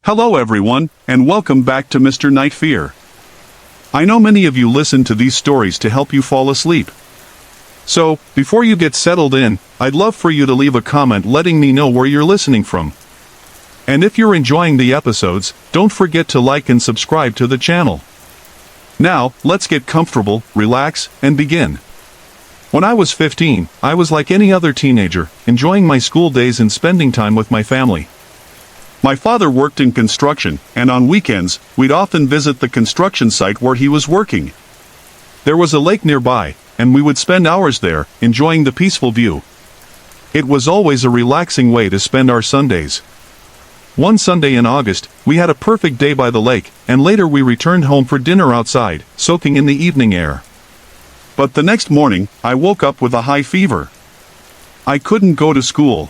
Hello everyone, and welcome back to Mr. Night Fear. I know many of you listen to these stories to help you fall asleep. So, before you get settled in, I'd love for you to leave a comment letting me know where you're listening from. And if you're enjoying the episodes, don't forget to like and subscribe to the channel. Now, let's get comfortable, relax, and begin. When I was 15, I was like any other teenager, enjoying my school days and spending time with my family. My father worked in construction, and on weekends, we'd often visit the construction site where he was working. There was a lake nearby, and we would spend hours there, enjoying the peaceful view. It was always a relaxing way to spend our Sundays. One Sunday in August, we had a perfect day by the lake, and later we returned home for dinner outside, soaking in the evening air. But the next morning, I woke up with a high fever. I couldn't go to school.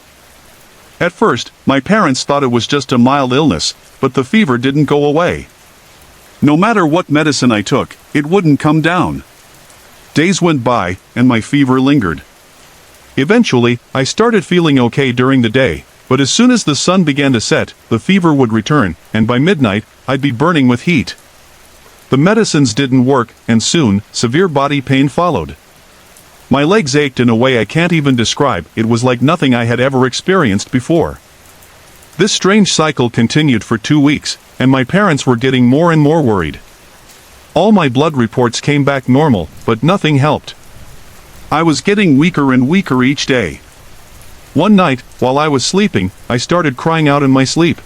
At first, my parents thought it was just a mild illness, but the fever didn't go away. No matter what medicine I took, it wouldn't come down. Days went by, and my fever lingered. Eventually, I started feeling okay during the day, but as soon as the sun began to set, the fever would return, and by midnight, I'd be burning with heat. The medicines didn't work, and soon, severe body pain followed. My legs ached in a way I can't even describe. It was like nothing I had ever experienced before. This strange cycle continued for 2 weeks, and my parents were getting more and more worried. All my blood reports came back normal, but nothing helped. I was getting weaker and weaker each day. One night, while I was sleeping, I started crying out in my sleep.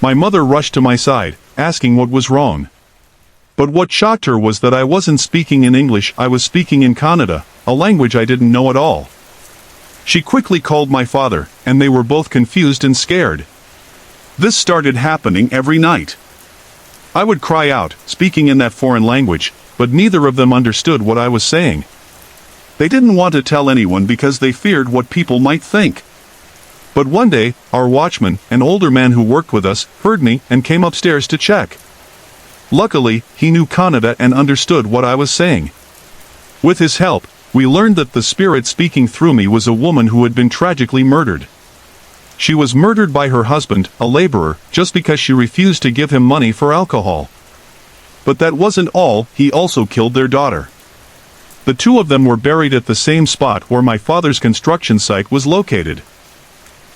My mother rushed to my side, asking what was wrong. But what shocked her was that I wasn't speaking in English, I was speaking in Kannada, a language I didn't know at all. She quickly called my father, and they were both confused and scared. This started happening every night. I would cry out, speaking in that foreign language, but neither of them understood what I was saying. They didn't want to tell anyone because they feared what people might think. But one day, our watchman, an older man who worked with us, heard me and came upstairs to check. Luckily, he knew Kannada and understood what I was saying. With his help, we learned that the spirit speaking through me was a woman who had been tragically murdered. She was murdered by her husband, a laborer, just because she refused to give him money for alcohol. But that wasn't all, he also killed their daughter. The two of them were buried at the same spot where my father's construction site was located.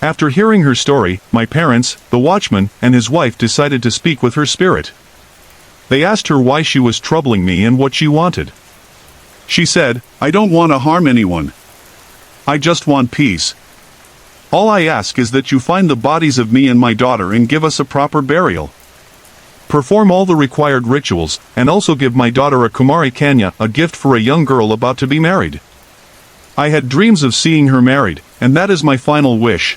After hearing her story, my parents, the watchman, and his wife decided to speak with her spirit. They asked her why she was troubling me and what she wanted. She said, "I don't want to harm anyone. I just want peace. All I ask is that you find the bodies of me and my daughter and give us a proper burial. Perform all the required rituals, and also give my daughter a Kumari Kanya, a gift for a young girl about to be married. I had dreams of seeing her married, and that is my final wish."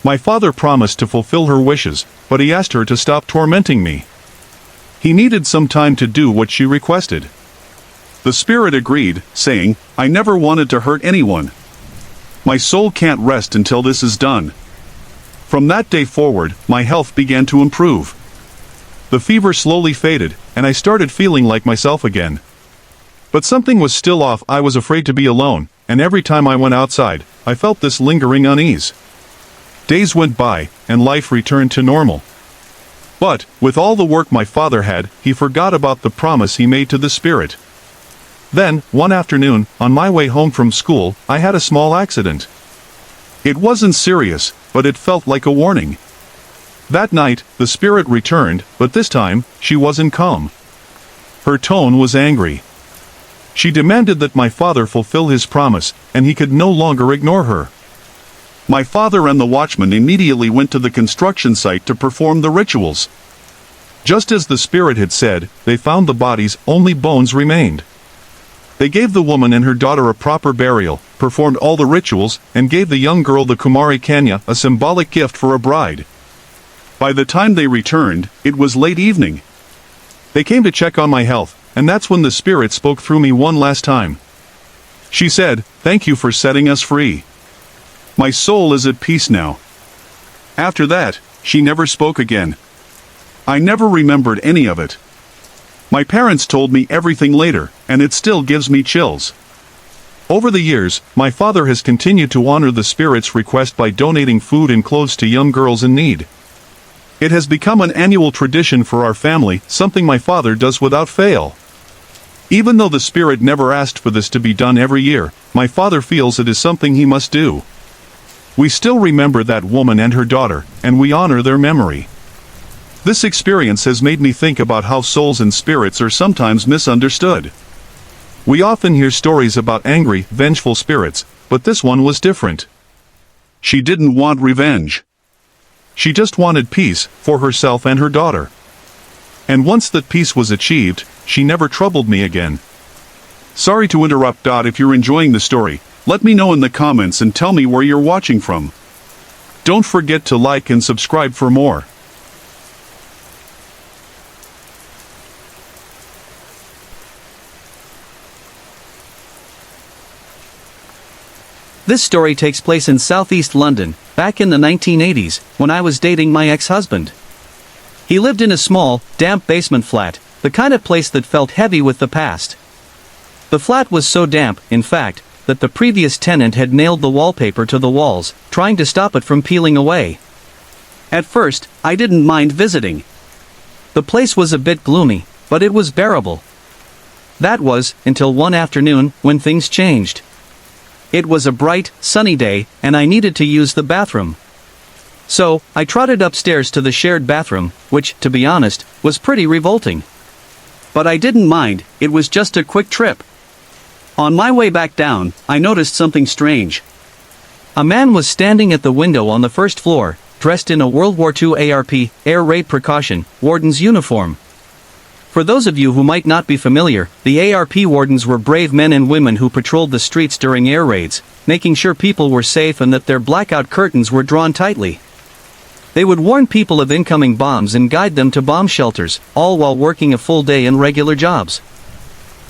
My father promised to fulfill her wishes, but he asked her to stop tormenting me. He needed some time to do what she requested. The spirit agreed, saying, "I never wanted to hurt anyone. My soul can't rest until this is done." From that day forward, my health began to improve. The fever slowly faded, and I started feeling like myself again. But something was still off. I was afraid to be alone, and every time I went outside, I felt this lingering unease. Days went by, and life returned to normal. But, with all the work my father had, he forgot about the promise he made to the spirit. Then, one afternoon, on my way home from school, I had a small accident. It wasn't serious, but it felt like a warning. That night, the spirit returned, but this time, she wasn't calm. Her tone was angry. She demanded that my father fulfill his promise, and he could no longer ignore her. My father and the watchman immediately went to the construction site to perform the rituals. Just as the spirit had said, they found the bodies, only bones remained. They gave the woman and her daughter a proper burial, performed all the rituals, and gave the young girl the Kumari Kanya, a symbolic gift for a bride. By the time they returned, it was late evening. They came to check on my health, and that's when the spirit spoke through me one last time. She said, "Thank you for setting us free. My soul is at peace now." After that, she never spoke again. I never remembered any of it. My parents told me everything later, and it still gives me chills. Over the years, my father has continued to honor the spirit's request by donating food and clothes to young girls in need. It has become an annual tradition for our family, something my father does without fail. Even though the spirit never asked for this to be done every year, my father feels it is something he must do. We still remember that woman and her daughter, and we honor their memory. This experience has made me think about how souls and spirits are sometimes misunderstood. We often hear stories about angry, vengeful spirits, but this one was different. She didn't want revenge. She just wanted peace, for herself and her daughter. And once that peace was achieved, she never troubled me again. Sorry to interrupt. If you're enjoying the story, let me know in the comments and tell me where you're watching from. Don't forget to like and subscribe for more. This story takes place in southeast London, back in the 1980s, when I was dating my ex-husband. He lived in a small, damp basement flat, the kind of place that felt heavy with the past. The flat was so damp, in fact, that the previous tenant had nailed the wallpaper to the walls, trying to stop it from peeling away. At first, I didn't mind visiting. The place was a bit gloomy, but it was bearable. That was, until one afternoon, when things changed. It was a bright, sunny day, and I needed to use the bathroom. So, I trotted upstairs to the shared bathroom, which, to be honest, was pretty revolting. But I didn't mind, it was just a quick trip. On my way back down, I noticed something strange. A man was standing at the window on the first floor, dressed in a World War II ARP, Air Raid Precaution, warden's uniform. For those of you who might not be familiar, the ARP wardens were brave men and women who patrolled the streets during air raids, making sure people were safe and that their blackout curtains were drawn tightly. They would warn people of incoming bombs and guide them to bomb shelters, all while working a full day in regular jobs.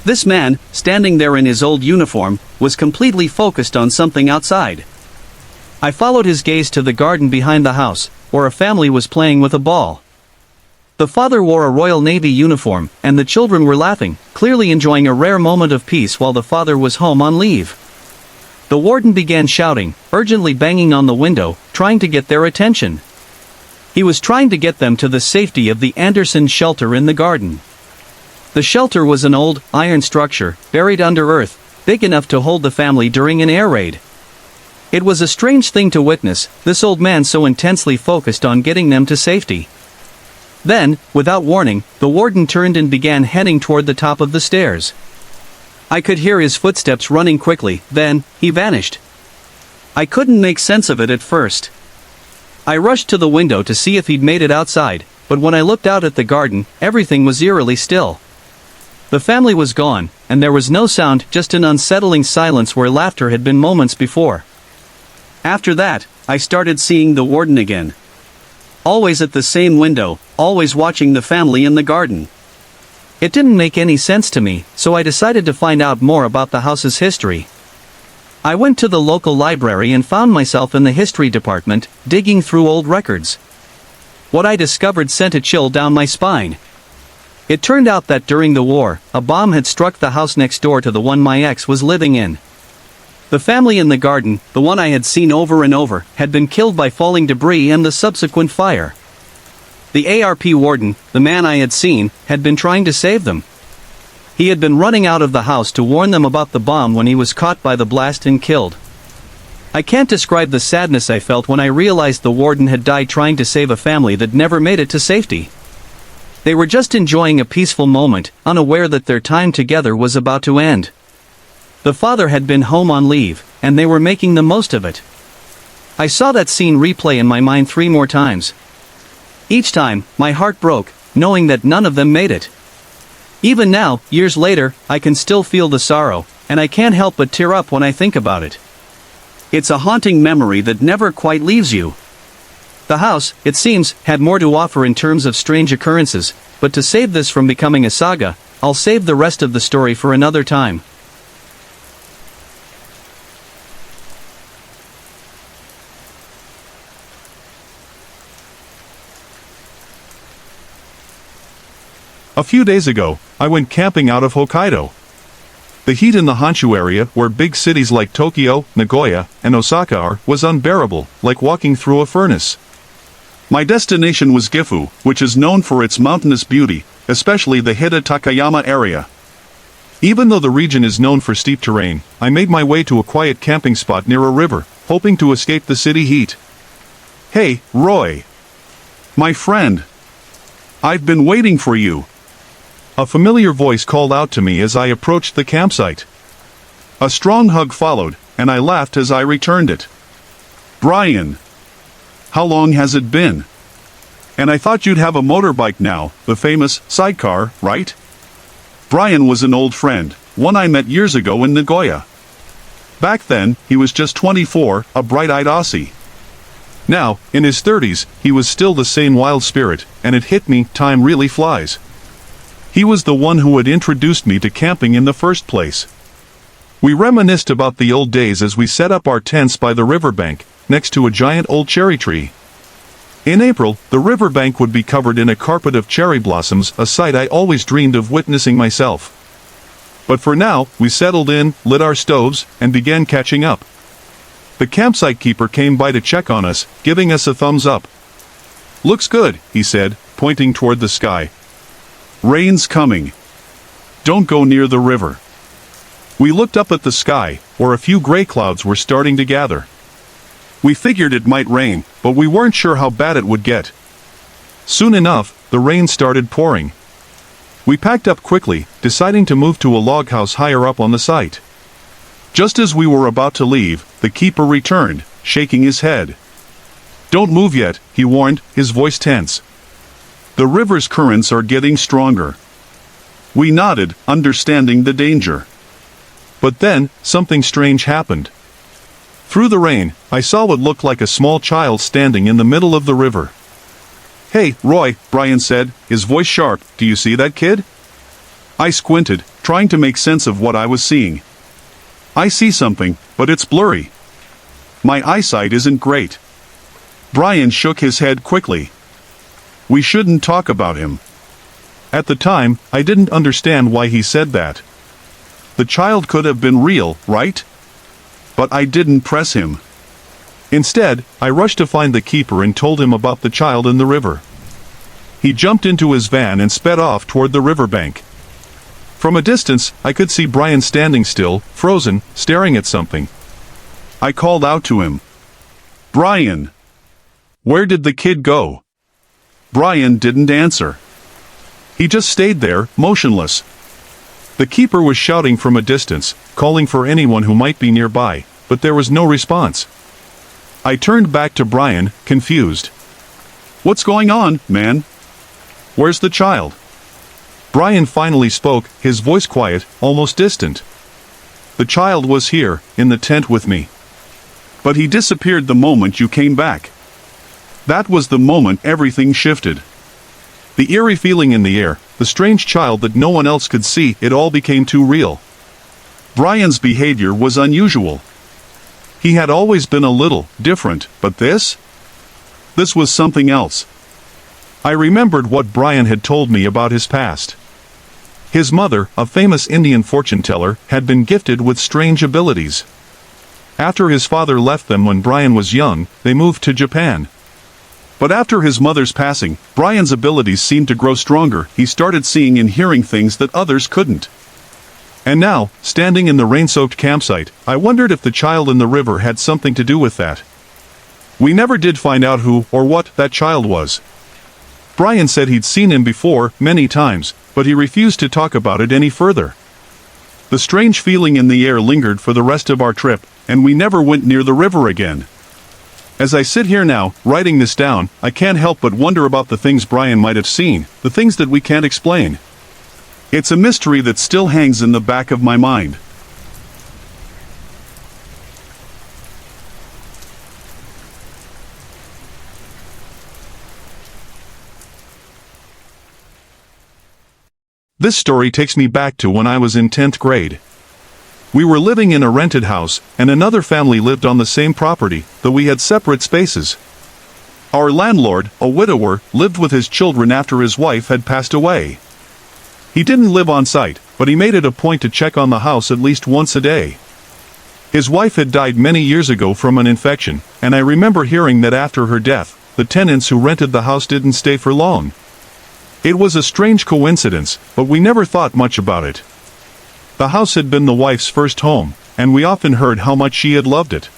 This man, standing there in his old uniform, was completely focused on something outside. I followed his gaze to the garden behind the house, where a family was playing with a ball. The father wore a Royal Navy uniform, and the children were laughing, clearly enjoying a rare moment of peace while the father was home on leave. The warden began shouting, urgently banging on the window, trying to get their attention. He was trying to get them to the safety of the Anderson shelter in the garden. The shelter was an old, iron structure, buried under earth, big enough to hold the family during an air raid. It was a strange thing to witness, this old man so intensely focused on getting them to safety. Then, without warning, the warden turned and began heading toward the top of the stairs. I could hear his footsteps running quickly, then, he vanished. I couldn't make sense of it at first. I rushed to the window to see if he'd made it outside, but when I looked out at the garden, everything was eerily still. The family was gone, and there was no sound, just an unsettling silence where laughter had been moments before. After that, I started seeing the warden again. Always at the same window, always watching the family in the garden. It didn't make any sense to me, so I decided to find out more about the house's history. I went to the local library and found myself in the history department, digging through old records. What I discovered sent a chill down my spine. It turned out that during the war, a bomb had struck the house next door to the one my ex was living in. The family in the garden, the one I had seen over and over, had been killed by falling debris and the subsequent fire. The ARP warden, the man I had seen, had been trying to save them. He had been running out of the house to warn them about the bomb when he was caught by the blast and killed. I can't describe the sadness I felt when I realized the warden had died trying to save a family that never made it to safety. They were just enjoying a peaceful moment, unaware that their time together was about to end. The father had been home on leave, and they were making the most of it. I saw that scene replay in my mind 3 more times. Each time, my heart broke, knowing that none of them made it. Even now, years later, I can still feel the sorrow, and I can't help but tear up when I think about it. It's a haunting memory that never quite leaves you. The house, it seems, had more to offer in terms of strange occurrences, but to save this from becoming a saga, I'll save the rest of the story for another time. A few days ago, I went camping out of Hokkaido. The heat in the Honshu area, where big cities like Tokyo, Nagoya, and Osaka are, was unbearable, like walking through a furnace. My destination was Gifu, which is known for its mountainous beauty, especially the Hida Takayama area. Even though the region is known for steep terrain, I made my way to a quiet camping spot near a river, hoping to escape the city heat. "Hey, Roy. My friend. I've been waiting for you." A familiar voice called out to me as I approached the campsite. A strong hug followed, and I laughed as I returned it. "Brian. How long has it been? And I thought you'd have a motorbike now, the famous sidecar, right?" Brian was an old friend, one I met years ago in Nagoya. Back then, he was just 24, a bright-eyed Aussie. Now, in his 30s, he was still the same wild spirit, and it hit me, time really flies. He was the one who had introduced me to camping in the first place. We reminisced about the old days as we set up our tents by the riverbank, next to a giant old cherry tree. In April, the riverbank would be covered in a carpet of cherry blossoms, a sight I always dreamed of witnessing myself. But for now, we settled in, lit our stoves, and began catching up. The campsite keeper came by to check on us, giving us a thumbs up. "Looks good," he said, pointing toward the sky. "Rain's coming. Don't go near the river." We looked up at the sky, where a few gray clouds were starting to gather. We figured it might rain, but we weren't sure how bad it would get. Soon enough, the rain started pouring. We packed up quickly, deciding to move to a log house higher up on the site. Just as we were about to leave, the keeper returned, shaking his head. "Don't move yet," he warned, his voice tense. "The river's currents are getting stronger." We nodded, understanding the danger. But then, something strange happened. Through the rain, I saw what looked like a small child standing in the middle of the river. "Hey, Roy," Brian said, his voice sharp, "do you see that kid?" I squinted, trying to make sense of what I was seeing. "I see something, but it's blurry. My eyesight isn't great." Brian shook his head quickly. "We shouldn't talk about him." At the time, I didn't understand why he said that. The child could have been real, right? But I didn't press him. Instead, I rushed to find the keeper and told him about the child in the river. He jumped into his van and sped off toward the riverbank. From a distance, I could see Brian standing still, frozen, staring at something. I called out to him. "Brian! Where did the kid go?" Brian didn't answer. He just stayed there, motionless. The keeper was shouting from a distance, calling for anyone who might be nearby, but there was no response. I turned back to Brian, confused. "What's going on, man? Where's the child?" Brian finally spoke, his voice quiet, almost distant. "The child was here, in the tent with me. But he disappeared the moment you came back." That was the moment everything shifted. The eerie feeling in the air, the strange child that no one else could see, it all became too real. Brian's behavior was unusual. He had always been a little different, but this? This was something else. I remembered what Brian had told me about his past. His mother, a famous Indian fortune teller, had been gifted with strange abilities. After his father left them when Brian was young, they moved to Japan. But after his mother's passing, Brian's abilities seemed to grow stronger. He started seeing and hearing things that others couldn't. And now, standing in the rain-soaked campsite, I wondered if the child in the river had something to do with that. We never did find out who or what that child was. Brian said he'd seen him before, many times, but he refused to talk about it any further. The strange feeling in the air lingered for the rest of our trip, and we never went near the river again. As I sit here now, writing this down, I can't help but wonder about the things Brian might have seen, the things that we can't explain. It's a mystery that still hangs in the back of my mind. This story takes me back to when I was in 10th grade. We were living in a rented house, and another family lived on the same property, though we had separate spaces. Our landlord, a widower, lived with his children after his wife had passed away. He didn't live on site, but he made it a point to check on the house at least once a day. His wife had died many years ago from an infection, and I remember hearing that after her death, the tenants who rented the house didn't stay for long. It was a strange coincidence, but we never thought much about it. The house had been the wife's first home, and we often heard how much she had loved it.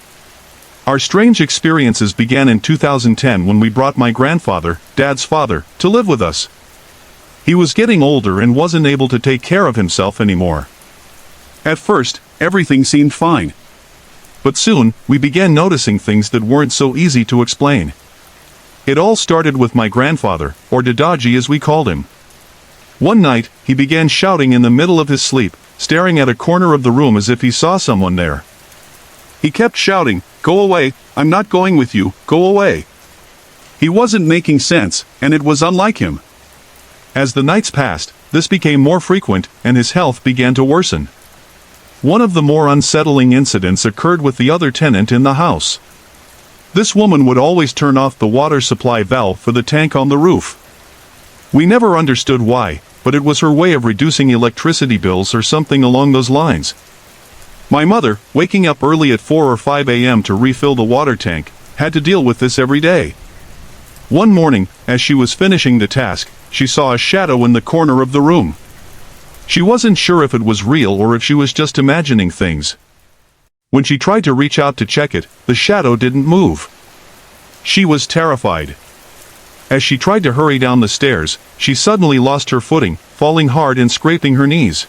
Our strange experiences began in 2010 when we brought my grandfather, Dad's father, to live with us. He was getting older and wasn't able to take care of himself anymore. At first, everything seemed fine. But soon, we began noticing things that weren't so easy to explain. It all started with my grandfather, or Dadaji as we called him. One night, he began shouting in the middle of his sleep, staring at a corner of the room as if he saw someone there. He kept shouting, "Go away, I'm not going with you, go away." He wasn't making sense, and it was unlike him. As the nights passed, this became more frequent, and his health began to worsen. One of the more unsettling incidents occurred with the other tenant in the house. This woman would always turn off the water supply valve for the tank on the roof. We never understood why, but it was her way of reducing electricity bills or something along those lines. My mother, waking up early at 4 or 5 a.m. to refill the water tank, had to deal with this every day. One morning, as she was finishing the task, she saw a shadow in the corner of the room. She wasn't sure if it was real or if she was just imagining things. When she tried to reach out to check it, the shadow didn't move. She was terrified. As she tried to hurry down the stairs, she suddenly lost her footing, falling hard and scraping her knees.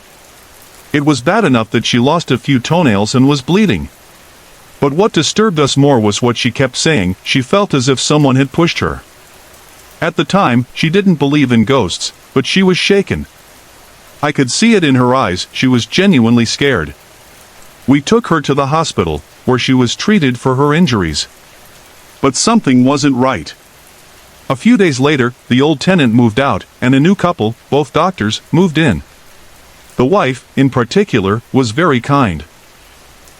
It was bad enough that she lost a few toenails and was bleeding. But what disturbed us more was what she kept saying. She felt as if someone had pushed her. At the time, she didn't believe in ghosts, but she was shaken. I could see it in her eyes. She was genuinely scared. We took her to the hospital, where she was treated for her injuries. But something wasn't right. A few days later, the old tenant moved out, and a new couple, both doctors, moved in. The wife, in particular, was very kind.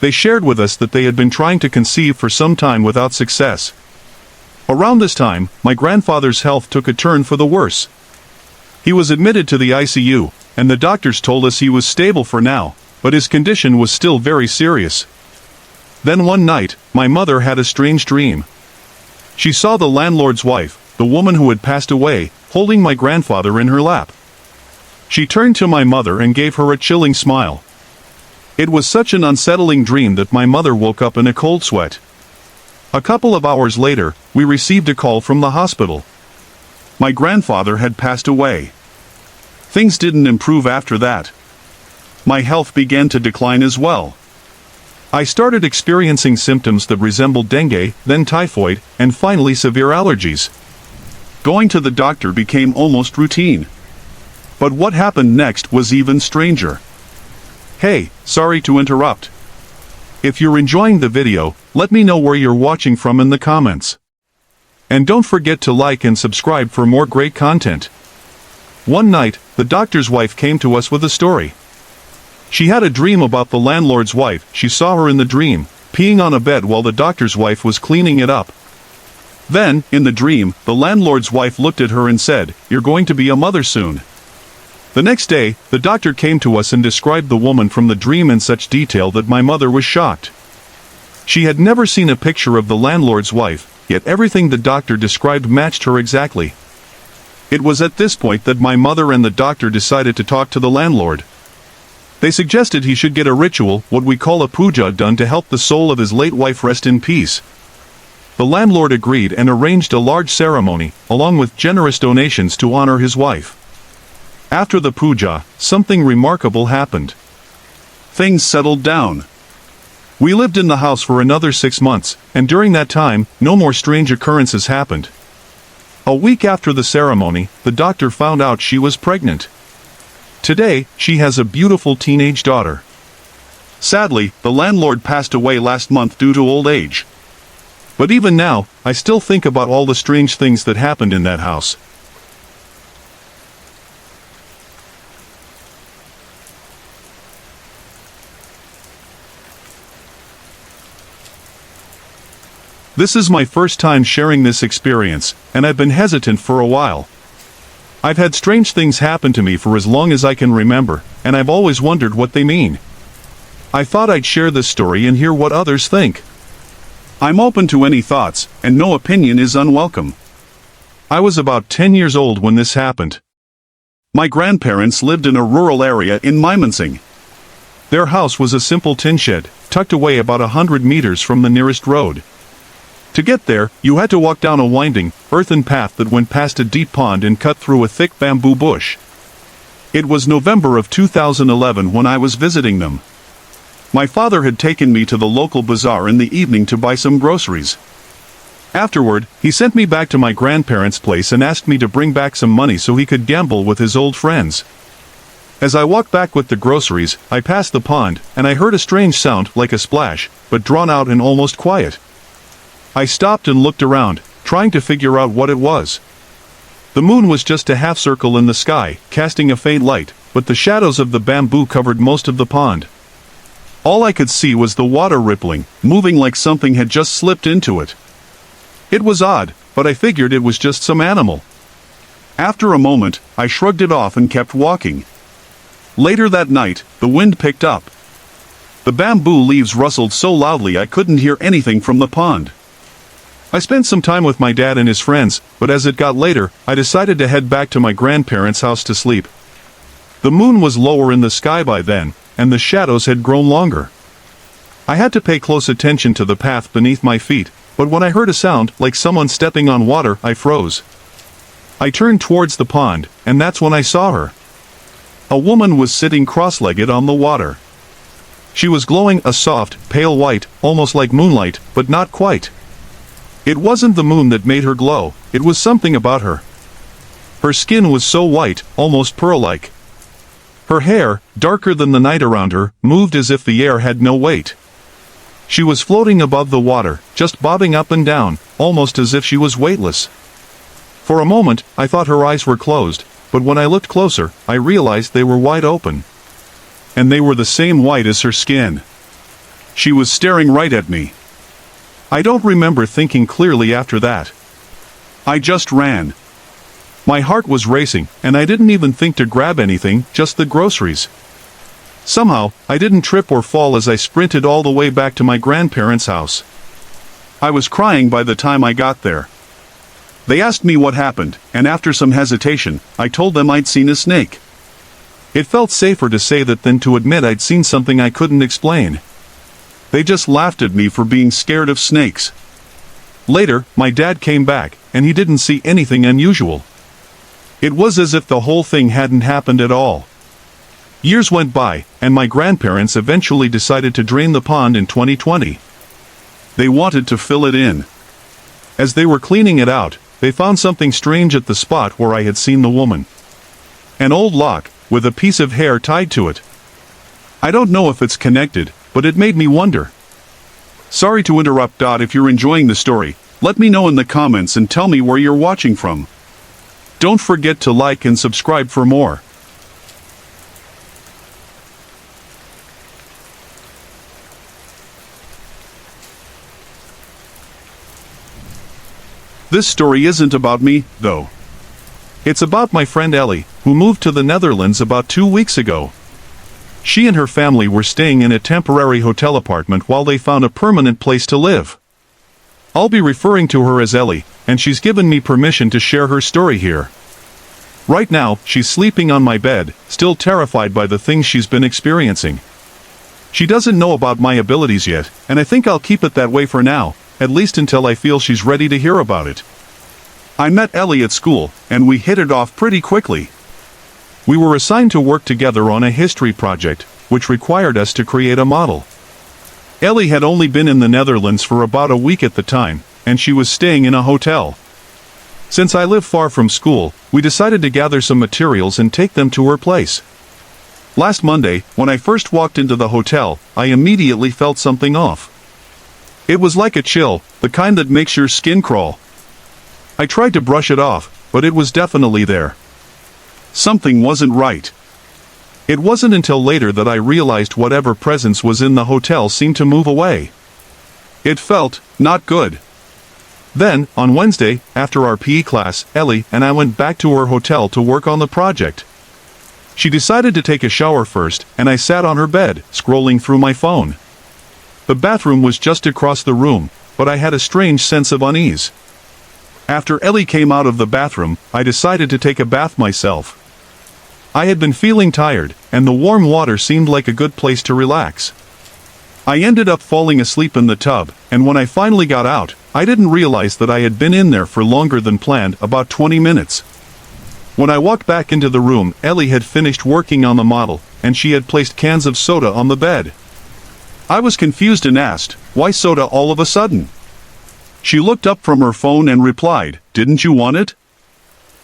They shared with us that they had been trying to conceive for some time without success. Around this time, my grandfather's health took a turn for the worse. He was admitted to the ICU, and the doctors told us he was stable for now, but his condition was still very serious. Then one night, my mother had a strange dream. She saw the landlord's wife, the woman who had passed away, holding my grandfather in her lap. She turned to my mother and gave her a chilling smile. It was such an unsettling dream that my mother woke up in a cold sweat. A couple of hours later, we received a call from the hospital. My grandfather had passed away. Things didn't improve after that. My health began to decline as well. I started experiencing symptoms that resembled dengue, then typhoid, and finally severe allergies. Going to the doctor became almost routine. But what happened next was even stranger. Hey, sorry to interrupt. If you're enjoying the video, let me know where you're watching from in the comments. And don't forget to like and subscribe for more great content. One night, the doctor's wife came to us with a story. She had a dream about the landlord's wife. She saw her in the dream, peeing on a bed while the doctor's wife was cleaning it up. Then, in the dream, the landlord's wife looked at her and said, "You're going to be a mother soon." The next day, the doctor came to us and described the woman from the dream in such detail that my mother was shocked. She had never seen a picture of the landlord's wife, yet everything the doctor described matched her exactly. It was at this point that my mother and the doctor decided to talk to the landlord. They suggested he should get a ritual, what we call a puja, done to help the soul of his late wife rest in peace. The landlord agreed and arranged a large ceremony, along with generous donations to honor his wife. After the puja, something remarkable happened. Things settled down. We lived in the house for another 6 months, and during that time, no more strange occurrences happened. A week after the ceremony, the doctor found out she was pregnant. Today, she has a beautiful teenage daughter. Sadly, the landlord passed away last month due to old age. But even now, I still think about all the strange things that happened in that house. This is my first time sharing this experience, and I've been hesitant for a while. I've had strange things happen to me for as long as I can remember, and I've always wondered what they mean. I thought I'd share this story and hear what others think. I'm open to any thoughts, and no opinion is unwelcome. I was about 10 years old when this happened. My grandparents lived in a rural area in Mymensing. Their house was a simple tin shed, tucked away about 100 meters from the nearest road. To get there, you had to walk down a winding, earthen path that went past a deep pond and cut through a thick bamboo bush. It was November of 2011 when I was visiting them. My father had taken me to the local bazaar in the evening to buy some groceries. Afterward, he sent me back to my grandparents' place and asked me to bring back some money so he could gamble with his old friends. As I walked back with the groceries, I passed the pond, and I heard a strange sound like a splash, but drawn out and almost quiet. I stopped and looked around, trying to figure out what it was. The moon was just a half circle in the sky, casting a faint light, but the shadows of the bamboo covered most of the pond. All I could see was the water rippling, moving like something had just slipped into it. It was odd, but I figured it was just some animal. After a moment, I shrugged it off and kept walking. Later that night, the wind picked up. The bamboo leaves rustled so loudly I couldn't hear anything from the pond. I spent some time with my dad and his friends, but as it got later, I decided to head back to my grandparents' house to sleep. The moon was lower in the sky by then, and the shadows had grown longer. I had to pay close attention to the path beneath my feet, but when I heard a sound like someone stepping on water, I froze. I turned towards the pond, and that's when I saw her. A woman was sitting cross-legged on the water. She was glowing a soft, pale white, almost like moonlight, but not quite. It wasn't the moon that made her glow, it was something about her. Her skin was so white, almost pearl-like. Her hair, darker than the night around her, moved as if the air had no weight. She was floating above the water, just bobbing up and down, almost as if she was weightless. For a moment, I thought her eyes were closed, but when I looked closer, I realized they were wide open. And they were the same white as her skin. She was staring right at me. I don't remember thinking clearly after that. I just ran. My heart was racing, and I didn't even think to grab anything, just the groceries. Somehow, I didn't trip or fall as I sprinted all the way back to my grandparents' house. I was crying by the time I got there. They asked me what happened, and after some hesitation, I told them I'd seen a snake. It felt safer to say that than to admit I'd seen something I couldn't explain. They just laughed at me for being scared of snakes. Later, my dad came back, and he didn't see anything unusual. It was as if the whole thing hadn't happened at all. Years went by, and my grandparents eventually decided to drain the pond in 2020. They wanted to fill it in. As they were cleaning it out, they found something strange at the spot where I had seen the woman. An old lock, with a piece of hair tied to it. I don't know if it's connected, but it made me wonder. Sorry to interrupt. If you're enjoying the story, let me know in the comments and tell me where you're watching from. Don't forget to like and subscribe for more. This story isn't about me, though. It's about my friend Ellie, who moved to the Netherlands about 2 weeks ago. She and her family were staying in a temporary hotel apartment while they found a permanent place to live. I'll be referring to her as Ellie, and she's given me permission to share her story here. Right now, she's sleeping on my bed, still terrified by the things she's been experiencing. She doesn't know about my abilities yet, and I think I'll keep it that way for now, at least until I feel she's ready to hear about it. I met Ellie at school, and we hit it off pretty quickly. We were assigned to work together on a history project, which required us to create a model. Ellie had only been in the Netherlands for about a week at the time, and she was staying in a hotel. Since I live far from school, we decided to gather some materials and take them to her place. Last Monday, when I first walked into the hotel, I immediately felt something off. It was like a chill, the kind that makes your skin crawl. I tried to brush it off, but it was definitely there. Something wasn't right. It wasn't until later that I realized whatever presence was in the hotel seemed to move away. It felt not good. Then, on Wednesday, after our PE class, Ellie and I went back to her hotel to work on the project. She decided to take a shower first, and I sat on her bed, scrolling through my phone. The bathroom was just across the room, but I had a strange sense of unease. After Ellie came out of the bathroom, I decided to take a bath myself. I had been feeling tired, and the warm water seemed like a good place to relax. I ended up falling asleep in the tub, and when I finally got out, I didn't realize that I had been in there for longer than planned, about 20 minutes. When I walked back into the room, Ellie had finished working on the model, and she had placed cans of soda on the bed. I was confused and asked, "Why soda all of a sudden?" She looked up from her phone and replied, "Didn't you want it?"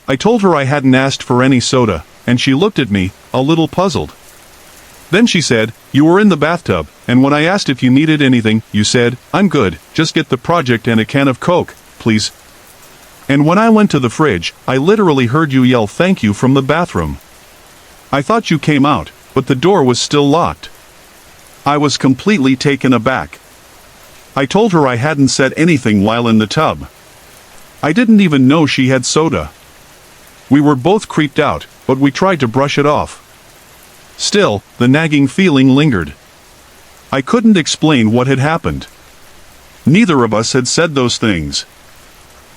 I told her I hadn't asked for any soda, and she looked at me, a little puzzled. Then she said, "You were in the bathtub, and when I asked if you needed anything, you said, 'I'm good, just get the project and a can of Coke, please.' And when I went to the fridge, I literally heard you yell thank you from the bathroom. I thought you came out, but the door was still locked." I was completely taken aback. I told her I hadn't said anything while in the tub. I didn't even know she had soda. We were both creeped out, but we tried to brush it off. Still, the nagging feeling lingered. I couldn't explain what had happened. Neither of us had said those things.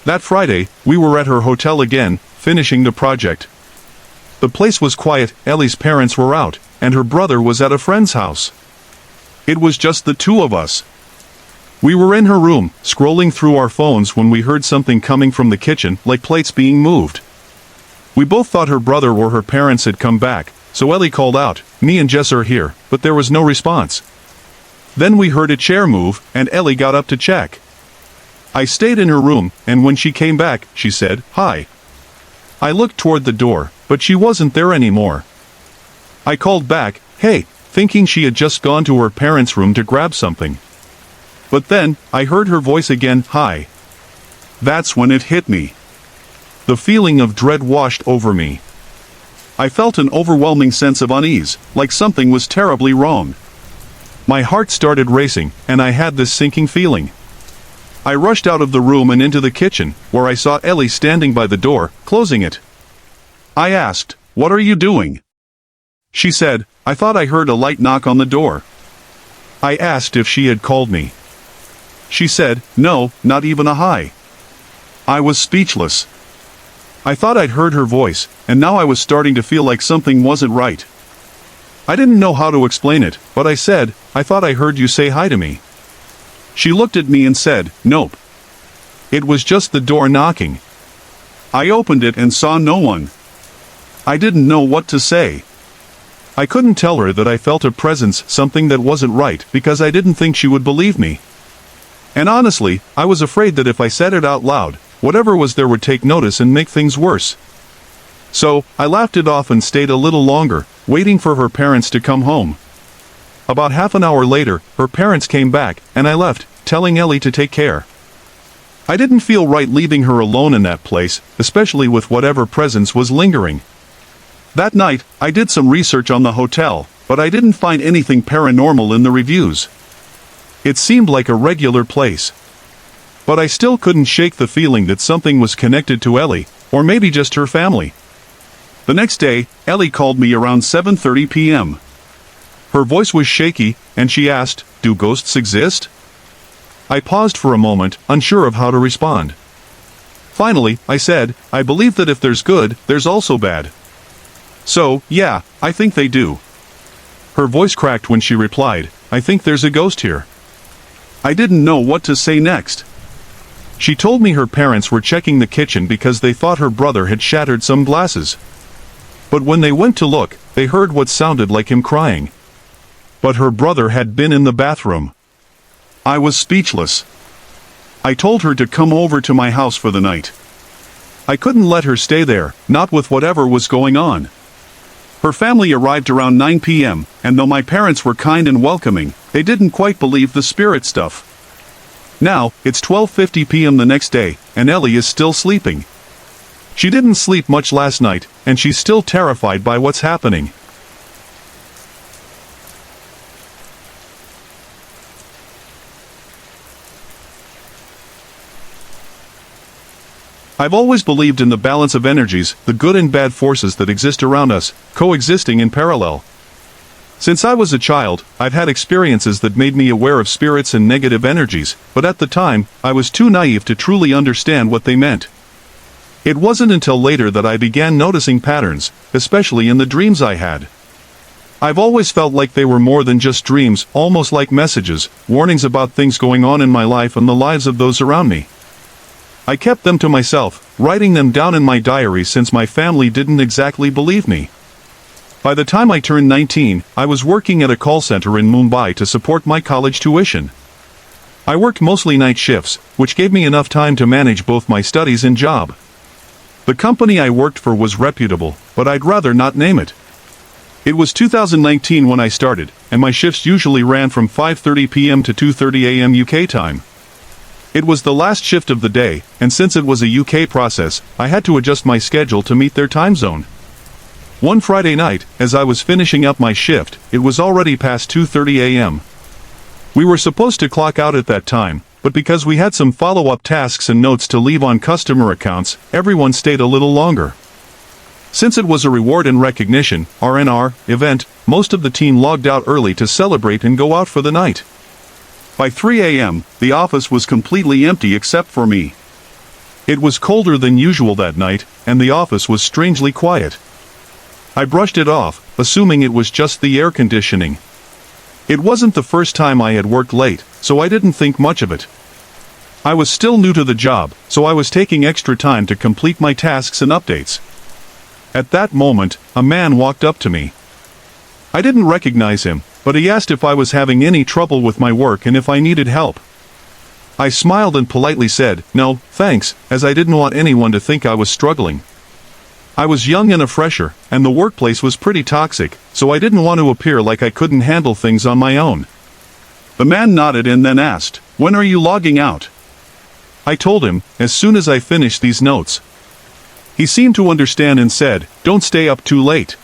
That Friday, we were at her hotel again, finishing the project. The place was quiet, Ellie's parents were out, and her brother was at a friend's house. It was just the two of us. We were in her room, scrolling through our phones when we heard something coming from the kitchen, like plates being moved. We both thought her brother or her parents had come back, so Ellie called out, "Me and Jess are here," but there was no response. Then we heard a chair move, and Ellie got up to check. I stayed in her room, and when she came back, she said, "Hi." I looked toward the door, but she wasn't there anymore. I called back, "Hey," thinking she had just gone to her parents' room to grab something. But then, I heard her voice again, "Hi." That's when it hit me. The feeling of dread washed over me. I felt an overwhelming sense of unease, like something was terribly wrong. My heart started racing, and I had this sinking feeling. I rushed out of the room and into the kitchen, where I saw Ellie standing by the door, closing it. I asked, "What are you doing?" She said, "I thought I heard a light knock on the door." I asked if she had called me. She said, "No, not even a hi." I was speechless. I thought I'd heard her voice, and now I was starting to feel like something wasn't right. I didn't know how to explain it, but I said, "I thought I heard you say hi to me." She looked at me and said, "Nope. It was just the door knocking." I opened it and saw no one. I didn't know what to say. I couldn't tell her that I felt a presence, something that wasn't right, because I didn't think she would believe me. And honestly, I was afraid that if I said it out loud, whatever was there would take notice and make things worse. So, I laughed it off and stayed a little longer, waiting for her parents to come home. About half an hour later, her parents came back, and I left, telling Ellie to take care. I didn't feel right leaving her alone in that place, especially with whatever presence was lingering. That night, I did some research on the hotel, but I didn't find anything paranormal in the reviews. It seemed like a regular place. But I still couldn't shake the feeling that something was connected to Ellie, or maybe just her family. The next day, Ellie called me around 7:30 p.m. Her voice was shaky, and she asked, "Do ghosts exist?" I paused for a moment, unsure of how to respond. Finally, I said, "I believe that if there's good, there's also bad. So, yeah, I think they do." Her voice cracked when she replied, "I think there's a ghost here." I didn't know what to say next. She told me her parents were checking the kitchen because they thought her brother had shattered some glasses. But when they went to look, they heard what sounded like him crying. But her brother had been in the bathroom. I was speechless. I told her to come over to my house for the night. I couldn't let her stay there, not with whatever was going on. Her family arrived around 9 p.m., and though my parents were kind and welcoming, they didn't quite believe the spirit stuff. Now, it's 12:50 p.m. the next day, and Ellie is still sleeping. She didn't sleep much last night, and she's still terrified by what's happening. I've always believed in the balance of energies, the good and bad forces that exist around us, coexisting in parallel. Since I was a child, I've had experiences that made me aware of spirits and negative energies, but at the time, I was too naive to truly understand what they meant. It wasn't until later that I began noticing patterns, especially in the dreams I had. I've always felt like they were more than just dreams, almost like messages, warnings about things going on in my life and the lives of those around me. I kept them to myself, writing them down in my diary since my family didn't exactly believe me. By the time I turned 19, I was working at a call center in Mumbai to support my college tuition. I worked mostly night shifts, which gave me enough time to manage both my studies and job. The company I worked for was reputable, but I'd rather not name it. It was 2019 when I started, and my shifts usually ran from 5:30 p.m. to 2:30 a.m. UK time. It was the last shift of the day, and since it was a UK process, I had to adjust my schedule to meet their time zone. One Friday night, as I was finishing up my shift, it was already past 2:30 a.m. We were supposed to clock out at that time, but because we had some follow-up tasks and notes to leave on customer accounts, everyone stayed a little longer. Since it was a reward and recognition (RNR) event, most of the team logged out early to celebrate and go out for the night. By 3 a.m., the office was completely empty except for me. It was colder than usual that night, and the office was strangely quiet. I brushed it off, assuming it was just the air conditioning. It wasn't the first time I had worked late, so I didn't think much of it. I was still new to the job, so I was taking extra time to complete my tasks and updates. At that moment, a man walked up to me. I didn't recognize him, but he asked if I was having any trouble with my work and if I needed help. I smiled and politely said, "No, thanks," as I didn't want anyone to think I was struggling. I was young and a fresher, and the workplace was pretty toxic, so I didn't want to appear like I couldn't handle things on my own. The man nodded and then asked, "When are you logging out?" I told him, as soon as I finished these notes. He seemed to understand and said, "Don't stay up too late.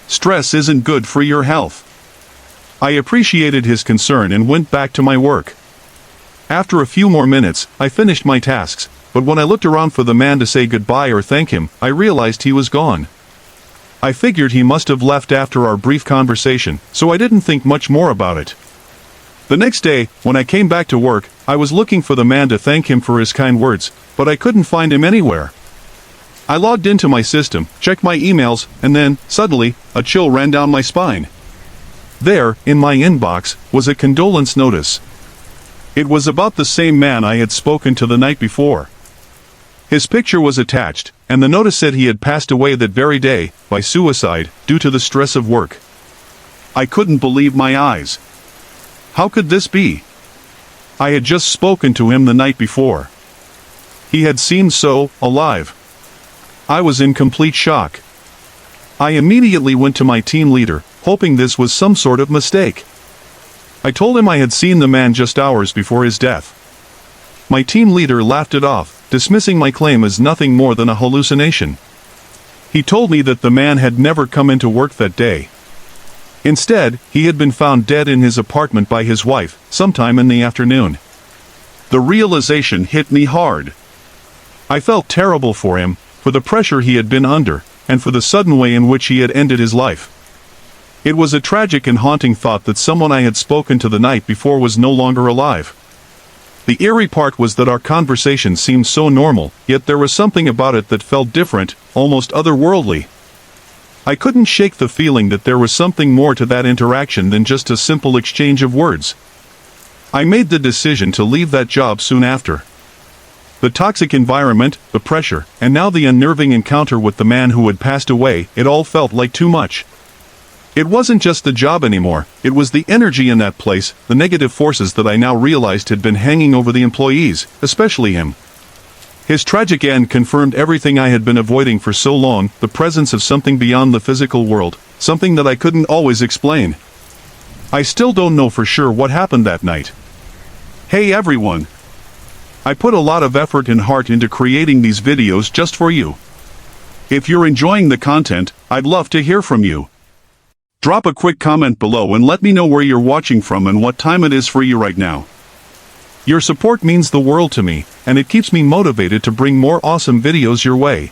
Stress isn't good for your health." I appreciated his concern and went back to my work. After a few more minutes, I finished my tasks, but when I looked around for the man to say goodbye or thank him, I realized he was gone. I figured he must have left after our brief conversation, so I didn't think much more about it. The next day, when I came back to work, I was looking for the man to thank him for his kind words, but I couldn't find him anywhere. I logged into my system, checked my emails, and then, suddenly, a chill ran down my spine. There, in my inbox, was a condolence notice. It was about the same man I had spoken to the night before. His picture was attached, and the notice said he had passed away that very day, by suicide, due to the stress of work. I couldn't believe my eyes. How could this be? I had just spoken to him the night before. He had seemed so alive. I was in complete shock. I immediately went to my team leader, hoping this was some sort of mistake. I told him I had seen the man just hours before his death. My team leader laughed it off, dismissing my claim as nothing more than a hallucination. He told me that the man had never come into work that day. Instead, he had been found dead in his apartment by his wife, sometime in the afternoon. The realization hit me hard. I felt terrible for him, for the pressure he had been under, and for the sudden way in which he had ended his life. It was a tragic and haunting thought that someone I had spoken to the night before was no longer alive. The eerie part was that our conversation seemed so normal, yet there was something about it that felt different, almost otherworldly. I couldn't shake the feeling that there was something more to that interaction than just a simple exchange of words. I made the decision to leave that job soon after. The toxic environment, the pressure, and now the unnerving encounter with the man who had passed away, it all felt like too much. It wasn't just the job anymore, it was the energy in that place, the negative forces that I now realized had been hanging over the employees, especially him. His tragic end confirmed everything I had been avoiding for so long, the presence of something beyond the physical world, something that I couldn't always explain. I still don't know for sure what happened that night. Hey everyone! I put a lot of effort and heart into creating these videos just for you. If you're enjoying the content, I'd love to hear from you. Drop a quick comment below and let me know where you're watching from and what time it is for you right now. Your support means the world to me, and it keeps me motivated to bring more awesome videos your way.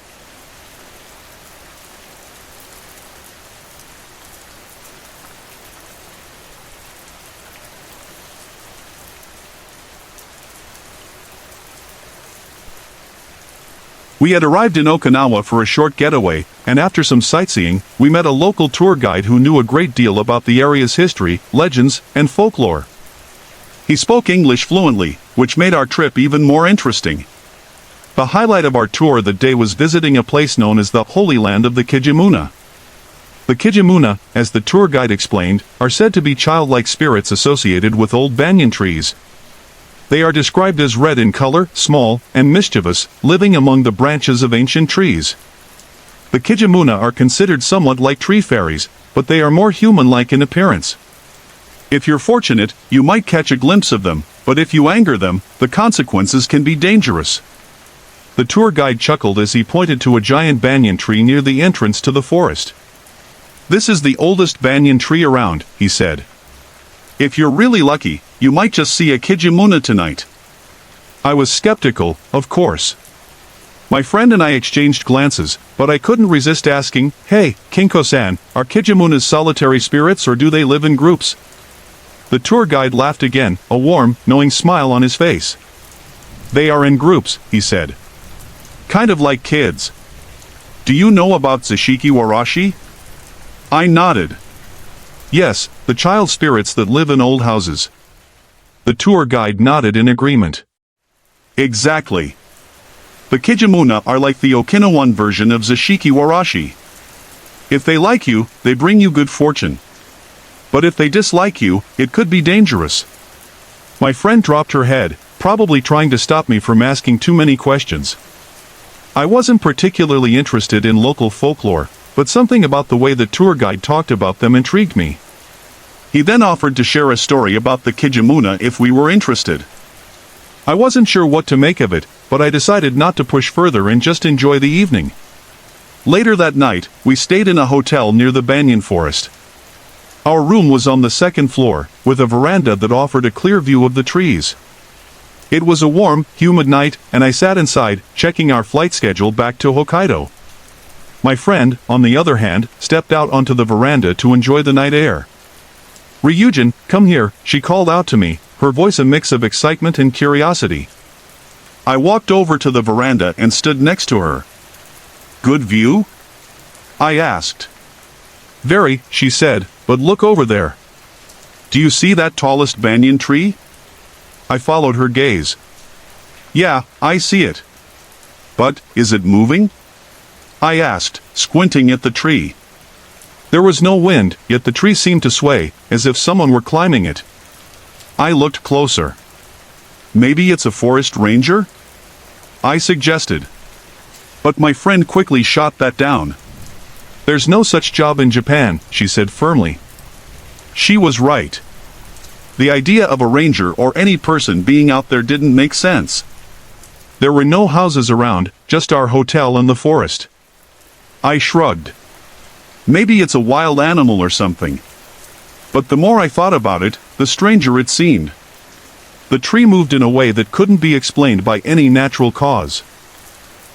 We had arrived in Okinawa for a short getaway, and after some sightseeing, we met a local tour guide who knew a great deal about the area's history, legends, and folklore. He spoke English fluently, which made our trip even more interesting. The highlight of our tour that day was visiting a place known as the Holy Land of the Kijimuna. The Kijimuna, as the tour guide explained, are said to be childlike spirits associated with old banyan trees. They are described as red in color, small, and mischievous, living among the branches of ancient trees. The Kijimuna are considered somewhat like tree fairies, but they are more human-like in appearance. If you're fortunate, you might catch a glimpse of them, but if you anger them, the consequences can be dangerous. The tour guide chuckled as he pointed to a giant banyan tree near the entrance to the forest. "This is the oldest banyan tree around," he said. "If you're really lucky, you might just see a Kijimuna tonight." I was skeptical, of course. My friend and I exchanged glances, but I couldn't resist asking, "Hey, Kinko-san, are Kijimunas solitary spirits or do they live in groups?" The tour guide laughed again, a warm, knowing smile on his face. "They are in groups," he said. "Kind of like kids. Do you know about Zashiki Warashi?" I nodded. "Yes, the child spirits that live in old houses." The tour guide nodded in agreement. "Exactly. The Kijimuna are like the Okinawan version of Zashiki Warashi. If they like you, they bring you good fortune. But if they dislike you, it could be dangerous." My friend dropped her head, probably trying to stop me from asking too many questions. I wasn't particularly interested in local folklore, but something about the way the tour guide talked about them intrigued me. He then offered to share a story about the Kijimuna if we were interested. I wasn't sure what to make of it, but I decided not to push further and just enjoy the evening. Later that night, we stayed in a hotel near the banyan forest. Our room was on the second floor, with a veranda that offered a clear view of the trees. It was a warm, humid night, and I sat inside, checking our flight schedule back to Hokkaido. My friend, on the other hand, stepped out onto the veranda to enjoy the night air. "Ryujin, come here," she called out to me, her voice a mix of excitement and curiosity. I walked over to the veranda and stood next to her. "Good view?" I asked. "Very," she said, "but look over there. Do you see that tallest banyan tree?" I followed her gaze. "Yeah, I see it. But, is it moving?" I asked, squinting at the tree. There was no wind, yet the tree seemed to sway, as if someone were climbing it. I looked closer. "Maybe it's a forest ranger?" I suggested. But my friend quickly shot that down. "There's no such job in Japan," she said firmly. She was right. The idea of a ranger or any person being out there didn't make sense. There were no houses around, just our hotel and the forest. I shrugged. Maybe it's a wild animal or something. But the more I thought about it, the stranger it seemed. The tree moved in a way that couldn't be explained by any natural cause.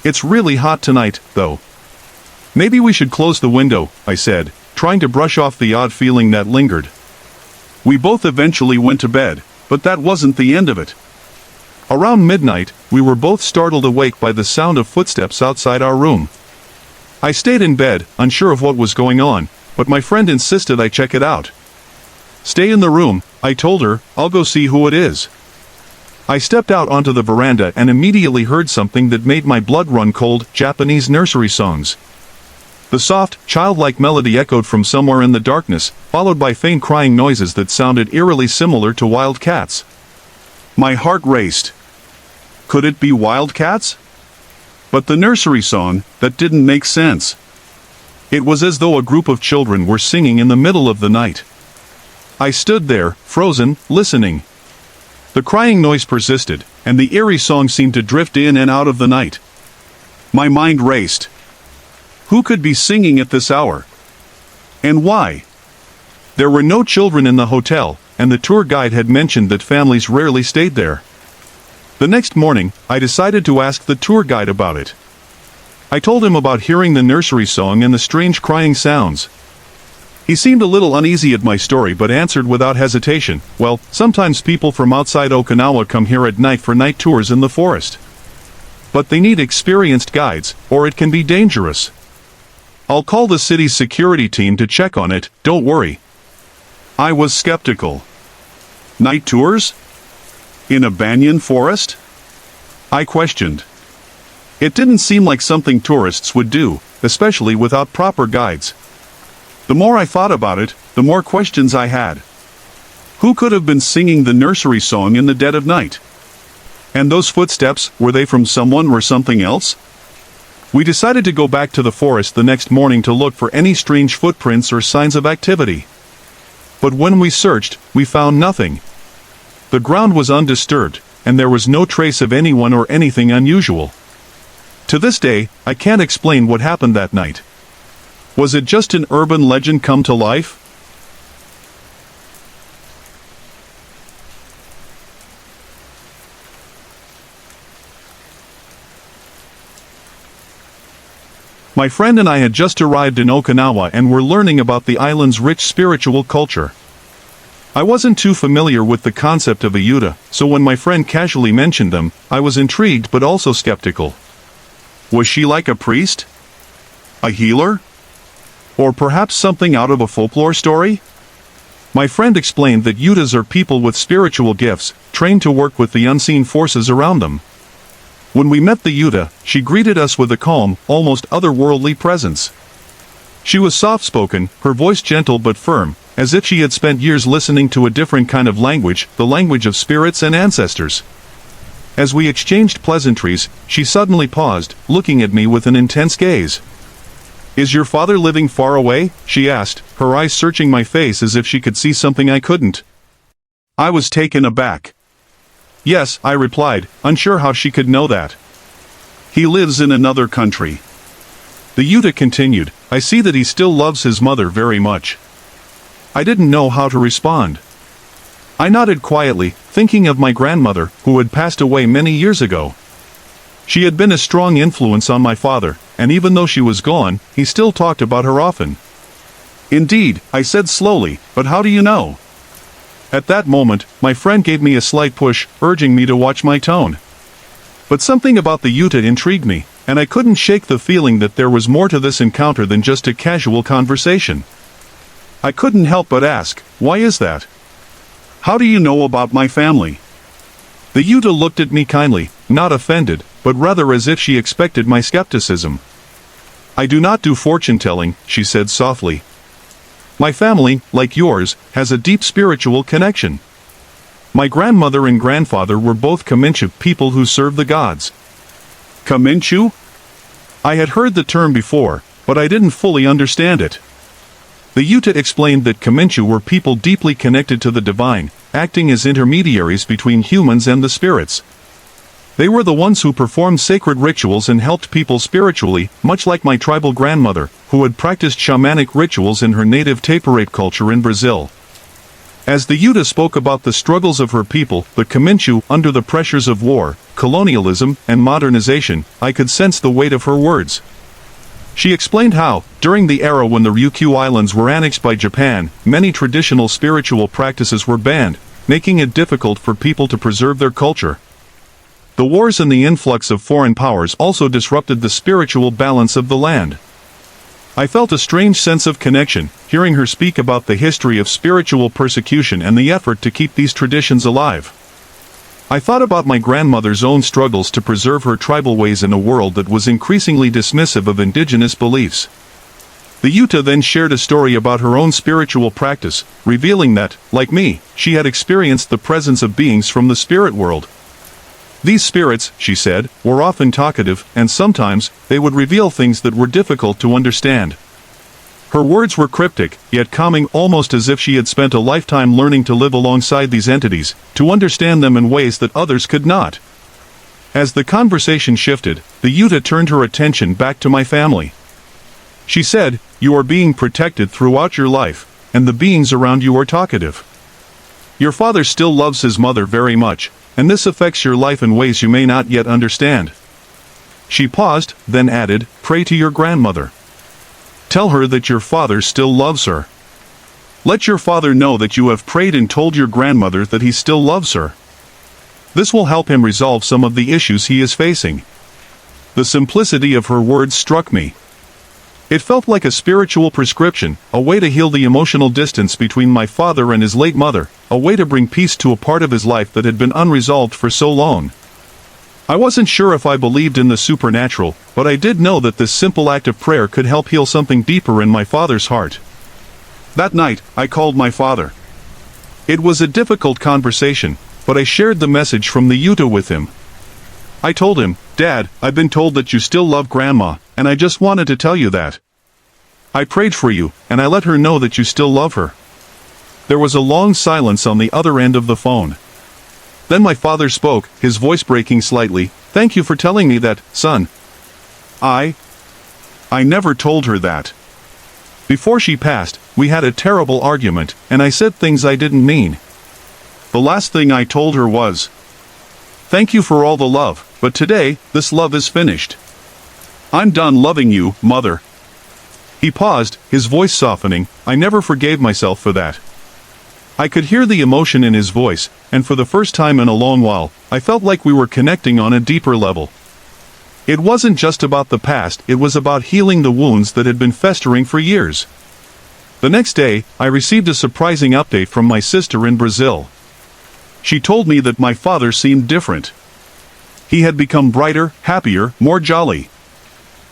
"It's really hot tonight, though. Maybe we should close the window," I said, trying to brush off the odd feeling that lingered. We both eventually went to bed, but that wasn't the end of it. Around midnight, we were both startled awake by the sound of footsteps outside our room. I stayed in bed, unsure of what was going on, but my friend insisted I check it out. "Stay in the room," I told her, "I'll go see who it is." I stepped out onto the veranda and immediately heard something that made my blood run cold: Japanese nursery songs. The soft, childlike melody echoed from somewhere in the darkness, followed by faint crying noises that sounded eerily similar to wild cats. My heart raced. Could it be wild cats? But the nursery song, that didn't make sense. It was as though a group of children were singing in the middle of the night. I stood there, frozen, listening. The crying noise persisted, and the eerie song seemed to drift in and out of the night. My mind raced. Who could be singing at this hour? And why? There were no children in the hotel, and the tour guide had mentioned that families rarely stayed there. The next morning, I decided to ask the tour guide about it. I told him about hearing the nursery song and the strange crying sounds. He seemed a little uneasy at my story but answered without hesitation, "Well, sometimes people from outside Okinawa come here at night for night tours in the forest. But they need experienced guides, or it can be dangerous. I'll call the city's security team to check on it, don't worry. I was skeptical. Night tours? In a banyan forest? I questioned. It didn't seem like something tourists would do, especially without proper guides. The more I thought about it, the more questions I had. Who could have been singing the nursery song in the dead of night? And those footsteps, were they from someone or something else? We decided to go back to the forest the next morning to look for any strange footprints or signs of activity. But when we searched, we found nothing. The ground was undisturbed, and there was no trace of anyone or anything unusual. To this day, I can't explain what happened that night. Was it just an urban legend come to life? My friend and I had just arrived in Okinawa and were learning about the island's rich spiritual culture. I wasn't too familiar with the concept of a yuta, so when my friend casually mentioned them, I was intrigued but also skeptical. Was she like a priest? A healer? Or perhaps something out of a folklore story? My friend explained that yutas are people with spiritual gifts, trained to work with the unseen forces around them. When we met the yuta, she greeted us with a calm, almost otherworldly presence. She was soft-spoken, her voice gentle but firm, as if she had spent years listening to a different kind of language, the language of spirits and ancestors. As we exchanged pleasantries, she suddenly paused, looking at me with an intense gaze. "Is your father living far away?" she asked, her eyes searching my face as if she could see something I couldn't. I was taken aback. "Yes," I replied, unsure how she could know that. "He lives in another country." The yuta continued, "I see that he still loves his mother very much." I didn't know how to respond. I nodded quietly, thinking of my grandmother, who had passed away many years ago. She had been a strong influence on my father, and even though she was gone, he still talked about her often. "Indeed," I said slowly, "but how do you know?" At that moment, my friend gave me a slight push, urging me to watch my tone. But something about the yuta intrigued me, and I couldn't shake the feeling that there was more to this encounter than just a casual conversation. I couldn't help but ask, "Why is that? How do you know about my family?" The yuta looked at me kindly, not offended, but rather as if she expected my skepticism. "I do not do fortune-telling," she said softly. "My family, like yours, has a deep spiritual connection. My grandmother and grandfather were both Kaminchu people who serve the gods." Kaminchu? I had heard the term before, but I didn't fully understand it. The yuta explained that Kaminchu were people deeply connected to the divine, acting as intermediaries between humans and the spirits. They were the ones who performed sacred rituals and helped people spiritually, much like my tribal grandmother, who had practiced shamanic rituals in her native Taperape culture in Brazil. As the yuta spoke about the struggles of her people, the Kaminchu, under the pressures of war, colonialism, and modernization, I could sense the weight of her words. She explained how, during the era when the Ryukyu Islands were annexed by Japan, many traditional spiritual practices were banned, making it difficult for people to preserve their culture. The wars and the influx of foreign powers also disrupted the spiritual balance of the land. I felt a strange sense of connection, hearing her speak about the history of spiritual persecution and the effort to keep these traditions alive. I thought about my grandmother's own struggles to preserve her tribal ways in a world that was increasingly dismissive of indigenous beliefs. The yuta then shared a story about her own spiritual practice, revealing that, like me, she had experienced the presence of beings from the spirit world. These spirits, she said, were often talkative, and sometimes, they would reveal things that were difficult to understand. Her words were cryptic, yet calming, almost as if she had spent a lifetime learning to live alongside these entities, to understand them in ways that others could not. As the conversation shifted, the yuta turned her attention back to my family. She said, "You are being protected throughout your life, and the beings around you are talkative. Your father still loves his mother very much, and this affects your life in ways you may not yet understand." She paused, then added, "Pray to your grandmother. Tell her that your father still loves her. Let your father know that you have prayed and told your grandmother that he still loves her. This will help him resolve some of the issues he is facing." The simplicity of her words struck me. It felt like a spiritual prescription, a way to heal the emotional distance between my father and his late mother, a way to bring peace to a part of his life that had been unresolved for so long. I wasn't sure if I believed in the supernatural, but I did know that this simple act of prayer could help heal something deeper in my father's heart. That night, I called my father. It was a difficult conversation, but I shared the message from the Utah with him. I told him, "Dad, I've been told that you still love Grandma, and I just wanted to tell you that. I prayed for you, and I let her know that you still love her." There was a long silence on the other end of the phone. Then my father spoke, his voice breaking slightly. "Thank you for telling me that, son. I never told her that. Before she passed, we had a terrible argument, and I said things I didn't mean. The last thing I told her was, 'Thank you for all the love, but today, this love is finished. I'm done loving you, Mother.'" He paused, his voice softening. I never forgave myself for that. I could hear the emotion in his voice, and for the first time in a long while, I felt like we were connecting on a deeper level. It wasn't just about the past, it was about healing the wounds that had been festering for years. The next day, I received a surprising update from my sister in Brazil. She told me that my father seemed different. He had become brighter, happier, more jolly.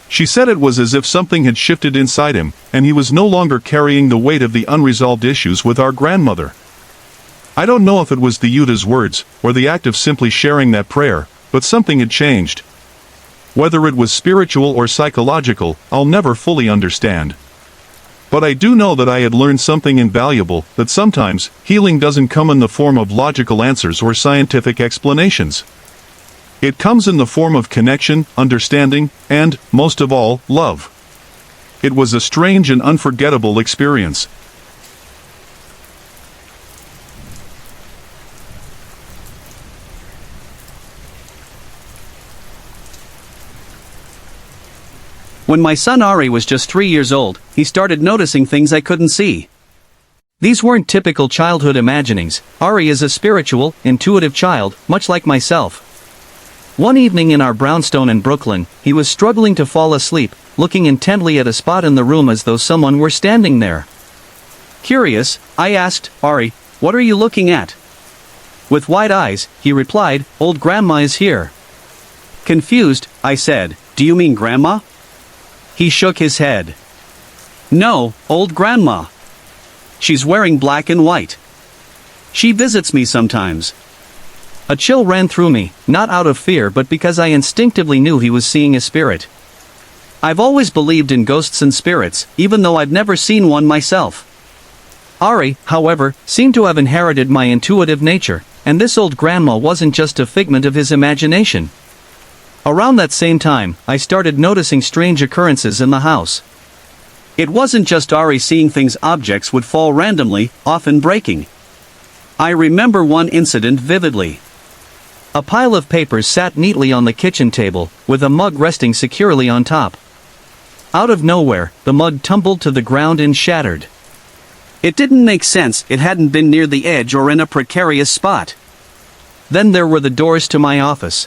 She said it was as if something had shifted inside him, and he was no longer carrying the weight of the unresolved issues with our grandmother. I don't know if it was the Utah's words, or the act of simply sharing that prayer, but something had changed. Whether it was spiritual or psychological, I'll never fully understand. But I do know that I had learned something invaluable, that sometimes, healing doesn't come in the form of logical answers or scientific explanations. It comes in the form of connection, understanding, and, most of all, love. It was a strange and unforgettable experience. When my son Ari was just 3 years old, he started noticing things I couldn't see. These weren't typical childhood imaginings. Ari is a spiritual, intuitive child, much like myself. One evening in our brownstone in Brooklyn, he was struggling to fall asleep, looking intently at a spot in the room as though someone were standing there. Curious, I asked, "Ari, what are you looking at?" With wide eyes, he replied, "Old Grandma is here." Confused, I said, "Do you mean Grandma?" He shook his head. "No, old Grandma. She's wearing black and white. She visits me sometimes." A chill ran through me, not out of fear but because I instinctively knew he was seeing a spirit. I've always believed in ghosts and spirits, even though I've never seen one myself. Ari, however, seemed to have inherited my intuitive nature, and this old grandma wasn't just a figment of his imagination. Around that same time, I started noticing strange occurrences in the house. It wasn't just Ari seeing things. Objects would fall randomly, often breaking. I remember one incident vividly. A pile of papers sat neatly on the kitchen table, with a mug resting securely on top. Out of nowhere, the mug tumbled to the ground and shattered. It didn't make sense. It hadn't been near the edge or in a precarious spot. Then there were the doors to my office.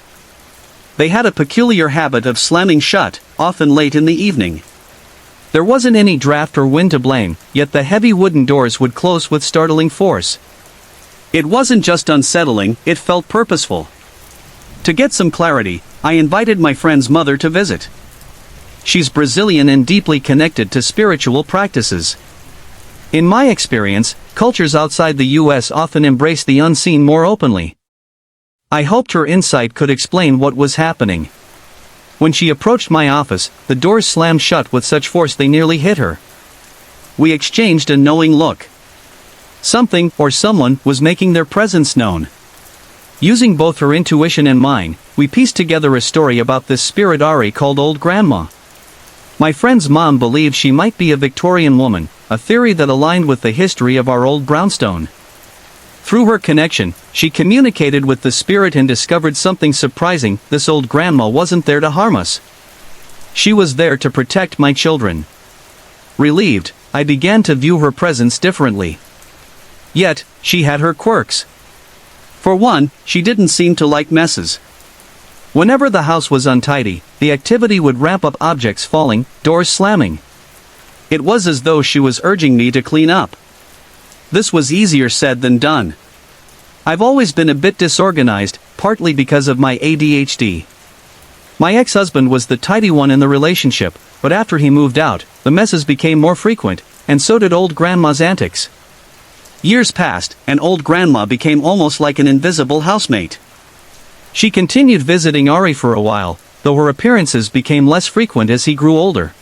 They had a peculiar habit of slamming shut, often late in the evening. There wasn't any draft or wind to blame, yet the heavy wooden doors would close with startling force. It wasn't just unsettling, it felt purposeful. To get some clarity, I invited my friend's mother to visit. She's Brazilian and deeply connected to spiritual practices. In my experience, cultures outside the US often embrace the unseen more openly. I hoped her insight could explain what was happening. When she approached my office, the doors slammed shut with such force they nearly hit her. We exchanged a knowing look. Something, or someone, was making their presence known. Using both her intuition and mine, we pieced together a story about this spirit Ari called Old Grandma. My friend's mom believed she might be a Victorian woman, a theory that aligned with the history of our old brownstone. Through her connection, she communicated with the spirit and discovered something surprising: this old grandma wasn't there to harm us. She was there to protect my children. Relieved, I began to view her presence differently. Yet, she had her quirks. For one, she didn't seem to like messes. Whenever the house was untidy, the activity would ramp up, objects falling, doors slamming. It was as though she was urging me to clean up. This was easier said than done. I've always been a bit disorganized, partly because of my ADHD. My ex-husband was the tidy one in the relationship, but after he moved out, the messes became more frequent, and so did old grandma's antics. Years passed, and old grandma became almost like an invisible housemate. She continued visiting Ari for a while, though her appearances became less frequent as he grew older.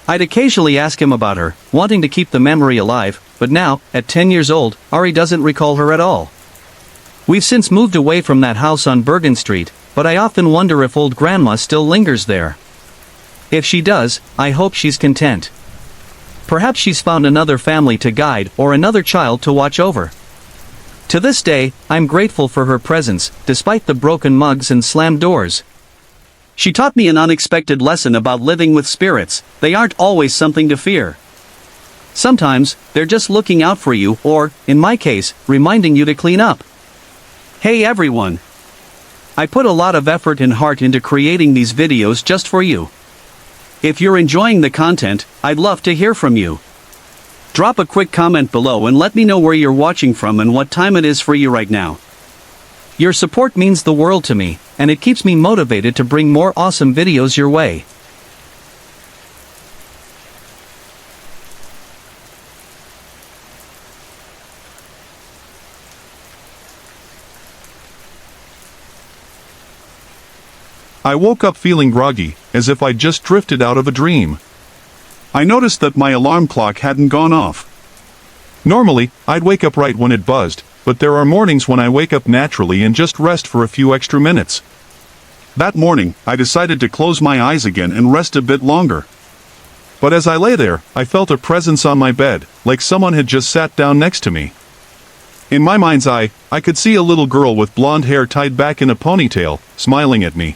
I'd occasionally ask him about her, wanting to keep the memory alive, but now, at 10 years old, Ari doesn't recall her at all. We've since moved away from that house on Bergen Street, but I often wonder if old grandma still lingers there. If she does, I hope she's content. Perhaps she's found another family to guide or another child to watch over. To this day, I'm grateful for her presence, despite the broken mugs and slammed doors. She taught me an unexpected lesson about living with spirits. They aren't always something to fear. Sometimes, they're just looking out for you or, in my case, reminding you to clean up. Hey everyone! I put a lot of effort and heart into creating these videos just for you. If you're enjoying the content, I'd love to hear from you. Drop a quick comment below and let me know where you're watching from and what time it is for you right now. Your support means the world to me, and it keeps me motivated to bring more awesome videos your way. I woke up feeling groggy, as if I'd just drifted out of a dream. I noticed that my alarm clock hadn't gone off. Normally, I'd wake up right when it buzzed, but there are mornings when I wake up naturally and just rest for a few extra minutes. That morning, I decided to close my eyes again and rest a bit longer. But as I lay there, I felt a presence on my bed, like someone had just sat down next to me. In my mind's eye, I could see a little girl with blonde hair tied back in a ponytail, smiling at me.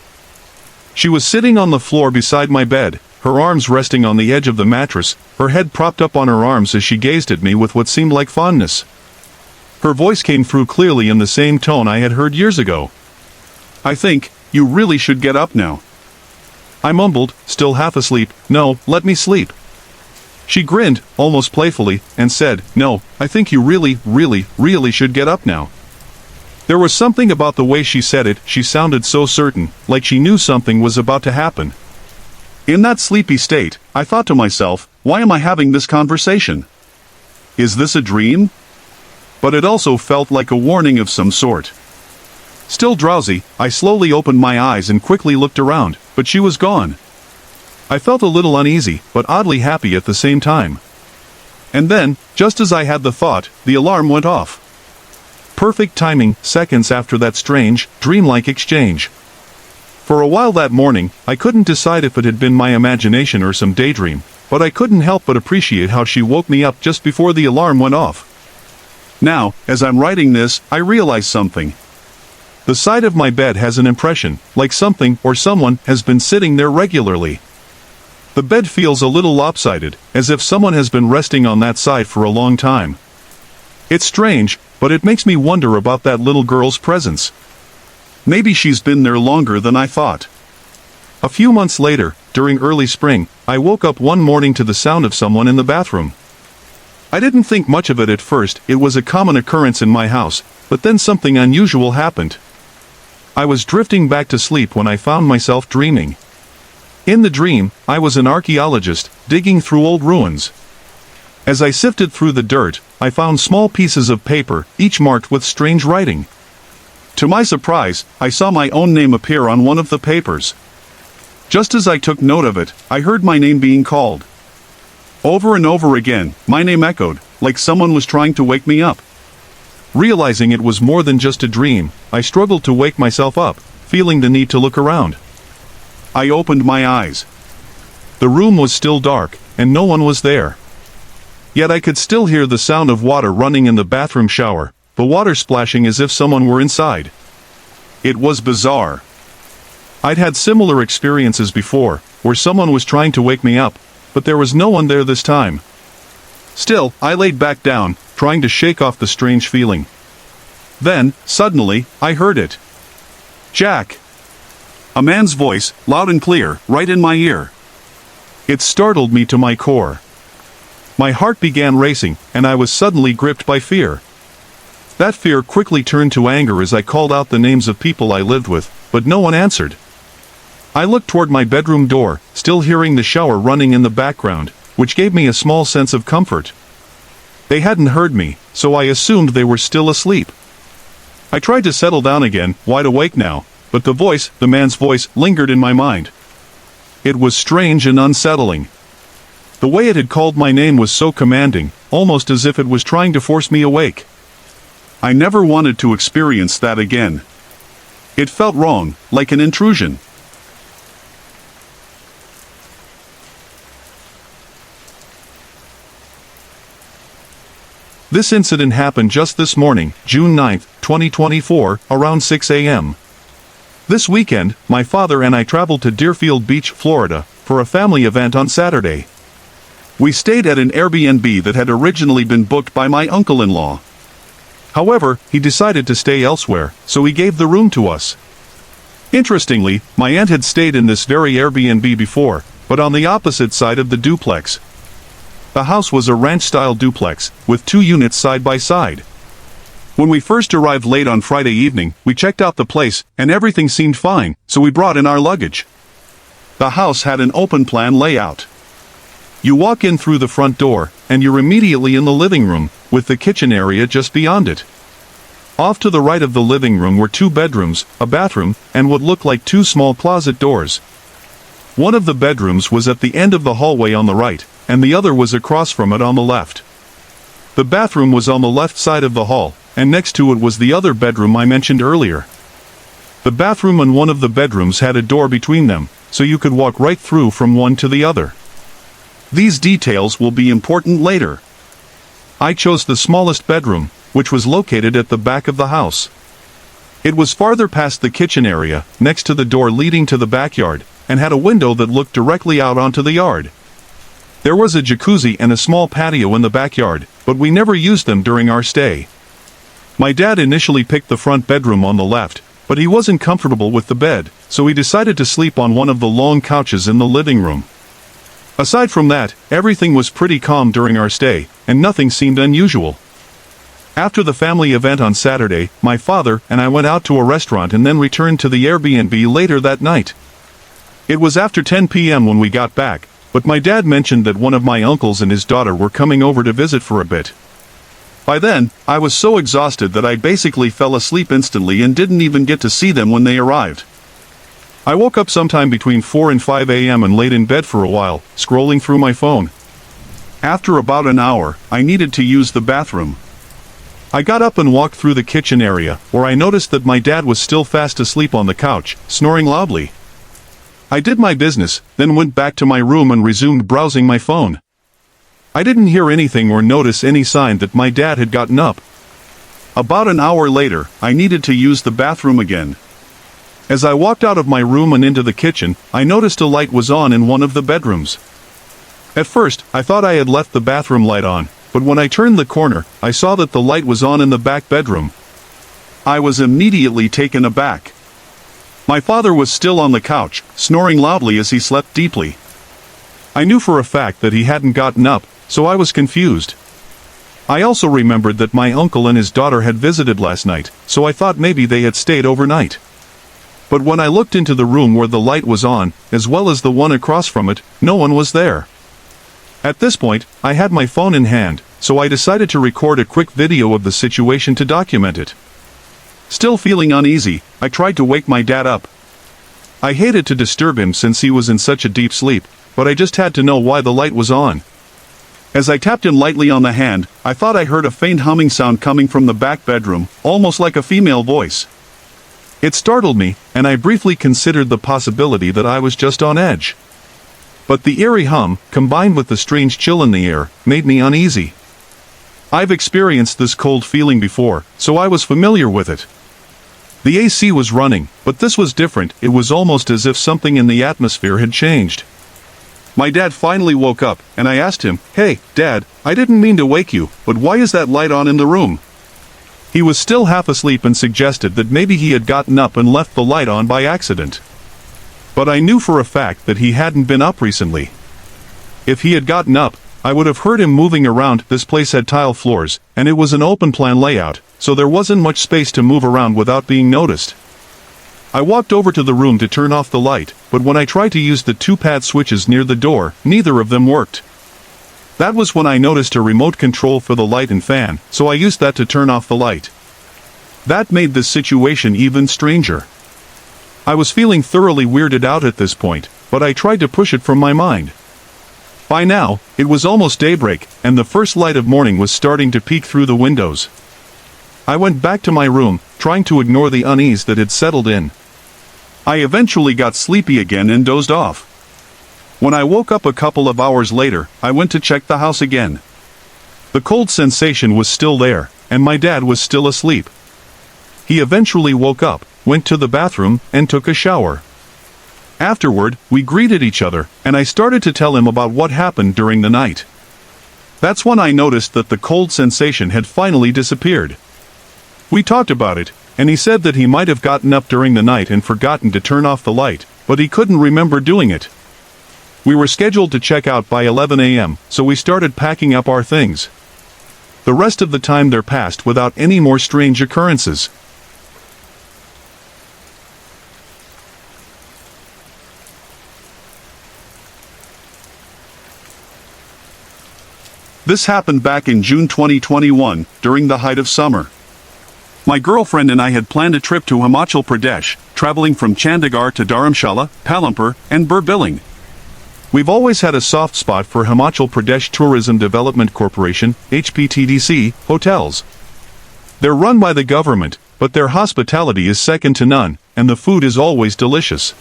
She was sitting on the floor beside my bed, her arms resting on the edge of the mattress, her head propped up on her arms as she gazed at me with what seemed like fondness. Her voice came through clearly in the same tone I had heard years ago. "I think, you really should get up now." I mumbled, still half asleep, "No, let me sleep." She grinned, almost playfully, and said, "No, I think you really should get up now." There was something about the way she said it, she sounded so certain, like she knew something was about to happen. In that sleepy state, I thought to myself, why am I having this conversation? Is this a dream? But it also felt like a warning of some sort. Still drowsy, I slowly opened my eyes and quickly looked around, but she was gone. I felt a little uneasy, but oddly happy at the same time. And then, just as I had the thought, the alarm went off. Perfect timing, seconds after that strange, dreamlike exchange. For a while that morning, I couldn't decide if it had been my imagination or some daydream, but I couldn't help but appreciate how she woke me up just before the alarm went off. Now, as I'm writing this, I realize something. The side of my bed has an impression, like something or someone has been sitting there regularly. The bed feels a little lopsided, as if someone has been resting on that side for a long time. It's strange, but it makes me wonder about that little girl's presence. Maybe she's been there longer than I thought. A few months later, during early spring, I woke up one morning to the sound of someone in the bathroom. I didn't think much of it at first, it was a common occurrence in my house, but then something unusual happened. I was drifting back to sleep when I found myself dreaming. In the dream, I was an archaeologist, digging through old ruins. As I sifted through the dirt, I found small pieces of paper, each marked with strange writing. To my surprise, I saw my own name appear on one of the papers. Just as I took note of it, I heard my name being called. Over and over again, my name echoed, like someone was trying to wake me up. Realizing it was more than just a dream, I struggled to wake myself up, feeling the need to look around. I opened my eyes. The room was still dark, and no one was there. Yet I could still hear the sound of water running in the bathroom shower, the water splashing as if someone were inside. It was bizarre. I'd had similar experiences before, where someone was trying to wake me up, but there was no one there this time. Still, I laid back down, trying to shake off the strange feeling. Then, suddenly, I heard it. "Jack!" A man's voice, loud and clear, right in my ear. It startled me to my core. My heart began racing, and I was suddenly gripped by fear. That fear quickly turned to anger as I called out the names of people I lived with, but no one answered. I looked toward my bedroom door, still hearing the shower running in the background, which gave me a small sense of comfort. They hadn't heard me, so I assumed they were still asleep. I tried to settle down again, wide awake now, but the man's voice, lingered in my mind. It was strange and unsettling. The way it had called my name was so commanding, almost as if it was trying to force me awake. I never wanted to experience that again. It felt wrong, like an intrusion. This incident happened just this morning, June 9, 2024, around 6 a.m. This weekend, my father and I traveled to Deerfield Beach, Florida, for a family event on Saturday. We stayed at an Airbnb that had originally been booked by my uncle-in-law. However, he decided to stay elsewhere, so he gave the room to us. Interestingly, my aunt had stayed in this very Airbnb before, but on the opposite side of the duplex. The house was a ranch-style duplex, with 2 units side by side. When we first arrived late on Friday evening, we checked out the place, and everything seemed fine, so we brought in our luggage. The house had an open-plan layout. You walk in through the front door, and you're immediately in the living room, with the kitchen area just beyond it. Off to the right of the living room were 2 bedrooms, a bathroom, and what looked like 2 small closet doors. One of the bedrooms was at the end of the hallway on the right, and the other was across from it on the left. The bathroom was on the left side of the hall, and next to it was the other bedroom I mentioned earlier. The bathroom and one of the bedrooms had a door between them, so you could walk right through from one to the other. These details will be important later. I chose the smallest bedroom, which was located at the back of the house. It was farther past the kitchen area, next to the door leading to the backyard, and had a window that looked directly out onto the yard. There was a jacuzzi and a small patio in the backyard, but we never used them during our stay. My dad initially picked the front bedroom on the left, but he wasn't comfortable with the bed, so he decided to sleep on one of the long couches in the living room. Aside from that, everything was pretty calm during our stay, and nothing seemed unusual. After the family event on Saturday, my father and I went out to a restaurant and then returned to the Airbnb later that night. It was after 10 p.m. when we got back, but my dad mentioned that one of my uncles and his daughter were coming over to visit for a bit. By then, I was so exhausted that I basically fell asleep instantly and didn't even get to see them when they arrived. I woke up sometime between 4 and 5 a.m. and laid in bed for a while, scrolling through my phone. After about an hour, I needed to use the bathroom. I got up and walked through the kitchen area, where I noticed that my dad was still fast asleep on the couch, snoring loudly. I did my business, then went back to my room and resumed browsing my phone. I didn't hear anything or notice any sign that my dad had gotten up. About an hour later, I needed to use the bathroom again. As I walked out of my room and into the kitchen, I noticed a light was on in one of the bedrooms. At first, I thought I had left the bathroom light on, but when I turned the corner, I saw that the light was on in the back bedroom. I was immediately taken aback. My father was still on the couch, snoring loudly as he slept deeply. I knew for a fact that he hadn't gotten up, so I was confused. I also remembered that my uncle and his daughter had visited last night, so I thought maybe they had stayed overnight. But when I looked into the room where the light was on, as well as the one across from it, no one was there. At this point, I had my phone in hand, so I decided to record a quick video of the situation to document it. Still feeling uneasy, I tried to wake my dad up. I hated to disturb him since he was in such a deep sleep, but I just had to know why the light was on. As I tapped him lightly on the hand, I thought I heard a faint humming sound coming from the back bedroom, almost like a female voice. It startled me, and I briefly considered the possibility that I was just on edge. But the eerie hum, combined with the strange chill in the air, made me uneasy. I've experienced this cold feeling before, so I was familiar with it. The AC was running, but this was different. It was almost as if something in the atmosphere had changed. My dad finally woke up, and I asked him, "Hey, Dad, I didn't mean to wake you, but why is that light on in the room?" He was still half asleep and suggested that maybe he had gotten up and left the light on by accident. But I knew for a fact that he hadn't been up recently. If he had gotten up, I would have heard him moving around. This place had tile floors, and it was an open plan layout, so there wasn't much space to move around without being noticed. I walked over to the room to turn off the light, but when I tried to use the two pad switches near the door, neither of them worked. That was when I noticed a remote control for the light and fan, so I used that to turn off the light. That made the situation even stranger. I was feeling thoroughly weirded out at this point, but I tried to push it from my mind. By now, it was almost daybreak, and the first light of morning was starting to peek through the windows. I went back to my room, trying to ignore the unease that had settled in. I eventually got sleepy again and dozed off. When I woke up a couple of hours later, I went to check the house again. The cold sensation was still there, and my dad was still asleep. He eventually woke up, went to the bathroom, and took a shower. Afterward, we greeted each other, and I started to tell him about what happened during the night. That's when I noticed that the cold sensation had finally disappeared. We talked about it, and he said that he might have gotten up during the night and forgotten to turn off the light, but he couldn't remember doing it. We were scheduled to check out by 11 a.m., so we started packing up our things. The rest of the time there passed without any more strange occurrences. This happened back in June 2021, during the height of summer. My girlfriend and I had planned a trip to Himachal Pradesh, traveling from Chandigarh to Dharamshala, Palampur, and Burbilling. We've always had a soft spot for Himachal Pradesh Tourism Development Corporation, HPTDC, hotels. They're run by the government, but their hospitality is second to none, and the food is always delicious.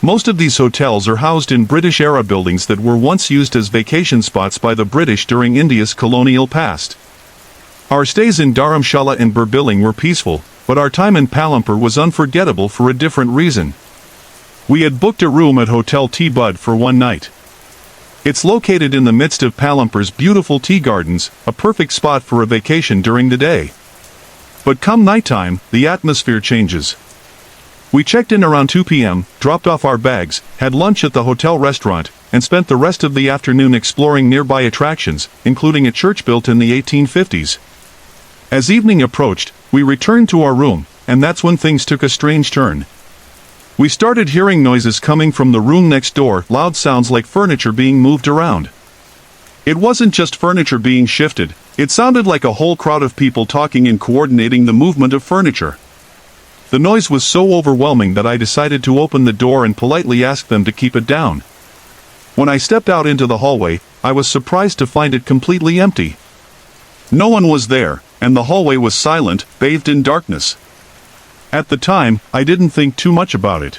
Most of these hotels are housed in British-era buildings that were once used as vacation spots by the British during India's colonial past. Our stays in Dharamshala and Burbilling were peaceful, but our time in Palampur was unforgettable for a different reason. We had booked a room at Hotel Tea Bud for one night. It's located in the midst of Palampur's beautiful tea gardens, a perfect spot for a vacation during the day. But come nighttime, the atmosphere changes. We checked in around 2 p.m., dropped off our bags, had lunch at the hotel restaurant, and spent the rest of the afternoon exploring nearby attractions, including a church built in the 1850s. As evening approached, we returned to our room, and that's when things took a strange turn. We started hearing noises coming from the room next door, loud sounds like furniture being moved around. It wasn't just furniture being shifted, it sounded like a whole crowd of people talking and coordinating the movement of furniture. The noise was so overwhelming that I decided to open the door and politely ask them to keep it down. When I stepped out into the hallway, I was surprised to find it completely empty. No one was there, and the hallway was silent, bathed in darkness. At the time, I didn't think too much about it.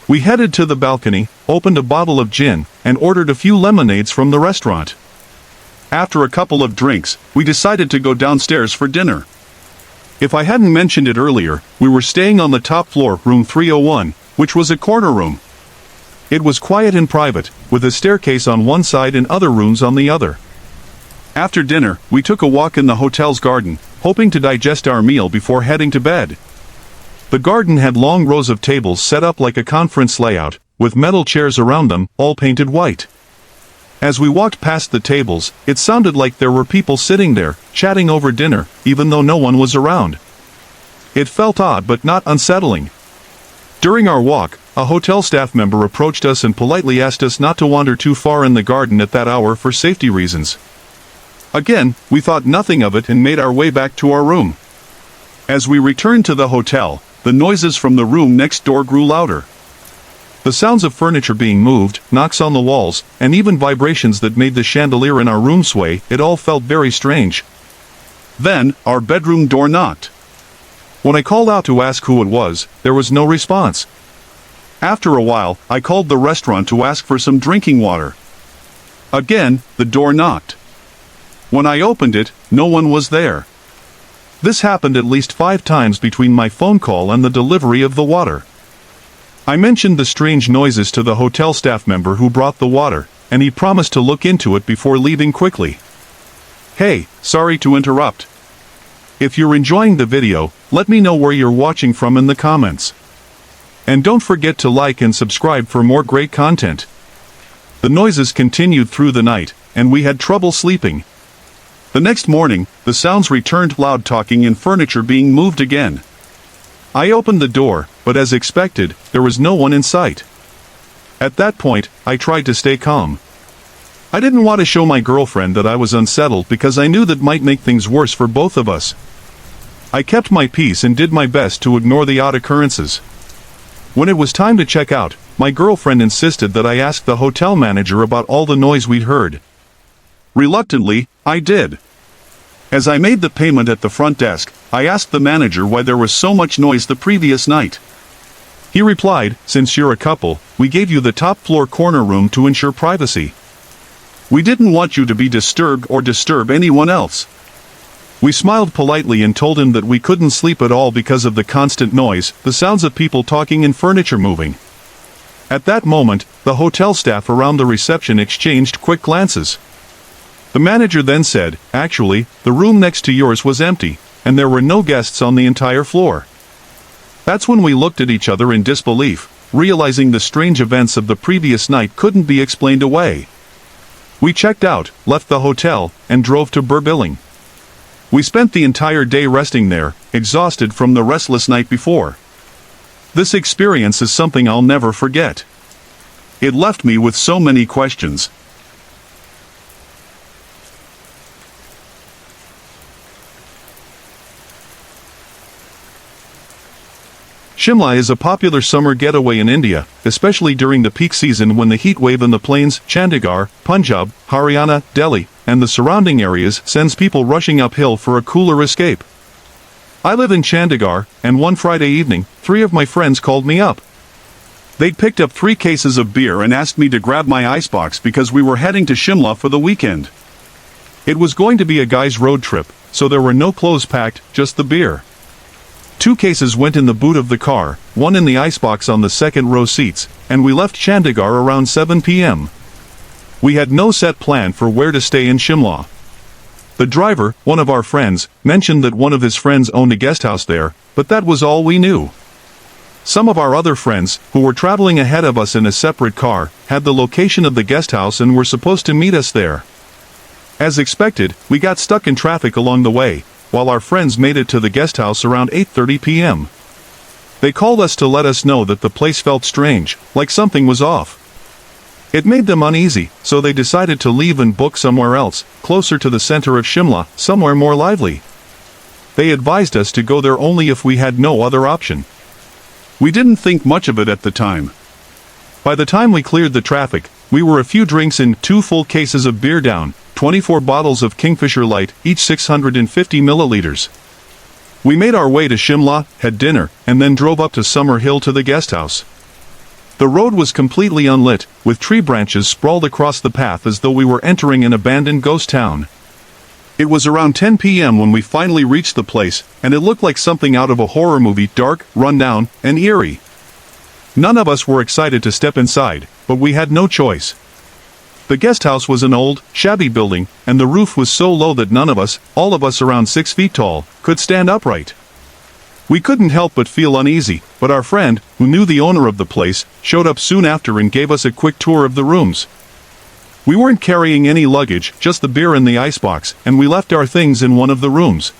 We headed to the balcony, opened a bottle of gin, and ordered a few lemonades from the restaurant. After a couple of drinks, we decided to go downstairs for dinner. If I hadn't mentioned it earlier, we were staying on the top floor, room 301, which was a corner room. It was quiet and private, with a staircase on one side and other rooms on the other. After dinner, we took a walk in the hotel's garden, hoping to digest our meal before heading to bed. The garden had long rows of tables set up like a conference layout, with metal chairs around them, all painted white. As we walked past the tables, it sounded like there were people sitting there, chatting over dinner, even though no one was around. It felt odd but not unsettling. During our walk, a hotel staff member approached us and politely asked us not to wander too far in the garden at that hour for safety reasons. Again, we thought nothing of it and made our way back to our room. As we returned to the hotel, the noises from the room next door grew louder. The sounds of furniture being moved, knocks on the walls, and even vibrations that made the chandelier in our room sway, it all felt very strange. Then, our bedroom door knocked. When I called out to ask who it was, there was no response. After a while, I called the restaurant to ask for some drinking water. Again, the door knocked. When I opened it, no one was there. This happened at least 5 times between my phone call and the delivery of the water. I mentioned the strange noises to the hotel staff member who brought the water, and he promised to look into it before leaving quickly. Hey, sorry to interrupt. If you're enjoying the video, let me know where you're watching from in the comments. And don't forget to like and subscribe for more great content. The noises continued through the night, and we had trouble sleeping. The next morning, the sounds returned, loud talking and furniture being moved again. I opened the door, but as expected, there was no one in sight. At that point, I tried to stay calm. I didn't want to show my girlfriend that I was unsettled because I knew that might make things worse for both of us. I kept my peace and did my best to ignore the odd occurrences. When it was time to check out, my girlfriend insisted that I ask the hotel manager about all the noise we'd heard. Reluctantly, I did. As I made the payment at the front desk, I asked the manager why there was so much noise the previous night. He replied, "Since you're a couple, we gave you the top floor corner room to ensure privacy. We didn't want you to be disturbed or disturb anyone else." We smiled politely and told him that we couldn't sleep at all because of the constant noise, the sounds of people talking and furniture moving. At that moment, the hotel staff around the reception exchanged quick glances. The manager then said, "Actually, the room next to yours was empty, and there were no guests on the entire floor." That's when we looked at each other in disbelief, realizing the strange events of the previous night couldn't be explained away. We checked out, left the hotel, and drove to Burbilling. We spent the entire day resting there, exhausted from the restless night before. This experience is something I'll never forget. It left me with so many questions. Shimla is a popular summer getaway in India, especially during the peak season when the heat wave in the plains, Chandigarh, Punjab, Haryana, Delhi, and the surrounding areas sends people rushing uphill for a cooler escape. I live in Chandigarh, and one Friday evening, 3 of my friends called me up. They'd picked up 3 cases of beer and asked me to grab my icebox because we were heading to Shimla for the weekend. It was going to be a guy's road trip, so there were no clothes packed, just the beer. 2 cases went in the boot of the car, 1 in the icebox on the second row seats, and we left Chandigarh around 7 p.m. We had no set plan for where to stay in Shimla. The driver, one of our friends, mentioned that one of his friends owned a guest house there, but that was all we knew. Some of our other friends, who were traveling ahead of us in a separate car, had the location of the guest house and were supposed to meet us there. As expected, we got stuck in traffic along the way, while our friends made it to the guest house around 8:30 p.m. They called us to let us know that the place felt strange, like something was off. It made them uneasy, so they decided to leave and book somewhere else, closer to the center of Shimla, somewhere more lively. They advised us to go there only if we had no other option. We didn't think much of it at the time. By the time we cleared the traffic, we were a few drinks and 2 full cases of beer down, 24 bottles of Kingfisher Light, each 650 milliliters. We made our way to Shimla, had dinner, and then drove up to Summer Hill to the guest house. The road was completely unlit, with tree branches sprawled across the path as though we were entering an abandoned ghost town. It was around 10 p.m. when we finally reached the place, and it looked like something out of a horror movie, dark, rundown, and eerie. None of us were excited to step inside, but we had no choice. The guest house was an old, shabby building, and the roof was so low that none of us, all of us around 6 feet tall, could stand upright. We couldn't help but feel uneasy, but our friend, who knew the owner of the place, showed up soon after and gave us a quick tour of the rooms. We weren't carrying any luggage, just the beer and the icebox, and we left our things in one of the rooms.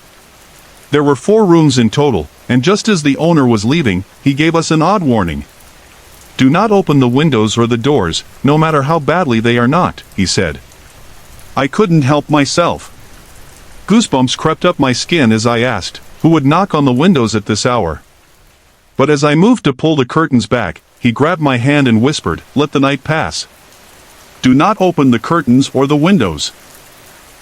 There were 4 rooms in total, and just as the owner was leaving, he gave us an odd warning. "Do not open the windows or the doors, no matter how badly they are knocked," he said. I couldn't help myself. Goosebumps crept up my skin as I asked, who would knock on the windows at this hour? But as I moved to pull the curtains back, he grabbed my hand and whispered, "Let the night pass. Do not open the curtains or the windows."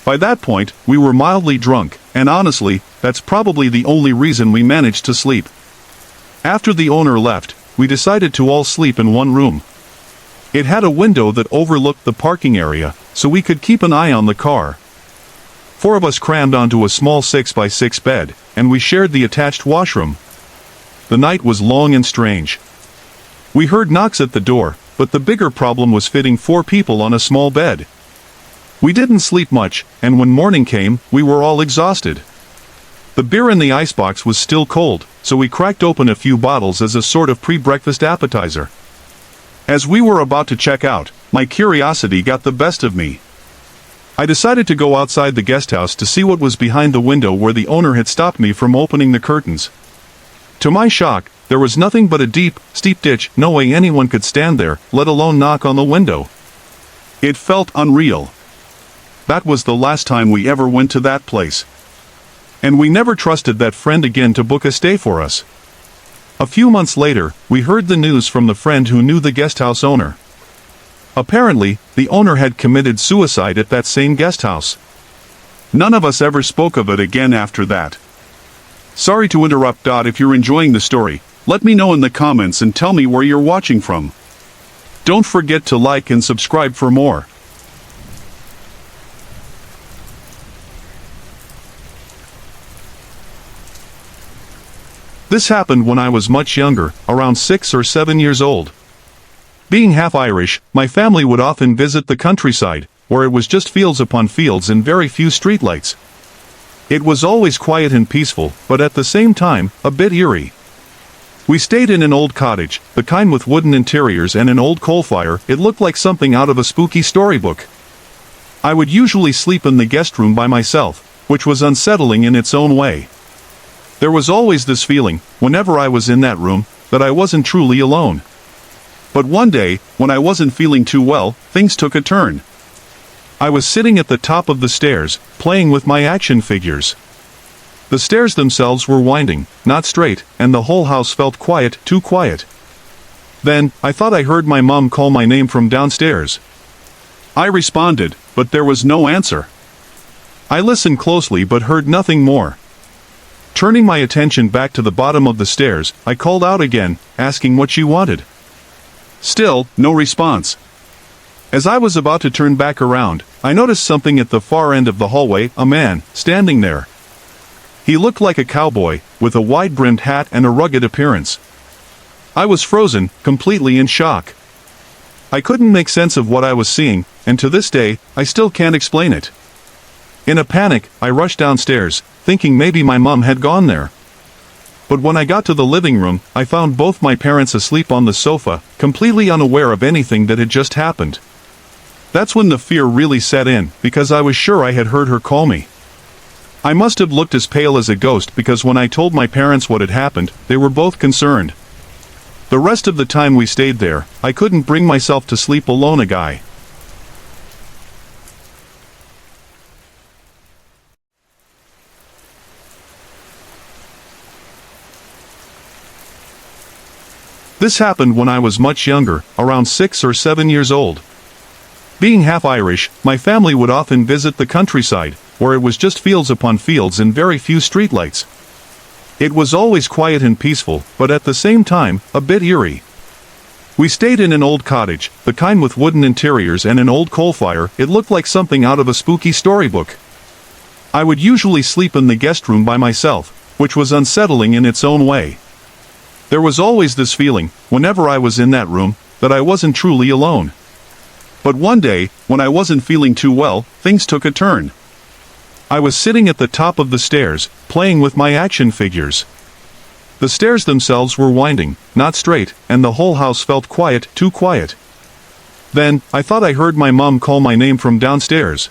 By that point, we were mildly drunk, and honestly, that's probably the only reason we managed to sleep. After the owner left, we decided to all sleep in one room. It had a window that overlooked the parking area, so we could keep an eye on the car. 4 of us crammed onto a small 6x6 bed, and we shared the attached washroom. The night was long and strange. We heard knocks at the door, but the bigger problem was fitting 4 people on a small bed. We didn't sleep much, and when morning came, we were all exhausted. The beer in the icebox was still cold, so we cracked open a few bottles as a sort of pre-breakfast appetizer. As we were about to check out, my curiosity got the best of me. I decided to go outside the guesthouse to see what was behind the window where the owner had stopped me from opening the curtains. To my shock, there was nothing but a deep, steep ditch. No way anyone could stand there, let alone knock on the window. It felt unreal. That was the last time we ever went to that place. And we never trusted that friend again to book a stay for us. A few months later, we heard the news from the friend who knew the guesthouse owner. Apparently, the owner had committed suicide at that same guesthouse. None of us ever spoke of it again after that. Sorry to interrupt. If you're enjoying the story, let me know in the comments and tell me where you're watching from. Don't forget to like and subscribe for more. This happened when I was much younger, around 6 or 7 years old. Being half Irish, my family would often visit the countryside, where it was just fields upon fields and very few streetlights. It was always quiet and peaceful, but at the same time, a bit eerie. We stayed in an old cottage, the kind with wooden interiors and an old coal fire. It looked like something out of a spooky storybook. I would usually sleep in the guest room by myself, which was unsettling in its own way. There was always this feeling, whenever I was in that room, that I wasn't truly alone. But one day, when I wasn't feeling too well, things took a turn. I was sitting at the top of the stairs, playing with my action figures. The stairs themselves were winding, not straight, and the whole house felt quiet, too quiet. Then, I thought I heard my mom call my name from downstairs. I responded, but there was no answer. I listened closely but heard nothing more. Turning my attention back to the bottom of the stairs, I called out again, asking what she wanted. Still, no response. As I was about to turn back around, I noticed something at the far end of the hallway, a man, standing there. He looked like a cowboy, with a wide-brimmed hat and a rugged appearance. I was frozen, completely in shock. I couldn't make sense of what I was seeing, and to this day, I still can't explain it. In a panic, I rushed downstairs, thinking maybe my mom had gone there. But when I got to the living room, I found both my parents asleep on the sofa, completely unaware of anything that had just happened. That's when the fear really set in, because I was sure I had heard her call me. I must have looked as pale as a ghost because when I told my parents what had happened, they were both concerned. The rest of the time we stayed there, I couldn't bring myself to sleep alone. This happened when I was much younger, around 6 or 7 years old. Being half Irish, my family would often visit the countryside, where it was just fields upon fields and very few streetlights. It was always quiet and peaceful, but at the same time, a bit eerie. We stayed in an old cottage, the kind with wooden interiors and an old coal fire. It looked like something out of a spooky storybook. I would usually sleep in the guest room by myself, which was unsettling in its own way. There was always this feeling, whenever I was in that room, that I wasn't truly alone. But one day, when I wasn't feeling too well, things took a turn. I was sitting at the top of the stairs, playing with my action figures. The stairs themselves were winding, not straight, and the whole house felt quiet, too quiet. Then, I thought I heard my mom call my name from downstairs.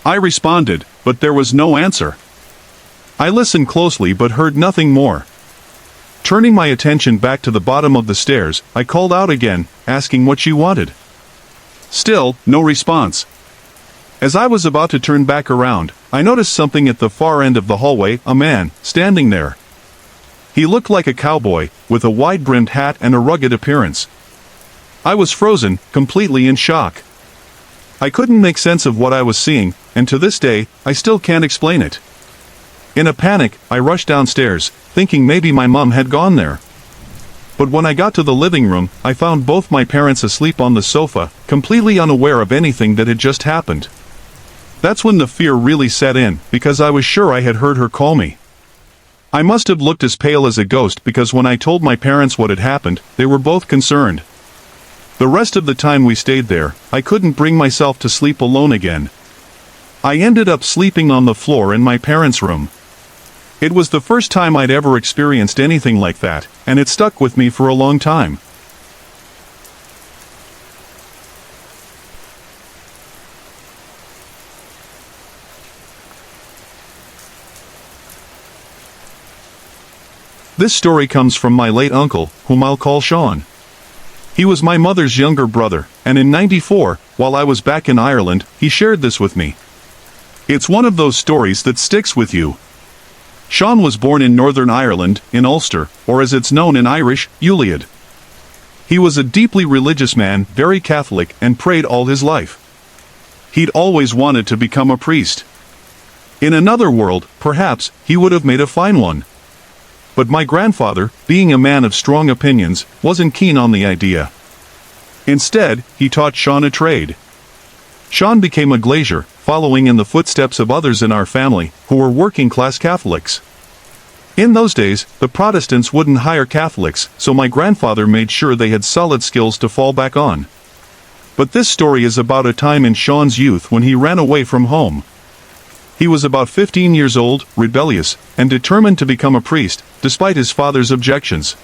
I responded, but there was no answer. I listened closely but heard nothing more. Turning my attention back to the bottom of the stairs, I called out again, asking what she wanted. Still, no response. As I was about to turn back around, I noticed something at the far end of the hallway, a man, standing there. He looked like a cowboy, with a wide-brimmed hat and a rugged appearance. I was frozen, completely in shock. I couldn't make sense of what I was seeing, and to this day, I still can't explain it. In a panic, I rushed downstairs, thinking maybe my mom had gone there. But when I got to the living room, I found both my parents asleep on the sofa, completely unaware of anything that had just happened. That's when the fear really set in, because I was sure I had heard her call me. I must have looked as pale as a ghost because when I told my parents what had happened, they were both concerned. The rest of the time we stayed there, I couldn't bring myself to sleep alone again. I ended up sleeping on the floor in my parents' room. It was the first time I'd ever experienced anything like that, and it stuck with me for a long time. This story comes from my late uncle, whom I'll call Sean. He was my mother's younger brother, and in '94, while I was back in Ireland, he shared this with me. It's one of those stories that sticks with you. Sean was born in Northern Ireland, in Ulster, or as it's known in Irish, Uliad. He was a deeply religious man, very Catholic, and prayed all his life. He'd always wanted to become a priest. In another world, perhaps, he would have made a fine one. But my grandfather, being a man of strong opinions, wasn't keen on the idea. Instead, he taught Sean a trade. Sean became a glazier, following in the footsteps of others in our family, who were working-class Catholics. In those days, the Protestants wouldn't hire Catholics, so my grandfather made sure they had solid skills to fall back on. But this story is about a time in Sean's youth when he ran away from home. He was about 15 years old, rebellious, and determined to become a priest, despite his father's objections.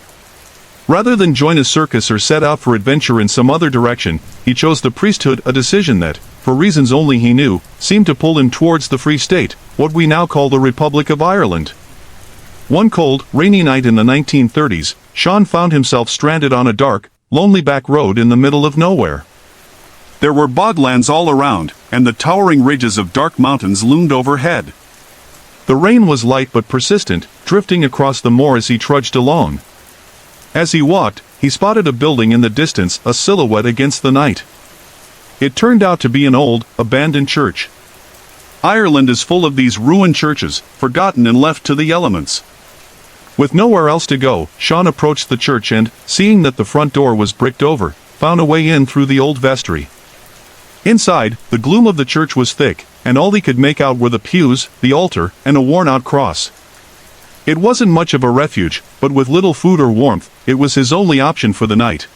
Rather than join a circus or set out for adventure in some other direction, he chose the priesthood, a decision that, for reasons only he knew, seemed to pull him towards the Free State, what we now call the Republic of Ireland. One cold, rainy night in the 1930s, Sean found himself stranded on a dark, lonely back road in the middle of nowhere. There were boglands all around, and the towering ridges of dark mountains loomed overhead. The rain was light but persistent, drifting across the moor as he trudged along. As he walked, he spotted a building in the distance, a silhouette against the night. It turned out to be an old, abandoned church. Ireland is full of these ruined churches, forgotten and left to the elements. With nowhere else to go, Sean approached the church and, seeing that the front door was bricked over, found a way in through the old vestry. Inside, the gloom of the church was thick, and all he could make out were the pews, the altar, and a worn-out cross. It wasn't much of a refuge, but with little food or warmth, it was his only option for the night.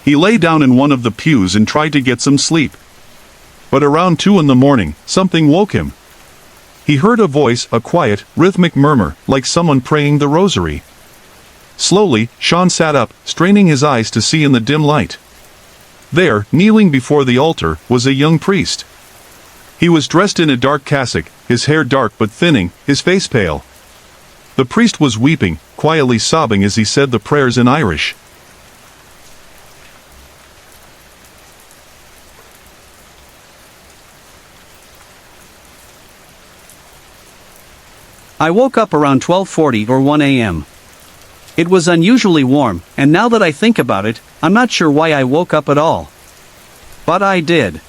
He lay down in one of the pews and tried to get some sleep. But around 2 in the morning, something woke him. He heard a voice, a quiet, rhythmic murmur, like someone praying the rosary. Slowly, Sean sat up, straining his eyes to see in the dim light. There, kneeling before the altar, was a young priest. He was dressed in a dark cassock, his hair dark but thinning, his face pale. The priest was weeping, quietly sobbing as he said the prayers in Irish. I woke up around 12:40 or 1 a.m. It was unusually warm, and now that I think about it, I'm not sure why I woke up at all. But I did.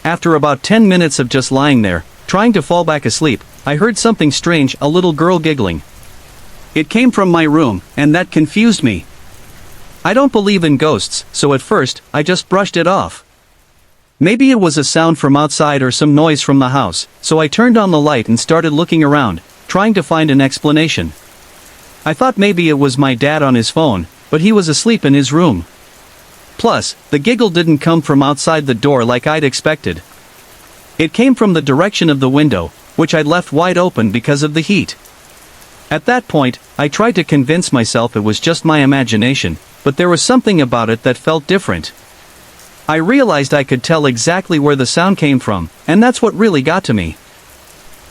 After about 10 minutes of just lying there, trying to fall back asleep, I heard something strange, a little girl giggling. It came from my room, and that confused me. I don't believe in ghosts, so at first, I just brushed it off. Maybe it was a sound from outside or some noise from the house, so I turned on the light and started looking around, trying to find an explanation. I thought maybe it was my dad on his phone, but he was asleep in his room. Plus, the giggle didn't come from outside the door like I'd expected. It came from the direction of the window, which I'd left wide open because of the heat. At that point, I tried to convince myself it was just my imagination, but there was something about it that felt different. I realized I could tell exactly where the sound came from, and that's what really got to me.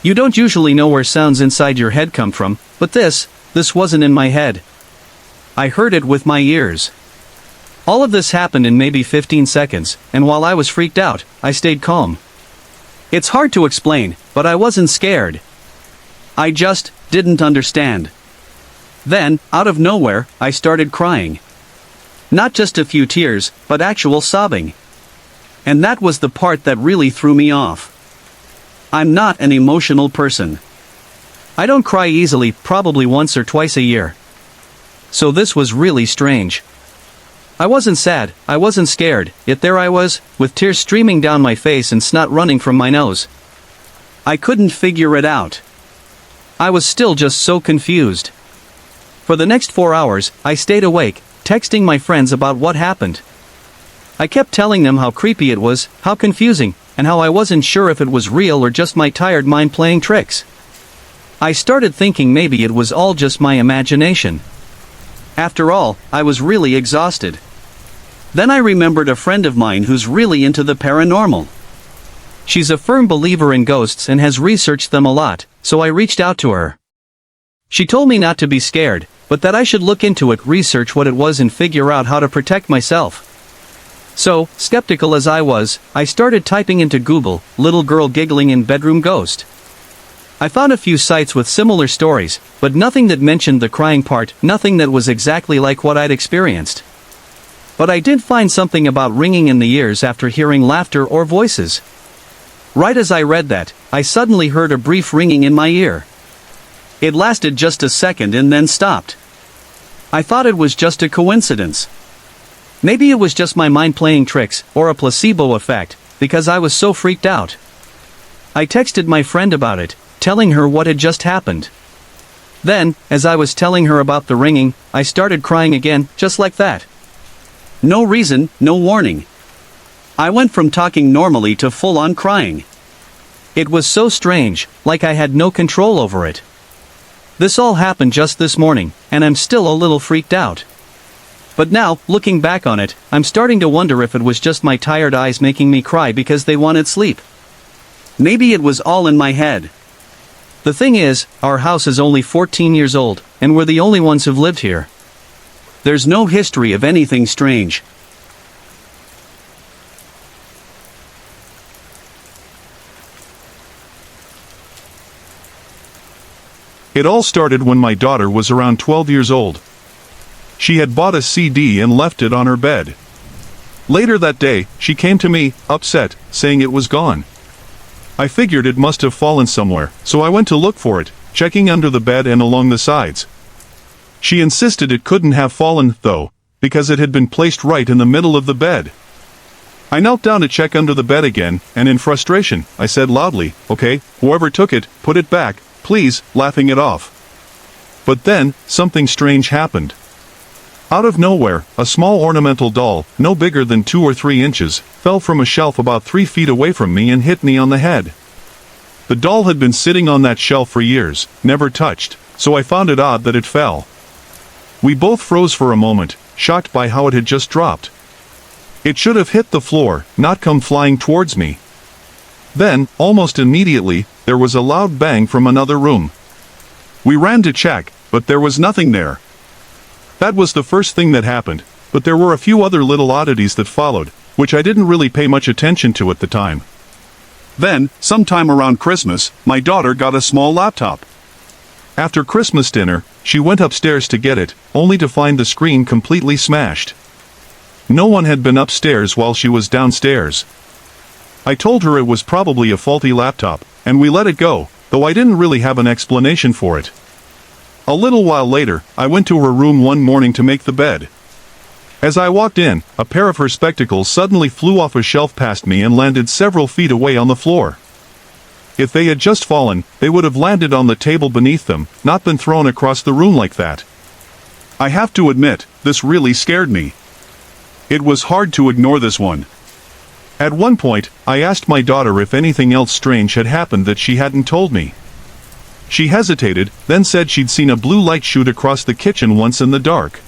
You don't usually know where sounds inside your head come from, but this wasn't in my head. I heard it with my ears. All of this happened in maybe 15 seconds, and while I was freaked out, I stayed calm. It's hard to explain, but I wasn't scared. I just didn't understand. Then, out of nowhere, I started crying. Not just a few tears, but actual sobbing. And that was the part that really threw me off. I'm not an emotional person. I don't cry easily, probably once or twice a year. So this was really strange. I wasn't sad, I wasn't scared, yet there I was, with tears streaming down my face and snot running from my nose. I couldn't figure it out. I was still just so confused. For the next 4 hours, I stayed awake, texting my friends about what happened. I kept telling them how creepy it was, how confusing, and how I wasn't sure if it was real or just my tired mind playing tricks. I started thinking maybe it was all just my imagination. After all, I was really exhausted. Then I remembered a friend of mine who's really into the paranormal. She's a firm believer in ghosts and has researched them a lot, so I reached out to her. She told me not to be scared, but that I should look into it, research what it was and figure out how to protect myself. So, skeptical as I was, I started typing into Google, "little girl giggling in bedroom ghost." I found a few sites with similar stories, but nothing that mentioned the crying part, nothing that was exactly like what I'd experienced. But I did find something about ringing in the ears after hearing laughter or voices. Right as I read that, I suddenly heard a brief ringing in my ear. It lasted just a second and then stopped. I thought it was just a coincidence. Maybe it was just my mind playing tricks, or a placebo effect, because I was so freaked out. I texted my friend about it, telling her what had just happened. Then, as I was telling her about the ringing, I started crying again, just like that. No reason, no warning. I went from talking normally to full-on crying. It was so strange, like I had no control over it. This all happened just this morning, and I'm still a little freaked out. But now, looking back on it, I'm starting to wonder if it was just my tired eyes making me cry because they wanted sleep. Maybe it was all in my head. The thing is, our house is only 14 years old, and we're the only ones who've lived here. There's no history of anything strange. It all started when my daughter was around 12 years old. She had bought a CD and left it on her bed. Later that day, she came to me, upset, saying it was gone. I figured it must have fallen somewhere, so I went to look for it, checking under the bed and along the sides. She insisted it couldn't have fallen, though, because it had been placed right in the middle of the bed. I knelt down to check under the bed again, and in frustration, I said loudly, "Okay, whoever took it, put it back, please," laughing it off. But then, something strange happened. Out of nowhere, a small ornamental doll, no bigger than 2 or 3 inches, fell from a shelf about 3 feet away from me and hit me on the head. The doll had been sitting on that shelf for years, never touched, so I found it odd that it fell. We both froze for a moment, shocked by how it had just dropped. It should have hit the floor, not come flying towards me. Then, almost immediately, there was a loud bang from another room. We ran to check, but there was nothing there. That was the first thing that happened, but there were a few other little oddities that followed, which I didn't really pay much attention to at the time. Then, sometime around Christmas, my daughter got a small laptop. After Christmas dinner, she went upstairs to get it, only to find the screen completely smashed. No one had been upstairs while she was downstairs. I told her it was probably a faulty laptop, and we let it go, though I didn't really have an explanation for it. A little while later, I went to her room one morning to make the bed. As I walked in, a pair of her spectacles suddenly flew off a shelf past me and landed several feet away on the floor. If they had just fallen, they would have landed on the table beneath them, not been thrown across the room like that. I have to admit, this really scared me. It was hard to ignore this one. At one point, I asked my daughter if anything else strange had happened that she hadn't told me. She hesitated, then said she'd seen a blue light shoot across the kitchen once in the dark.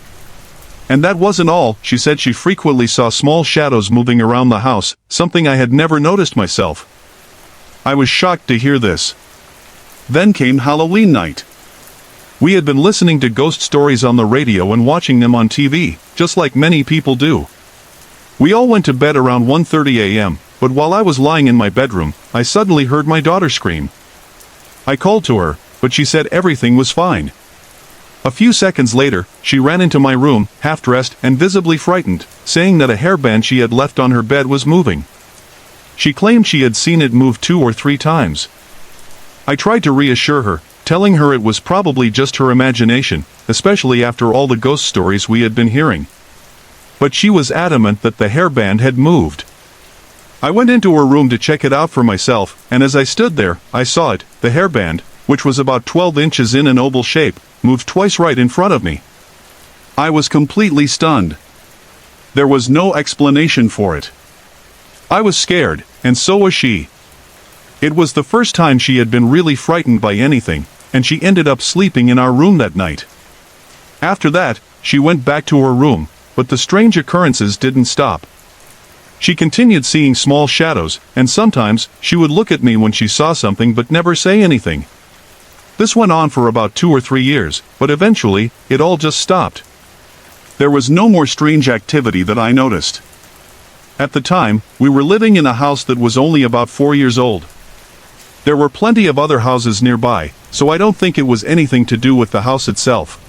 And that wasn't all. She said she frequently saw small shadows moving around the house, something I had never noticed myself. I was shocked to hear this. Then came Halloween night. We had been listening to ghost stories on the radio and watching them on TV, just like many people do. We all went to bed around 1:30 a.m., but while I was lying in my bedroom, I suddenly heard my daughter scream. I called to her, but she said everything was fine. A few seconds later, she ran into my room, half-dressed and visibly frightened, saying that a hairband she had left on her bed was moving. She claimed she had seen it move 2 or 3 times. I tried to reassure her, telling her it was probably just her imagination, especially after all the ghost stories we had been hearing. But she was adamant that the hairband had moved. I went into her room to check it out for myself, and as I stood there, I saw it, the hairband, which was about 12 inches in an oval shape, moved twice right in front of me. I was completely stunned. There was no explanation for it. I was scared, and so was she. It was the first time she had been really frightened by anything, and she ended up sleeping in our room that night. After that, she went back to her room, but the strange occurrences didn't stop. She continued seeing small shadows, and sometimes she would look at me when she saw something but never say anything. This went on for about 2 or 3 years, but eventually, it all just stopped. There was no more strange activity that I noticed. At the time, we were living in a house that was only about 4 years old. There were plenty of other houses nearby, so I don't think it was anything to do with the house itself.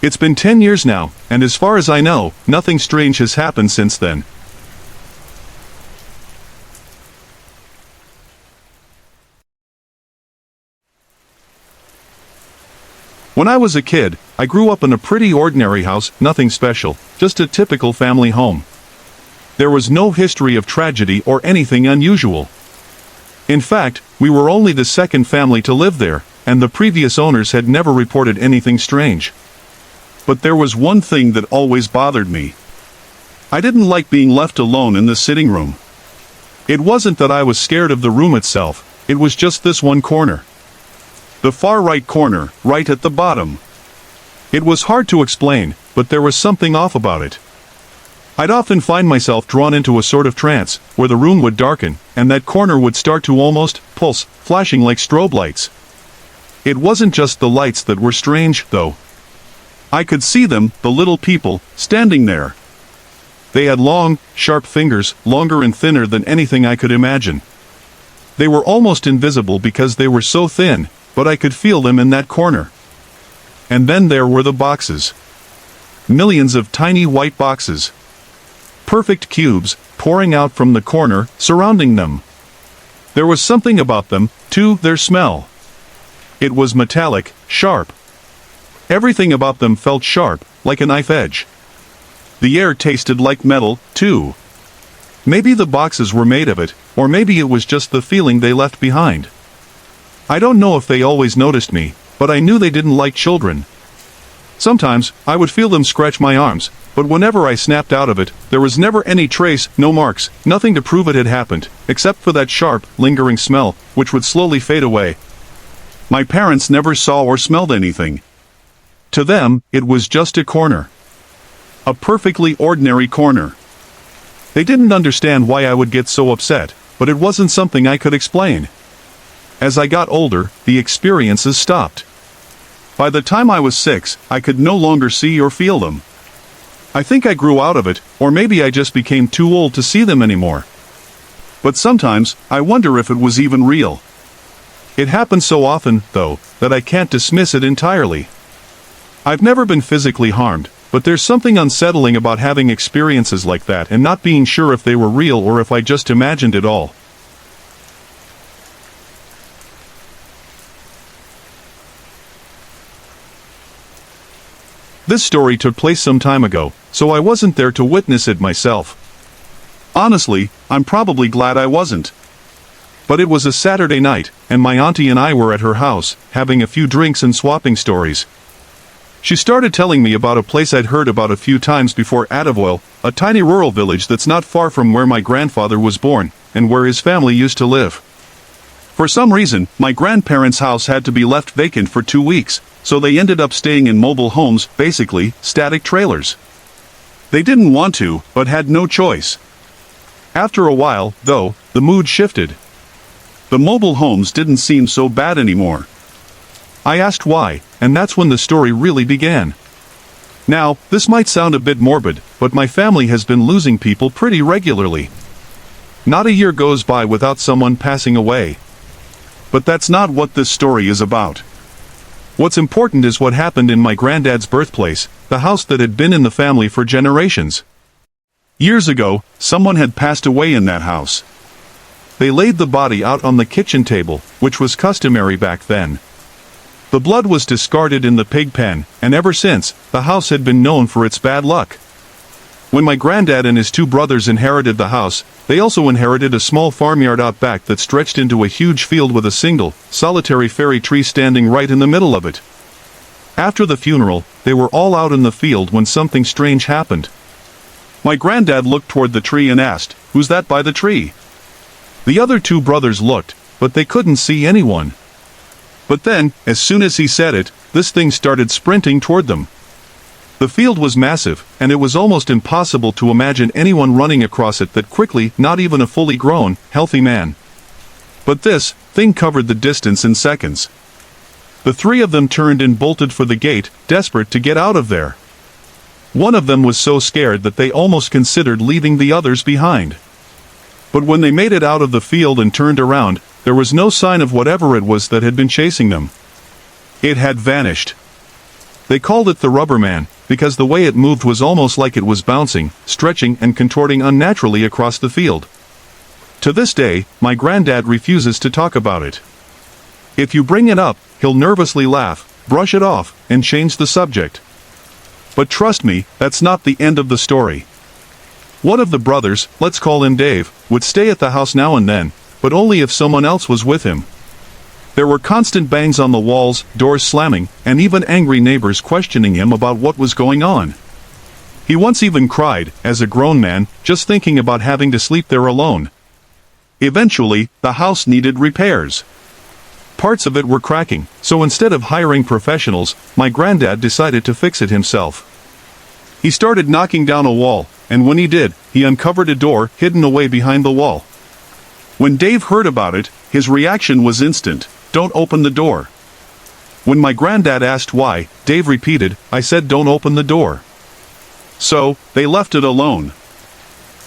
It's been 10 years now, and as far as I know, nothing strange has happened since then. When I was a kid, I grew up in a pretty ordinary house, nothing special, just a typical family home. There was no history of tragedy or anything unusual. In fact, we were only the second family to live there, and the previous owners had never reported anything strange. But there was one thing that always bothered me. I didn't like being left alone in the sitting room. It wasn't that I was scared of the room itself, it was just this one corner. The far right corner, right at the bottom. It was hard to explain, but there was something off about it. I'd often find myself drawn into a sort of trance, where the room would darken, and that corner would start to almost pulse, flashing like strobe lights. It wasn't just the lights that were strange, though. I could see them, the little people, standing there. They had long, sharp fingers, longer and thinner than anything I could imagine. They were almost invisible because they were so thin, but I could feel them in that corner. And then there were the boxes. Millions of tiny white boxes. Perfect cubes, pouring out from the corner, surrounding them. There was something about them, too, their smell. It was metallic, sharp. Everything about them felt sharp, like a knife edge. The air tasted like metal, too. Maybe the boxes were made of it, or maybe it was just the feeling they left behind. I don't know if they always noticed me, but I knew they didn't like children. Sometimes, I would feel them scratch my arms, but whenever I snapped out of it, there was never any trace, no marks, nothing to prove it had happened, except for that sharp, lingering smell, which would slowly fade away. My parents never saw or smelled anything. To them, it was just a corner. A perfectly ordinary corner. They didn't understand why I would get so upset, but it wasn't something I could explain. As I got older, the experiences stopped. By the time I was 6, I could no longer see or feel them. I think I grew out of it, or maybe I just became too old to see them anymore. But sometimes, I wonder if it was even real. It happens so often, though, that I can't dismiss it entirely. I've never been physically harmed, but there's something unsettling about having experiences like that and not being sure if they were real or if I just imagined it all. This story took place some time ago, so I wasn't there to witness it myself. Honestly, I'm probably glad I wasn't. But it was a Saturday night, and my auntie and I were at her house, having a few drinks and swapping stories. She started telling me about a place I'd heard about a few times before, Adavoil, a tiny rural village that's not far from where my grandfather was born, and where his family used to live. For some reason, my grandparents' house had to be left vacant for 2 weeks, so they ended up staying in mobile homes, basically, static trailers. They didn't want to, but had no choice. After a while, though, the mood shifted. The mobile homes didn't seem so bad anymore. I asked why, and that's when the story really began. Now, this might sound a bit morbid, but my family has been losing people pretty regularly. Not a year goes by without someone passing away. But that's not what this story is about. What's important is what happened in my granddad's birthplace, the house that had been in the family for generations. Years ago, someone had passed away in that house. They laid the body out on the kitchen table, which was customary back then. The blood was discarded in the pig pen, and ever since, the house had been known for its bad luck. When my granddad and his 2 brothers inherited the house, they also inherited a small farmyard out back that stretched into a huge field with a single, solitary fairy tree standing right in the middle of it. After the funeral, they were all out in the field when something strange happened. My granddad looked toward the tree and asked, "Who's that by the tree?" The other 2 brothers looked, but they couldn't see anyone. But then, as soon as he said it, this thing started sprinting toward them. The field was massive, and it was almost impossible to imagine anyone running across it that quickly, not even a fully grown, healthy man. But this thing covered the distance in seconds. The three of them turned and bolted for the gate, desperate to get out of there. One of them was so scared that they almost considered leaving the others behind. But when they made it out of the field and turned around, there was no sign of whatever it was that had been chasing them. It had vanished. They called it the Rubber Man, because the way it moved was almost like it was bouncing, stretching and contorting unnaturally across the field. To this day, my granddad refuses to talk about it. If you bring it up, he'll nervously laugh, brush it off, and change the subject. But trust me, that's not the end of the story. One of the brothers, let's call him Dave, would stay at the house now and then, but only if someone else was with him. There were constant bangs on the walls, doors slamming, and even angry neighbors questioning him about what was going on. He once even cried, as a grown man, just thinking about having to sleep there alone. Eventually, the house needed repairs. Parts of it were cracking, so instead of hiring professionals, my granddad decided to fix it himself. He started knocking down a wall, and when he did, he uncovered a door hidden away behind the wall. When Dave heard about it, his reaction was instant: "Don't open the door." When my granddad asked why, Dave repeated, "I said don't open the door." So, they left it alone.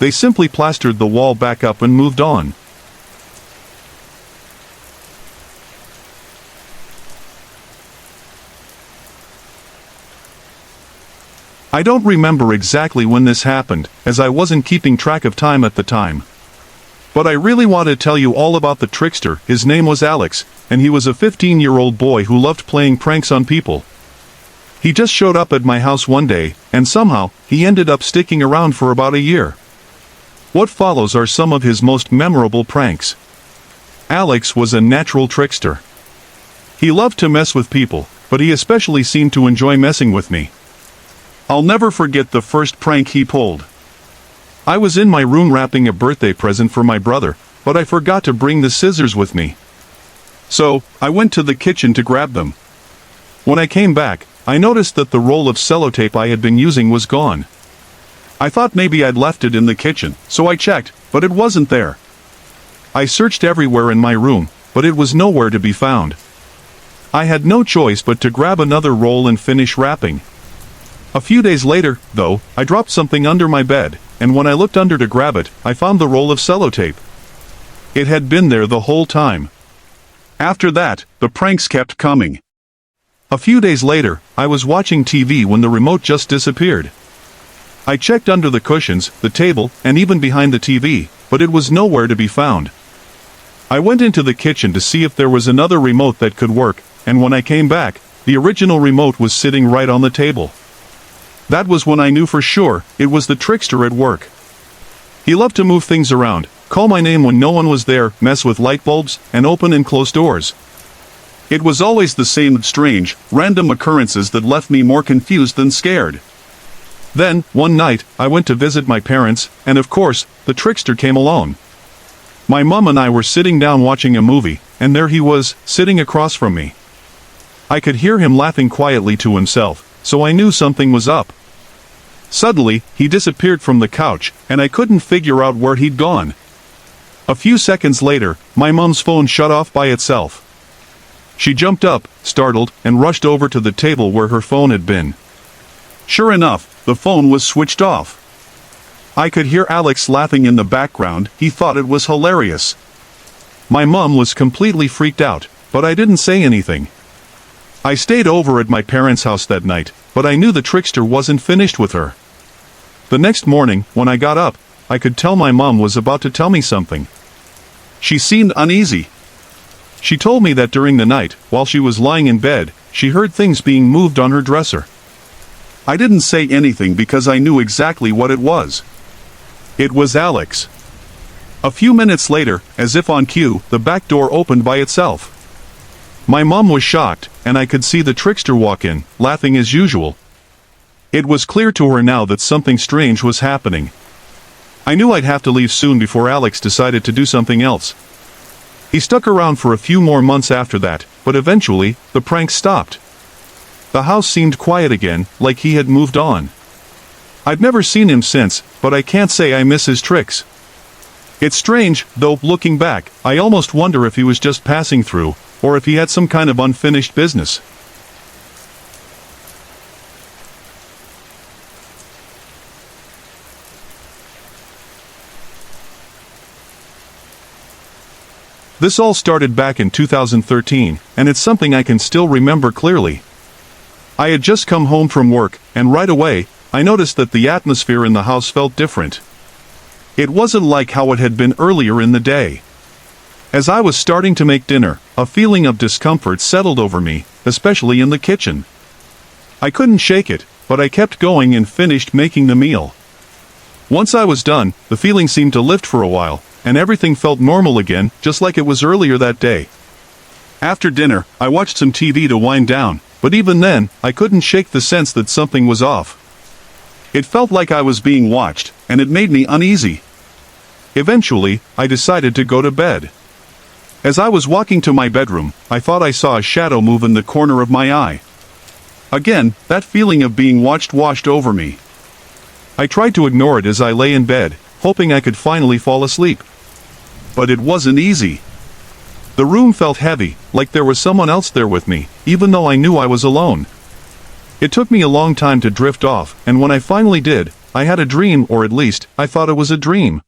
They simply plastered the wall back up and moved on. I don't remember exactly when this happened, as I wasn't keeping track of time at the time. But I really want to tell you all about the trickster. His name was Alex, and he was a 15-year-old boy who loved playing pranks on people. He just showed up at my house one day, and somehow, he ended up sticking around for about a year. What follows are some of his most memorable pranks. Alex was a natural trickster. He loved to mess with people, but he especially seemed to enjoy messing with me. I'll never forget the first prank he pulled. I was in my room wrapping a birthday present for my brother, but I forgot to bring the scissors with me. So, I went to the kitchen to grab them. When I came back, I noticed that the roll of sellotape I had been using was gone. I thought maybe I'd left it in the kitchen, so I checked, but it wasn't there. I searched everywhere in my room, but it was nowhere to be found. I had no choice but to grab another roll and finish wrapping. A few days later, though, I dropped something under my bed, and when I looked under to grab it, I found the roll of sellotape. It had been there the whole time. After that, the pranks kept coming. A few days later, I was watching TV when the remote just disappeared. I checked under the cushions, the table, and even behind the TV, but it was nowhere to be found. I went into the kitchen to see if there was another remote that could work, and when I came back, the original remote was sitting right on the table. That was when I knew for sure it was the trickster at work. He loved to move things around, call my name when no one was there, mess with light bulbs, and open and close doors. It was always the same strange, random occurrences that left me more confused than scared. Then, one night, I went to visit my parents, and of course, the trickster came along. My mom and I were sitting down watching a movie, and there he was, sitting across from me. I could hear him laughing quietly to himself, so I knew something was up. Suddenly, he disappeared from the couch, and I couldn't figure out where he'd gone. A few seconds later, my mom's phone shut off by itself. She jumped up, startled, and rushed over to the table where her phone had been. Sure enough, the phone was switched off. I could hear Alex laughing in the background. He thought it was hilarious. My mom was completely freaked out, but I didn't say anything. I stayed over at my parents' house that night, but I knew the trickster wasn't finished with her. The next morning, when I got up, I could tell my mom was about to tell me something. She seemed uneasy. She told me that during the night, while she was lying in bed, she heard things being moved on her dresser. I didn't say anything because I knew exactly what it was. It was Alex. A few minutes later, as if on cue, the back door opened by itself. My mom was shocked, and I could see the trickster walk in, laughing as usual. It was clear to her now that something strange was happening. I knew I'd have to leave soon before Alex decided to do something else. He stuck around for a few more months after that, but eventually, the pranks stopped. The house seemed quiet again, like he had moved on. I've never seen him since, but I can't say I miss his tricks. It's strange, though, looking back, I almost wonder if he was just passing through, or if he had some kind of unfinished business. This all started back in 2013, and it's something I can still remember clearly. I had just come home from work, and right away, I noticed that the atmosphere in the house felt different. It wasn't like how it had been earlier in the day. As I was starting to make dinner, a feeling of discomfort settled over me, especially in the kitchen. I couldn't shake it, but I kept going and finished making the meal. Once I was done, the feeling seemed to lift for a while, and everything felt normal again, just like it was earlier that day. After dinner, I watched some TV to wind down, but even then, I couldn't shake the sense that something was off. It felt like I was being watched, and it made me uneasy. Eventually, I decided to go to bed. As I was walking to my bedroom, I thought I saw a shadow move in the corner of my eye. Again, that feeling of being watched washed over me. I tried to ignore it as I lay in bed, hoping I could finally fall asleep. But it wasn't easy. The room felt heavy, like there was someone else there with me, even though I knew I was alone. It took me a long time to drift off, and when I finally did, I had a dream, or at least, I thought it was a dream.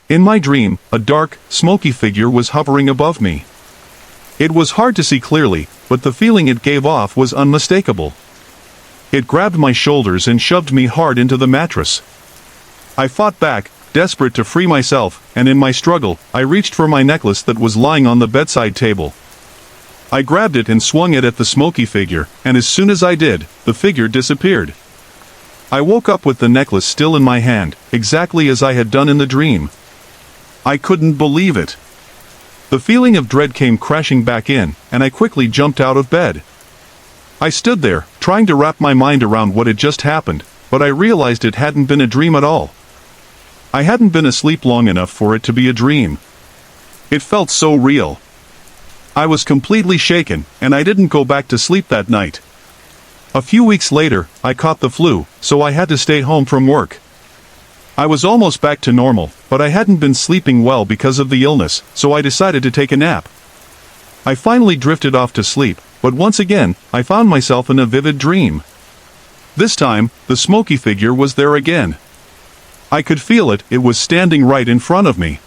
In my dream, a dark, smoky figure was hovering above me. It was hard to see clearly, but the feeling it gave off was unmistakable. It grabbed my shoulders and shoved me hard into the mattress. I fought back, desperate to free myself, and in my struggle, I reached for my necklace that was lying on the bedside table. I grabbed it and swung it at the smoky figure, and as soon as I did, the figure disappeared. I woke up with the necklace still in my hand, exactly as I had done in the dream. I couldn't believe it. The feeling of dread came crashing back in, and I quickly jumped out of bed. I stood there, trying to wrap my mind around what had just happened, but I realized it hadn't been a dream at all. I hadn't been asleep long enough for it to be a dream. It felt so real. I was completely shaken, and I didn't go back to sleep that night. A few weeks later, I caught the flu, so I had to stay home from work. I was almost back to normal, but I hadn't been sleeping well because of the illness, so I decided to take a nap. I finally drifted off to sleep, but once again, I found myself in a vivid dream. This time, the smoky figure was there again. I could feel it, it was standing right in front of me.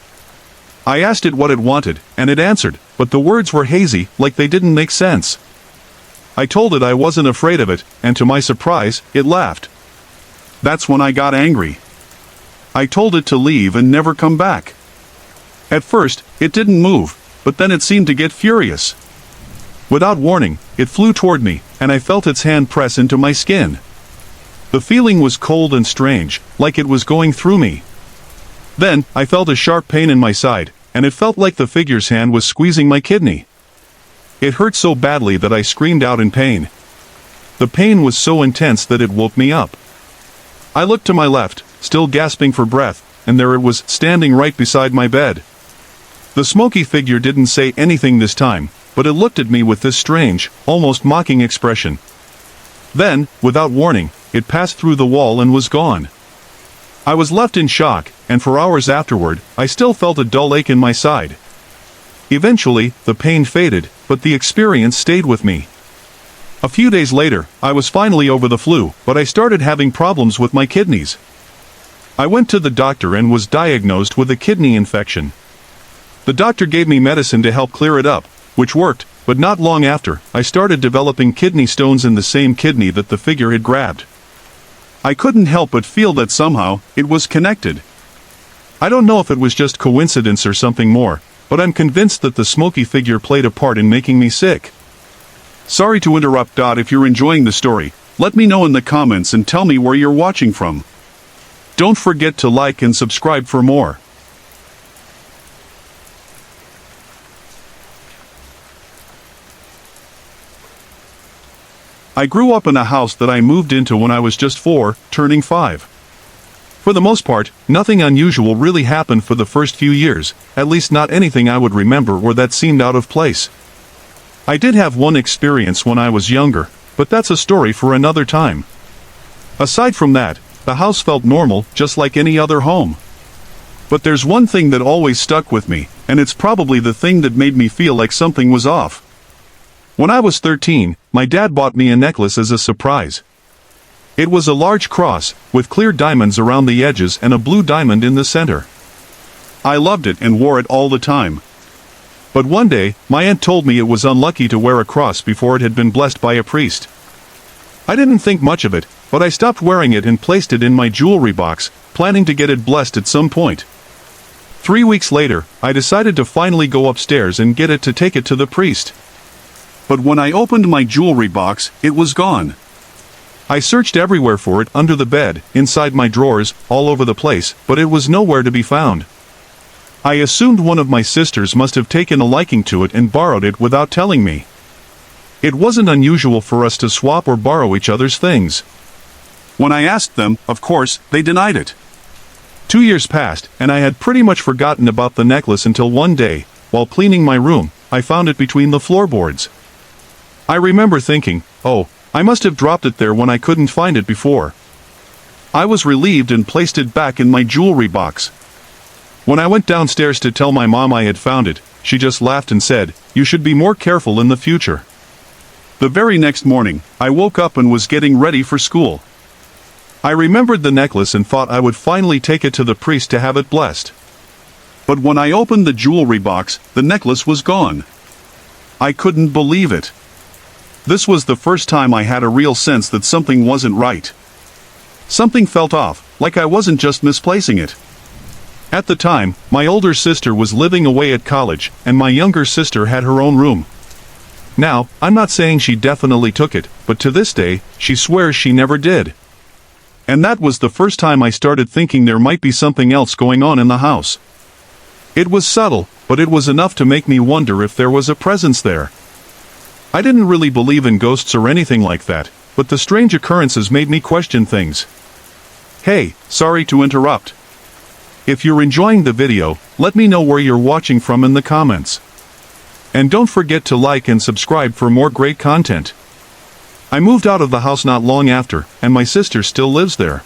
I asked it what it wanted, and it answered, but the words were hazy, like they didn't make sense. I told it I wasn't afraid of it, and to my surprise, it laughed. That's when I got angry. I told it to leave and never come back. At first, it didn't move, but then it seemed to get furious. Without warning, it flew toward me, and I felt its hand press into my skin. The feeling was cold and strange, like it was going through me. Then, I felt a sharp pain in my side, and it felt like the figure's hand was squeezing my kidney. It hurt so badly that I screamed out in pain. The pain was so intense that it woke me up. I looked to my left, still gasping for breath, and there it was, standing right beside my bed. The smoky figure didn't say anything this time, but it looked at me with this strange, almost mocking expression. Then, without warning, it passed through the wall and was gone. I was left in shock, and for hours afterward, I still felt a dull ache in my side. Eventually, the pain faded, but the experience stayed with me. A few days later, I was finally over the flu, but I started having problems with my kidneys. I went to the doctor and was diagnosed with a kidney infection. The doctor gave me medicine to help clear it up, which worked, but not long after, I started developing kidney stones in the same kidney that the figure had grabbed. I couldn't help but feel that somehow, it was connected. I don't know if it was just coincidence or something more, but I'm convinced that the smoky figure played a part in making me sick. Sorry to interrupt. If you're enjoying the story, let me know in the comments and tell me where you're watching from. Don't forget to like and subscribe for more. I grew up in a house that I moved into when I was just 4, turning 5. For the most part, nothing unusual really happened for the first few years, at least not anything I would remember or that seemed out of place. I did have one experience when I was younger, but that's a story for another time. Aside from that, the house felt normal, just like any other home. But there's one thing that always stuck with me, and it's probably the thing that made me feel like something was off. When I was 13, my dad bought me a necklace as a surprise. It was a large cross, with clear diamonds around the edges and a blue diamond in the center. I loved it and wore it all the time. But one day, my aunt told me it was unlucky to wear a cross before it had been blessed by a priest. I didn't think much of it, but I stopped wearing it and placed it in my jewelry box, planning to get it blessed at some point. 3 weeks later, I decided to finally go upstairs and get it to take it to the priest. But when I opened my jewelry box, it was gone. I searched everywhere for it, under the bed, inside my drawers, all over the place, but it was nowhere to be found. I assumed one of my sisters must have taken a liking to it and borrowed it without telling me. It wasn't unusual for us to swap or borrow each other's things. When I asked them, of course, they denied it. 2 years passed, and I had pretty much forgotten about the necklace until one day, while cleaning my room, I found it between the floorboards. I remember thinking, oh, I must have dropped it there when I couldn't find it before. I was relieved and placed it back in my jewelry box. When I went downstairs to tell my mom I had found it, she just laughed and said, "You should be more careful in the future." The very next morning, I woke up and was getting ready for school. I remembered the necklace and thought I would finally take it to the priest to have it blessed. But when I opened the jewelry box, the necklace was gone. I couldn't believe it. This was the first time I had a real sense that something wasn't right. Something felt off, like I wasn't just misplacing it. At the time, my older sister was living away at college, and my younger sister had her own room. Now, I'm not saying she definitely took it, but to this day, she swears she never did. And that was the first time I started thinking there might be something else going on in the house. It was subtle, but it was enough to make me wonder if there was a presence there. I didn't really believe in ghosts or anything like that, but the strange occurrences made me question things. Hey, sorry to interrupt. If you're enjoying the video, let me know where you're watching from in the comments. And don't forget to like and subscribe for more great content. I moved out of the house not long after, and my sister still lives there.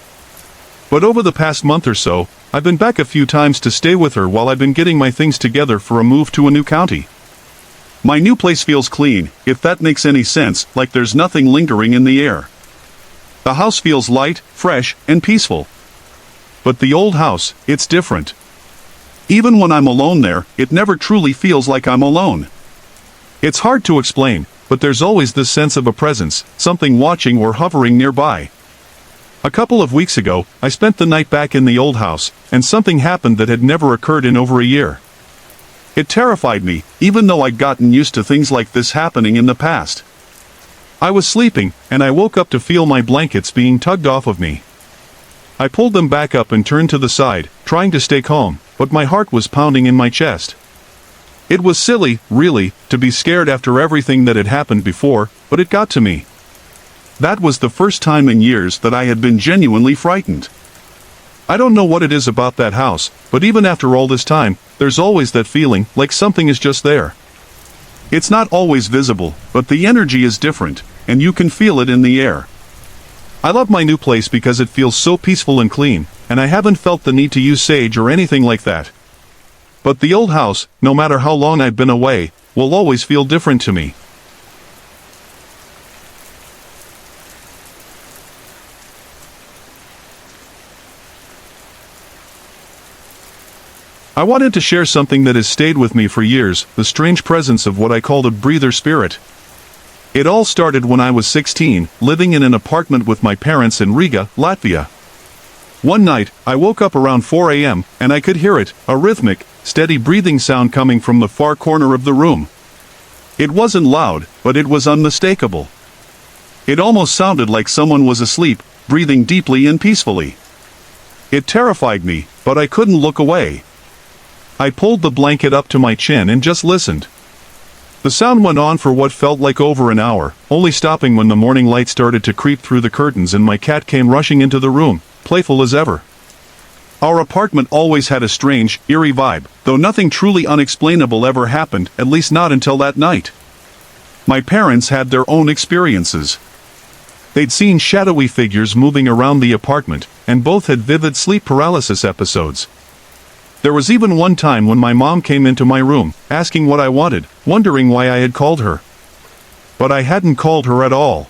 But over the past month or so, I've been back a few times to stay with her while I've been getting my things together for a move to a new county. My new place feels clean, if that makes any sense, like there's nothing lingering in the air. The house feels light, fresh, and peaceful. But the old house, it's different. Even when I'm alone there, it never truly feels like I'm alone. It's hard to explain, but there's always this sense of a presence, something watching or hovering nearby. A couple of weeks ago, I spent the night back in the old house, and something happened that had never occurred in over a year. It terrified me, even though I'd gotten used to things like this happening in the past. I was sleeping, and I woke up to feel my blankets being tugged off of me. I pulled them back up and turned to the side, trying to stay calm, but my heart was pounding in my chest. It was silly, really, to be scared after everything that had happened before, but it got to me. That was the first time in years that I had been genuinely frightened. I don't know what it is about that house, but even after all this time, there's always that feeling, like something is just there. It's not always visible, but the energy is different, and you can feel it in the air. I love my new place because it feels so peaceful and clean, and I haven't felt the need to use sage or anything like that. But the old house, no matter how long I've been away, will always feel different to me. I wanted to share something that has stayed with me for years, the strange presence of what I called a breather spirit. It all started when I was 16, living in an apartment with my parents in Riga, Latvia. One night, I woke up around 4 a.m., and I could hear it, a rhythmic, steady breathing sound coming from the far corner of the room. It wasn't loud, but it was unmistakable. It almost sounded like someone was asleep, breathing deeply and peacefully. It terrified me, but I couldn't look away. I pulled the blanket up to my chin and just listened. The sound went on for what felt like over an hour, only stopping when the morning light started to creep through the curtains and my cat came rushing into the room, playful as ever. Our apartment always had a strange, eerie vibe, though nothing truly unexplainable ever happened, at least not until that night. My parents had their own experiences. They'd seen shadowy figures moving around the apartment, and both had vivid sleep paralysis episodes. There was even one time when my mom came into my room, asking what I wanted, wondering why I had called her. But I hadn't called her at all.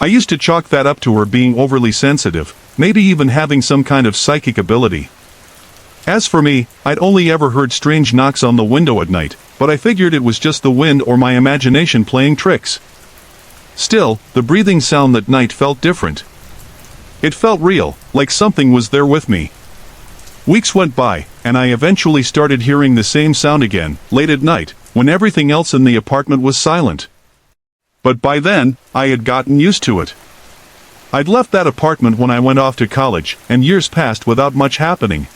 I used to chalk that up to her being overly sensitive, maybe even having some kind of psychic ability. As for me, I'd only ever heard strange knocks on the window at night, but I figured it was just the wind or my imagination playing tricks. Still, the breathing sound that night felt different. It felt real, like something was there with me. Weeks went by, and I eventually started hearing the same sound again, late at night, when everything else in the apartment was silent. But by then, I had gotten used to it. I'd left that apartment when I went off to college, and years passed without much happening.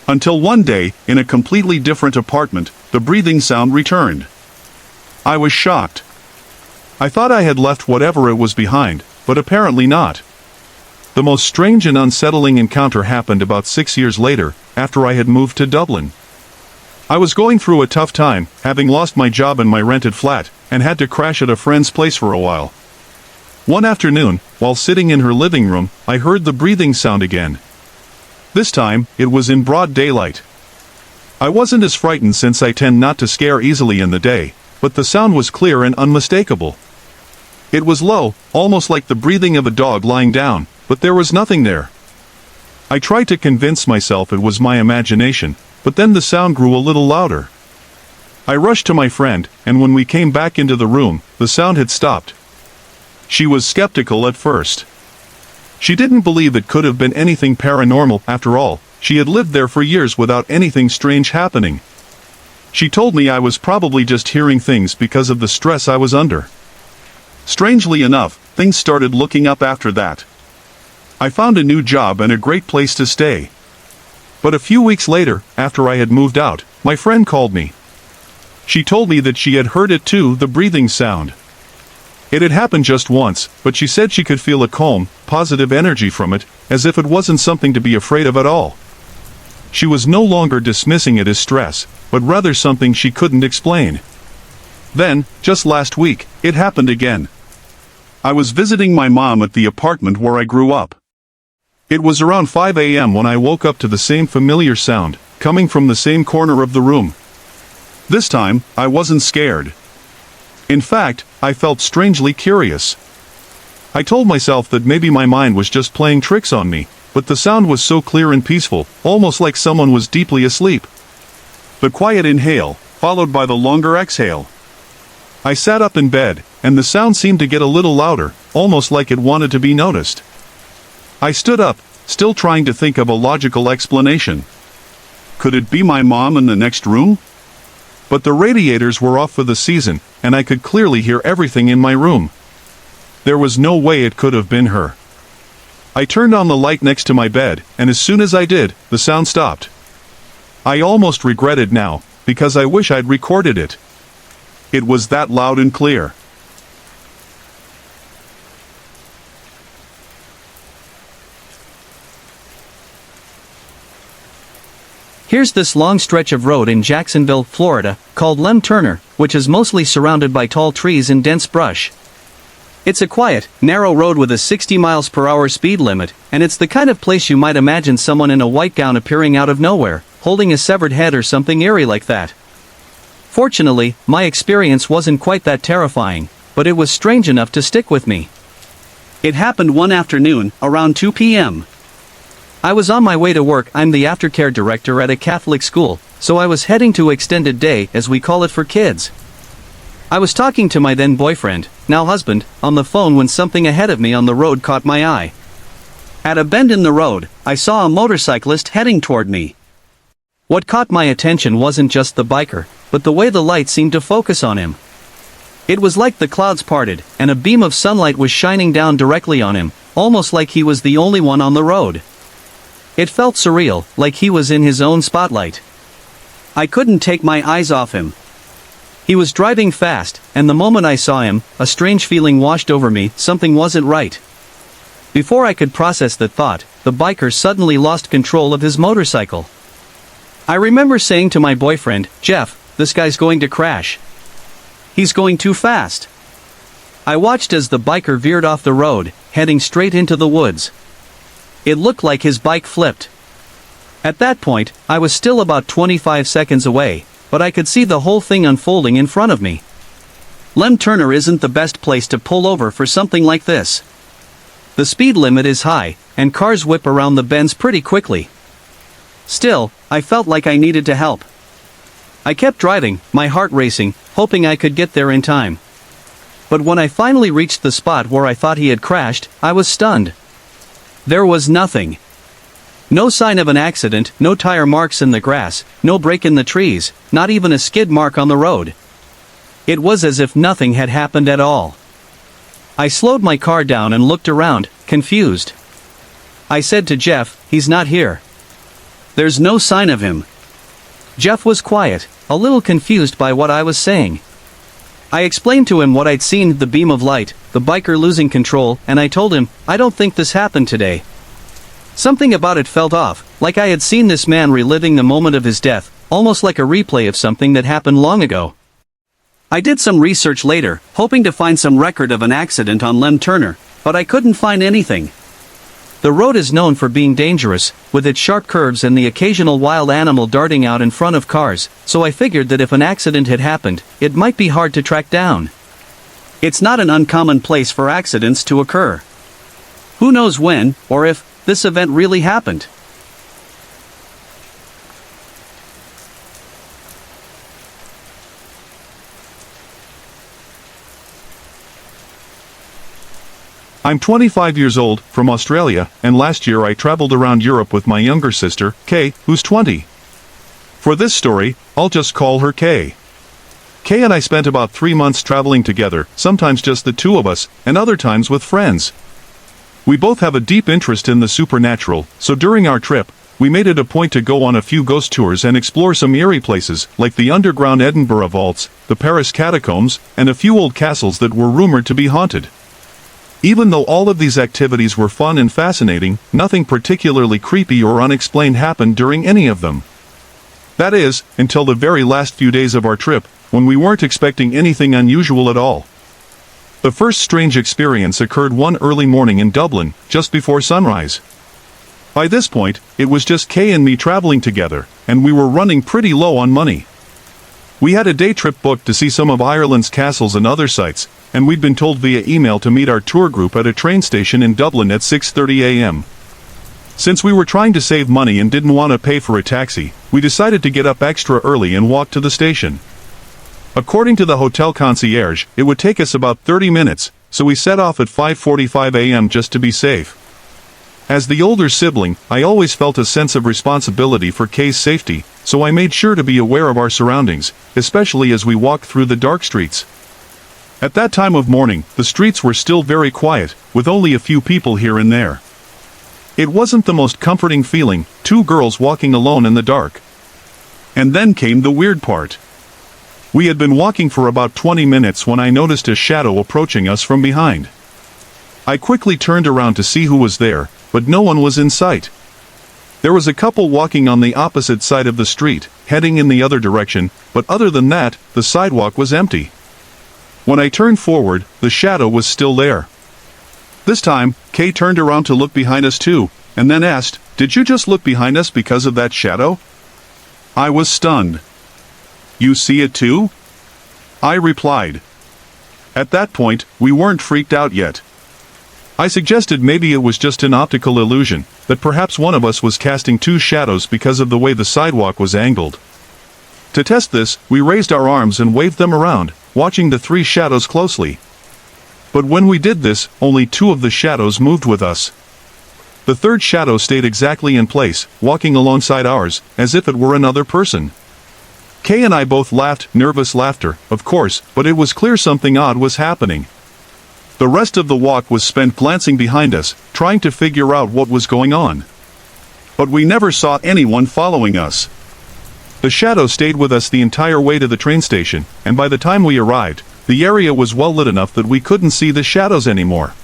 Until one day, in a completely different apartment, the breathing sound returned. I was shocked. I thought I had left whatever it was behind, but apparently not. The most strange and unsettling encounter happened about 6 years later, after I had moved to Dublin. I was going through a tough time, having lost my job in my rented flat, and had to crash at a friend's place for a while. One afternoon, while sitting in her living room, I heard the breathing sound again. This time, it was in broad daylight. I wasn't as frightened since I tend not to scare easily in the day, but the sound was clear and unmistakable. It was low, almost like the breathing of a dog lying down, but there was nothing there. I tried to convince myself it was my imagination, but then the sound grew a little louder. I rushed to my friend, and when we came back into the room, the sound had stopped. She was skeptical at first. She didn't believe it could have been anything paranormal. After all, she had lived there for years without anything strange happening. She told me I was probably just hearing things because of the stress I was under. Strangely enough, things started looking up after that. I found a new job and a great place to stay. But a few weeks later, after I had moved out, my friend called me. She told me that she had heard it too, the breathing sound. It had happened just once, but she said she could feel a calm, positive energy from it, as if it wasn't something to be afraid of at all. She was no longer dismissing it as stress, but rather something she couldn't explain. Then, just last week, it happened again. I was visiting my mom at the apartment where I grew up. It was around 5 a.m. when I woke up to the same familiar sound, coming from the same corner of the room. This time, I wasn't scared. In fact, I felt strangely curious. I told myself that maybe my mind was just playing tricks on me, but the sound was so clear and peaceful, almost like someone was deeply asleep. The quiet inhale, followed by the longer exhale. I sat up in bed, and the sound seemed to get a little louder, almost like it wanted to be noticed. I stood up, still trying to think of a logical explanation. Could it be my mom in the next room? But the radiators were off for the season, and I could clearly hear everything in my room. There was no way it could have been her. I turned on the light next to my bed, and as soon as I did, the sound stopped. I almost regret it now, because I wish I'd recorded it. It was that loud and clear. Here's this long stretch of road in Jacksonville, Florida, called Lem Turner, which is mostly surrounded by tall trees and dense brush. It's a quiet, narrow road with a 60 miles per hour speed limit, and it's the kind of place you might imagine someone in a white gown appearing out of nowhere, holding a severed head or something eerie like that. Fortunately, my experience wasn't quite that terrifying, but it was strange enough to stick with me. It happened one afternoon, around 2 p.m. I was on my way to work. I'm the aftercare director at a Catholic school, so I was heading to extended day, as we call it for kids. I was talking to my then boyfriend, now husband, on the phone when something ahead of me on the road caught my eye. At a bend in the road, I saw a motorcyclist heading toward me. What caught my attention wasn't just the biker, but the way the light seemed to focus on him. It was like the clouds parted, and a beam of sunlight was shining down directly on him, almost like he was the only one on the road. It felt surreal, like he was in his own spotlight. I couldn't take my eyes off him. He was driving fast, and the moment I saw him, a strange feeling washed over me. Something wasn't right. Before I could process that thought, the biker suddenly lost control of his motorcycle. I remember saying to my boyfriend, "Jeff, this guy's going to crash. He's going too fast." I watched as the biker veered off the road, heading straight into the woods. It looked like his bike flipped. At that point, I was still about 25 seconds away, but I could see the whole thing unfolding in front of me. Lem Turner isn't the best place to pull over for something like this. The speed limit is high, and cars whip around the bends pretty quickly. Still, I felt like I needed to help. I kept driving, my heart racing, hoping I could get there in time. But when I finally reached the spot where I thought he had crashed, I was stunned. There was nothing. No sign of an accident, no tire marks in the grass, no break in the trees, not even a skid mark on the road. It was as if nothing had happened at all. I slowed my car down and looked around, confused. I said to Jeff, "He's not here. There's no sign of him." Jeff was quiet, a little confused by what I was saying. I explained to him what I'd seen, the beam of light, the biker losing control, and I told him, "I don't think this happened today." Something about it felt off, like I had seen this man reliving the moment of his death, almost like a replay of something that happened long ago. I did some research later, hoping to find some record of an accident on Lem Turner, but I couldn't find anything. The road is known for being dangerous, with its sharp curves and the occasional wild animal darting out in front of cars, so I figured that if an accident had happened, it might be hard to track down. It's not an uncommon place for accidents to occur. Who knows when, or if, this event really happened? I'm 25 years old, from Australia, and last year I traveled around Europe with my younger sister, Kay, who's 20. For this story, I'll just call her Kay. Kay and I spent about 3 months traveling together, sometimes just the two of us, and other times with friends. We both have a deep interest in the supernatural, so during our trip, we made it a point to go on a few ghost tours and explore some eerie places, like the underground Edinburgh vaults, the Paris catacombs, and a few old castles that were rumored to be haunted. Even though all of these activities were fun and fascinating, nothing particularly creepy or unexplained happened during any of them. That is, until the very last few days of our trip, when we weren't expecting anything unusual at all. The first strange experience occurred one early morning in Dublin, just before sunrise. By this point, it was just Kay and me traveling together, and we were running pretty low on money. We had a day trip booked to see some of Ireland's castles and other sites, and we'd been told via email to meet our tour group at a train station in Dublin at 6:30 a.m. Since we were trying to save money and didn't want to pay for a taxi, we decided to get up extra early and walk to the station. According to the hotel concierge, it would take us about 30 minutes, so we set off at 5:45 a.m. just to be safe. As the older sibling, I always felt a sense of responsibility for Kay's safety, so I made sure to be aware of our surroundings, especially as we walked through the dark streets. At that time of morning, the streets were still very quiet, with only a few people here and there. It wasn't the most comforting feeling, two girls walking alone in the dark. And then came the weird part. We had been walking for about 20 minutes when I noticed a shadow approaching us from behind. I quickly turned around to see who was there, but no one was in sight. There was a couple walking on the opposite side of the street, heading in the other direction, but other than that, the sidewalk was empty. When I turned forward, the shadow was still there. This time, Kay turned around to look behind us too, and then asked, "Did you just look behind us because of that shadow?" I was stunned. "You see it too?" I replied. At that point, we weren't freaked out yet. I suggested maybe it was just an optical illusion, that perhaps one of us was casting two shadows because of the way the sidewalk was angled. To test this, we raised our arms and waved them around, watching the three shadows closely. But when we did this, only two of the shadows moved with us. The third shadow stayed exactly in place, walking alongside ours, as if it were another person. Kay and I both laughed, nervous laughter, of course, but it was clear something odd was happening. The rest of the walk was spent glancing behind us, trying to figure out what was going on. But we never saw anyone following us. The shadow stayed with us the entire way to the train station, and by the time we arrived, the area was well lit enough that we couldn't see the shadows anymore.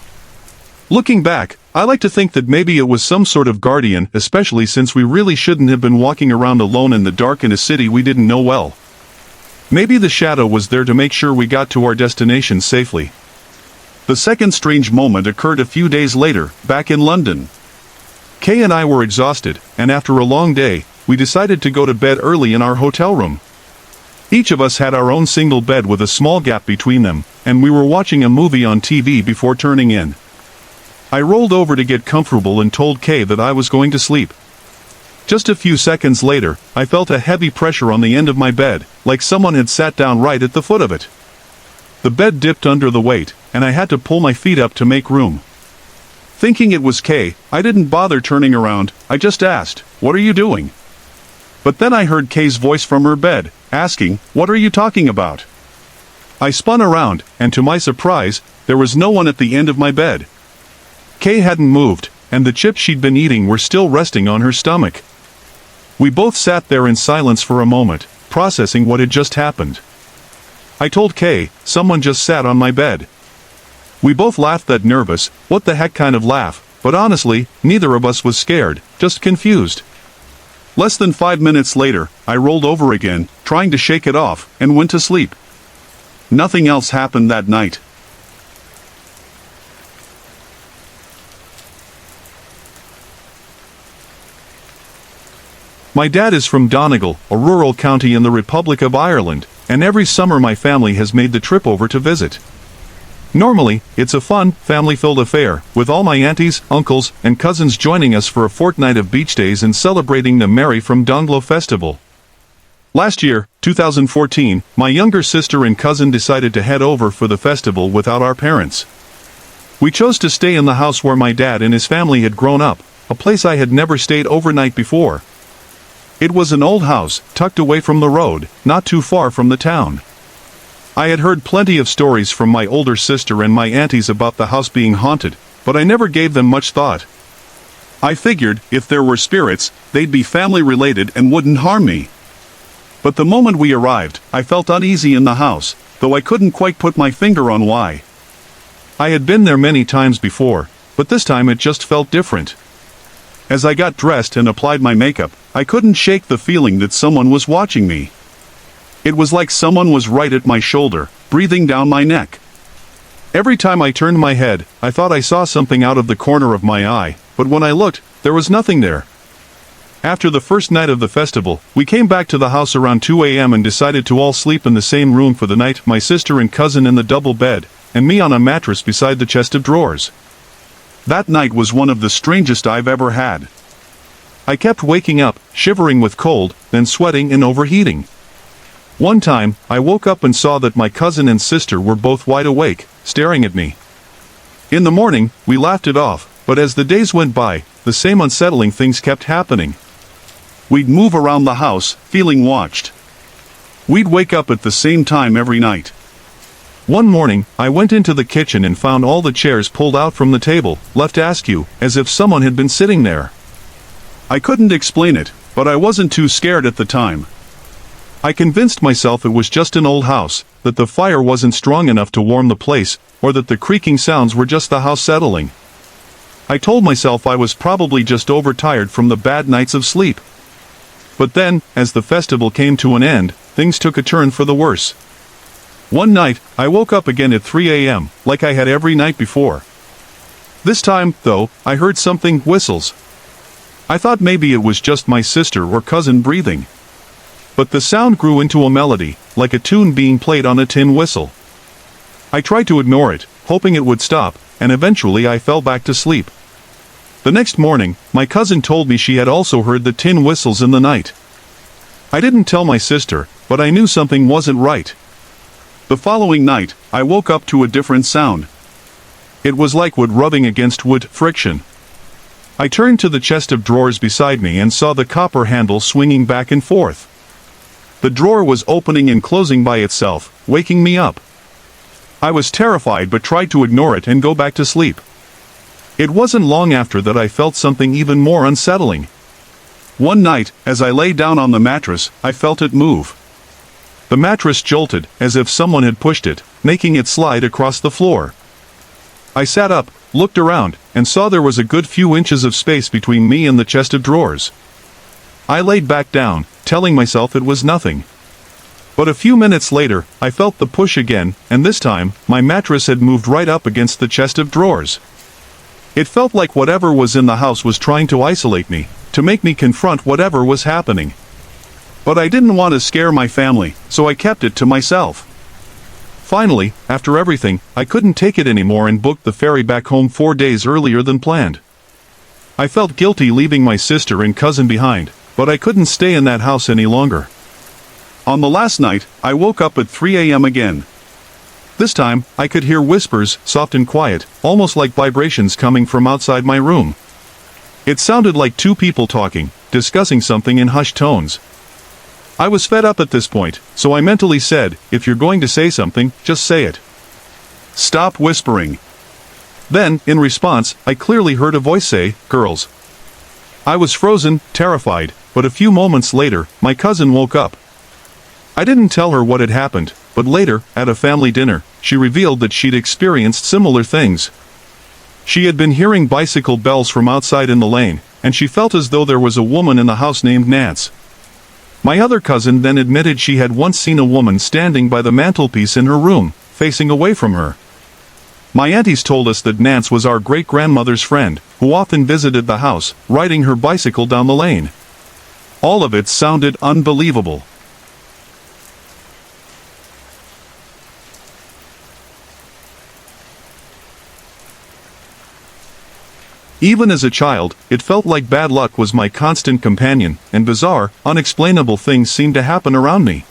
Looking back, I like to think that maybe it was some sort of guardian, especially since we really shouldn't have been walking around alone in the dark in a city we didn't know well. Maybe the shadow was there to make sure we got to our destination safely. The second strange moment occurred a few days later, back in London. Kay and I were exhausted, and after a long day, we decided to go to bed early in our hotel room. Each of us had our own single bed with a small gap between them, and we were watching a movie on TV before turning in. I rolled over to get comfortable and told Kay that I was going to sleep. Just a few seconds later, I felt a heavy pressure on the end of my bed, like someone had sat down right at the foot of it. The bed dipped under the weight, and I had to pull my feet up to make room. Thinking it was Kay, I didn't bother turning around. I just asked, "What are you doing?" But then I heard Kay's voice from her bed, asking, "What are you talking about?" I spun around, and to my surprise, there was no one at the end of my bed. Kay hadn't moved, and the chips she'd been eating were still resting on her stomach. We both sat there in silence for a moment, processing what had just happened. I told Kay, "Someone just sat on my bed." We both laughed, that nervous, what the heck kind of laugh, but honestly, neither of us was scared, just confused. Less than 5 minutes later, I rolled over again, trying to shake it off, and went to sleep. Nothing else happened that night. My dad is from Donegal, a rural county in the Republic of Ireland, and every summer my family has made the trip over to visit. Normally, it's a fun, family-filled affair, with all my aunties, uncles, and cousins joining us for a fortnight of beach days and celebrating the Merry from Donglo festival. Last year, 2014, my younger sister and cousin decided to head over for the festival without our parents. We chose to stay in the house where my dad and his family had grown up, a place I had never stayed overnight before. It was an old house, tucked away from the road, not too far from the town. I had heard plenty of stories from my older sister and my aunties about the house being haunted, but I never gave them much thought. I figured, if there were spirits, they'd be family-related and wouldn't harm me. But the moment we arrived, I felt uneasy in the house, though I couldn't quite put my finger on why. I had been there many times before, but this time it just felt different. As I got dressed and applied my makeup, I couldn't shake the feeling that someone was watching me. It was like someone was right at my shoulder, breathing down my neck. Every time I turned my head, I thought I saw something out of the corner of my eye, but when I looked, there was nothing there. After the first night of the festival, we came back to the house around 2 a.m. and decided to all sleep in the same room for the night, my sister and cousin in the double bed, and me on a mattress beside the chest of drawers. That night was one of the strangest I've ever had. I kept waking up, shivering with cold, then sweating and overheating. One time, I woke up and saw that my cousin and sister were both wide awake, staring at me. In the morning, we laughed it off, but as the days went by, the same unsettling things kept happening. We'd move around the house, feeling watched. We'd wake up at the same time every night. One morning, I went into the kitchen and found all the chairs pulled out from the table, left askew, as if someone had been sitting there. I couldn't explain it, but I wasn't too scared at the time. I convinced myself it was just an old house, that the fire wasn't strong enough to warm the place, or that the creaking sounds were just the house settling. I told myself I was probably just overtired from the bad nights of sleep. But then, as the festival came to an end, things took a turn for the worse. One night, I woke up again at 3 a.m., like I had every night before. This time, though, I heard something, whistles. I thought maybe it was just my sister or cousin breathing. But the sound grew into a melody, like a tune being played on a tin whistle. I tried to ignore it, hoping it would stop, and eventually I fell back to sleep. The next morning, my cousin told me she had also heard the tin whistles in the night. I didn't tell my sister, but I knew something wasn't right. The following night, I woke up to a different sound. It was like wood rubbing against wood, friction. I turned to the chest of drawers beside me and saw the copper handle swinging back and forth. The drawer was opening and closing by itself, waking me up. I was terrified but tried to ignore it and go back to sleep. It wasn't long after that I felt something even more unsettling. One night, as I lay down on the mattress, I felt it move. The mattress jolted, as if someone had pushed it, making it slide across the floor. I sat up, looked around, and saw there was a good few inches of space between me and the chest of drawers. I laid back down, telling myself it was nothing. But a few minutes later, I felt the push again, and this time, my mattress had moved right up against the chest of drawers. It felt like whatever was in the house was trying to isolate me, to make me confront whatever was happening. But I didn't want to scare my family, so I kept it to myself. Finally, after everything, I couldn't take it anymore and booked the ferry back home 4 days earlier than planned. I felt guilty leaving my sister and cousin behind, but I couldn't stay in that house any longer. On the last night, I woke up at 3 a.m. again. This time, I could hear whispers, soft and quiet, almost like vibrations coming from outside my room. It sounded like two people talking, discussing something in hushed tones. I was fed up at this point, so I mentally said, if you're going to say something, just say it. Stop whispering. Then, in response, I clearly heard a voice say, "Girls." I was frozen, terrified, but a few moments later, my cousin woke up. I didn't tell her what had happened, but later, at a family dinner, she revealed that she'd experienced similar things. She had been hearing bicycle bells from outside in the lane, and she felt as though there was a woman in the house named Nance. My other cousin then admitted she had once seen a woman standing by the mantelpiece in her room, facing away from her. My aunties told us that Nance was our great-grandmother's friend, who often visited the house, riding her bicycle down the lane. All of it sounded unbelievable. Even as a child, it felt like bad luck was my constant companion, and bizarre, unexplainable things seemed to happen around me.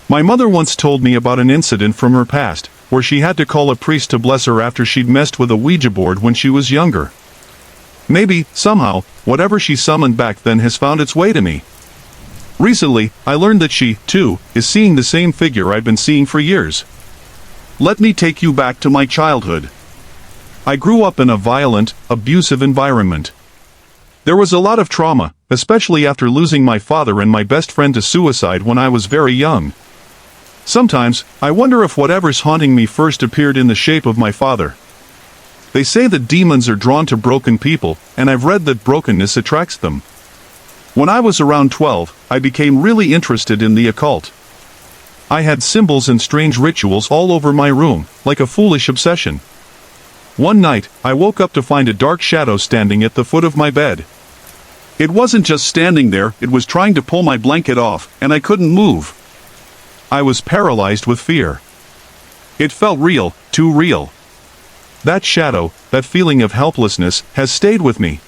My mother once told me about an incident from her past, where she had to call a priest to bless her after she'd messed with a Ouija board when she was younger. Maybe, somehow, whatever she summoned back then has found its way to me. Recently, I learned that she, too, is seeing the same figure I've been seeing for years. Let me take you back to my childhood. I grew up in a violent, abusive environment. There was a lot of trauma, especially after losing my father and my best friend to suicide when I was very young. Sometimes, I wonder if whatever's haunting me first appeared in the shape of my father. They say that demons are drawn to broken people, and I've read that brokenness attracts them. When I was around 12, I became really interested in the occult. I had symbols and strange rituals all over my room, like a foolish obsession. One night, I woke up to find a dark shadow standing at the foot of my bed. It wasn't just standing there, it was trying to pull my blanket off, and I couldn't move. I was paralyzed with fear. It felt real, too real. That shadow, that feeling of helplessness, has stayed with me.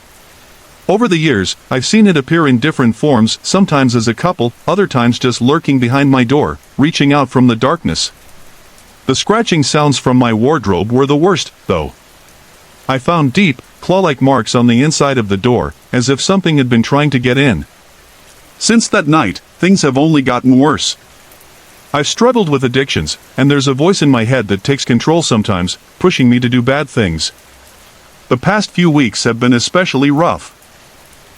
Over the years, I've seen it appear in different forms, sometimes as a couple, other times just lurking behind my door, reaching out from the darkness. The scratching sounds from my wardrobe were the worst, though. I found deep, claw-like marks on the inside of the door, as if something had been trying to get in. Since that night, things have only gotten worse. I've struggled with addictions, and there's a voice in my head that takes control sometimes, pushing me to do bad things. The past few weeks have been especially rough.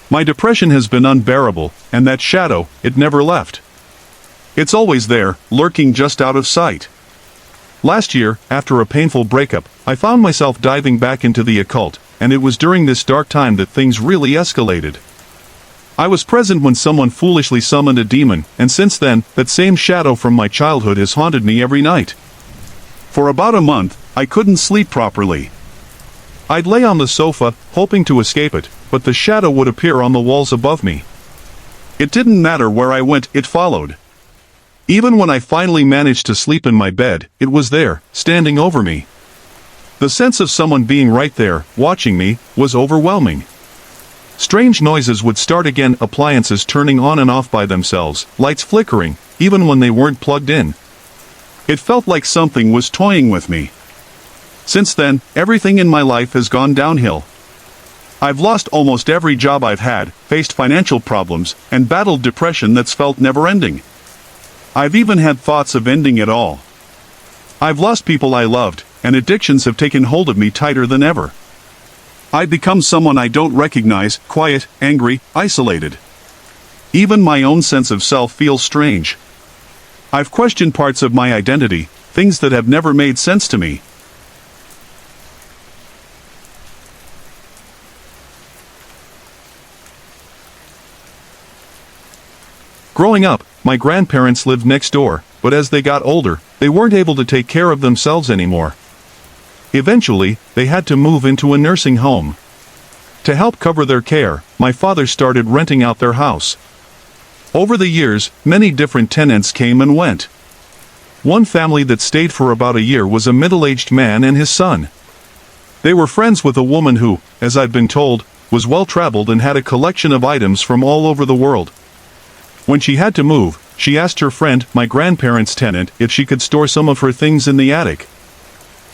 My depression has been unbearable, and that shadow, it never left. It's always there, lurking just out of sight. Last year, after a painful breakup, I found myself diving back into the occult, and it was during this dark time that things really escalated. I was present when someone foolishly summoned a demon, and since then, that same shadow from my childhood has haunted me every night. For about a month, I couldn't sleep properly. I'd lay on the sofa, hoping to escape it, but the shadow would appear on the walls above me. It didn't matter where I went, it followed. Even when I finally managed to sleep in my bed, it was there, standing over me. The sense of someone being right there, watching me, was overwhelming. Strange noises would start again, appliances turning on and off by themselves, lights flickering, even when they weren't plugged in. It felt like something was toying with me. Since then, everything in my life has gone downhill. I've lost almost every job I've had, faced financial problems, and battled depression that's felt never-ending. I've even had thoughts of ending it all. I've lost people I loved, and addictions have taken hold of me tighter than ever. I've become someone I don't recognize, quiet, angry, isolated. Even my own sense of self feels strange. I've questioned parts of my identity, things that have never made sense to me. Growing up, my grandparents lived next door, but as they got older, they weren't able to take care of themselves anymore. Eventually, they had to move into a nursing home. To help cover their care, my father started renting out their house. Over the years, many different tenants came and went. One family that stayed for about a year was a middle-aged man and his son. They were friends with a woman who, as I've been told, was well-traveled and had a collection of items from all over the world. When she had to move, she asked her friend, my grandparents' tenant, if she could store some of her things in the attic.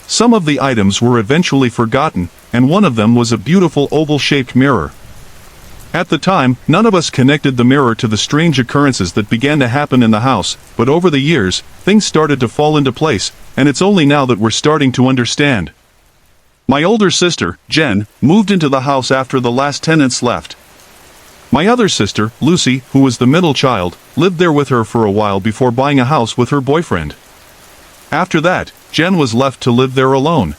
Some of the items were eventually forgotten, and one of them was a beautiful oval-shaped mirror. At the time, none of us connected the mirror to the strange occurrences that began to happen in the house, but over the years, things started to fall into place, and it's only now that we're starting to understand. My older sister, Jen, moved into the house after the last tenants left. My other sister, Lucy, who was the middle child, lived there with her for a while before buying a house with her boyfriend. After that, Jen was left to live there alone.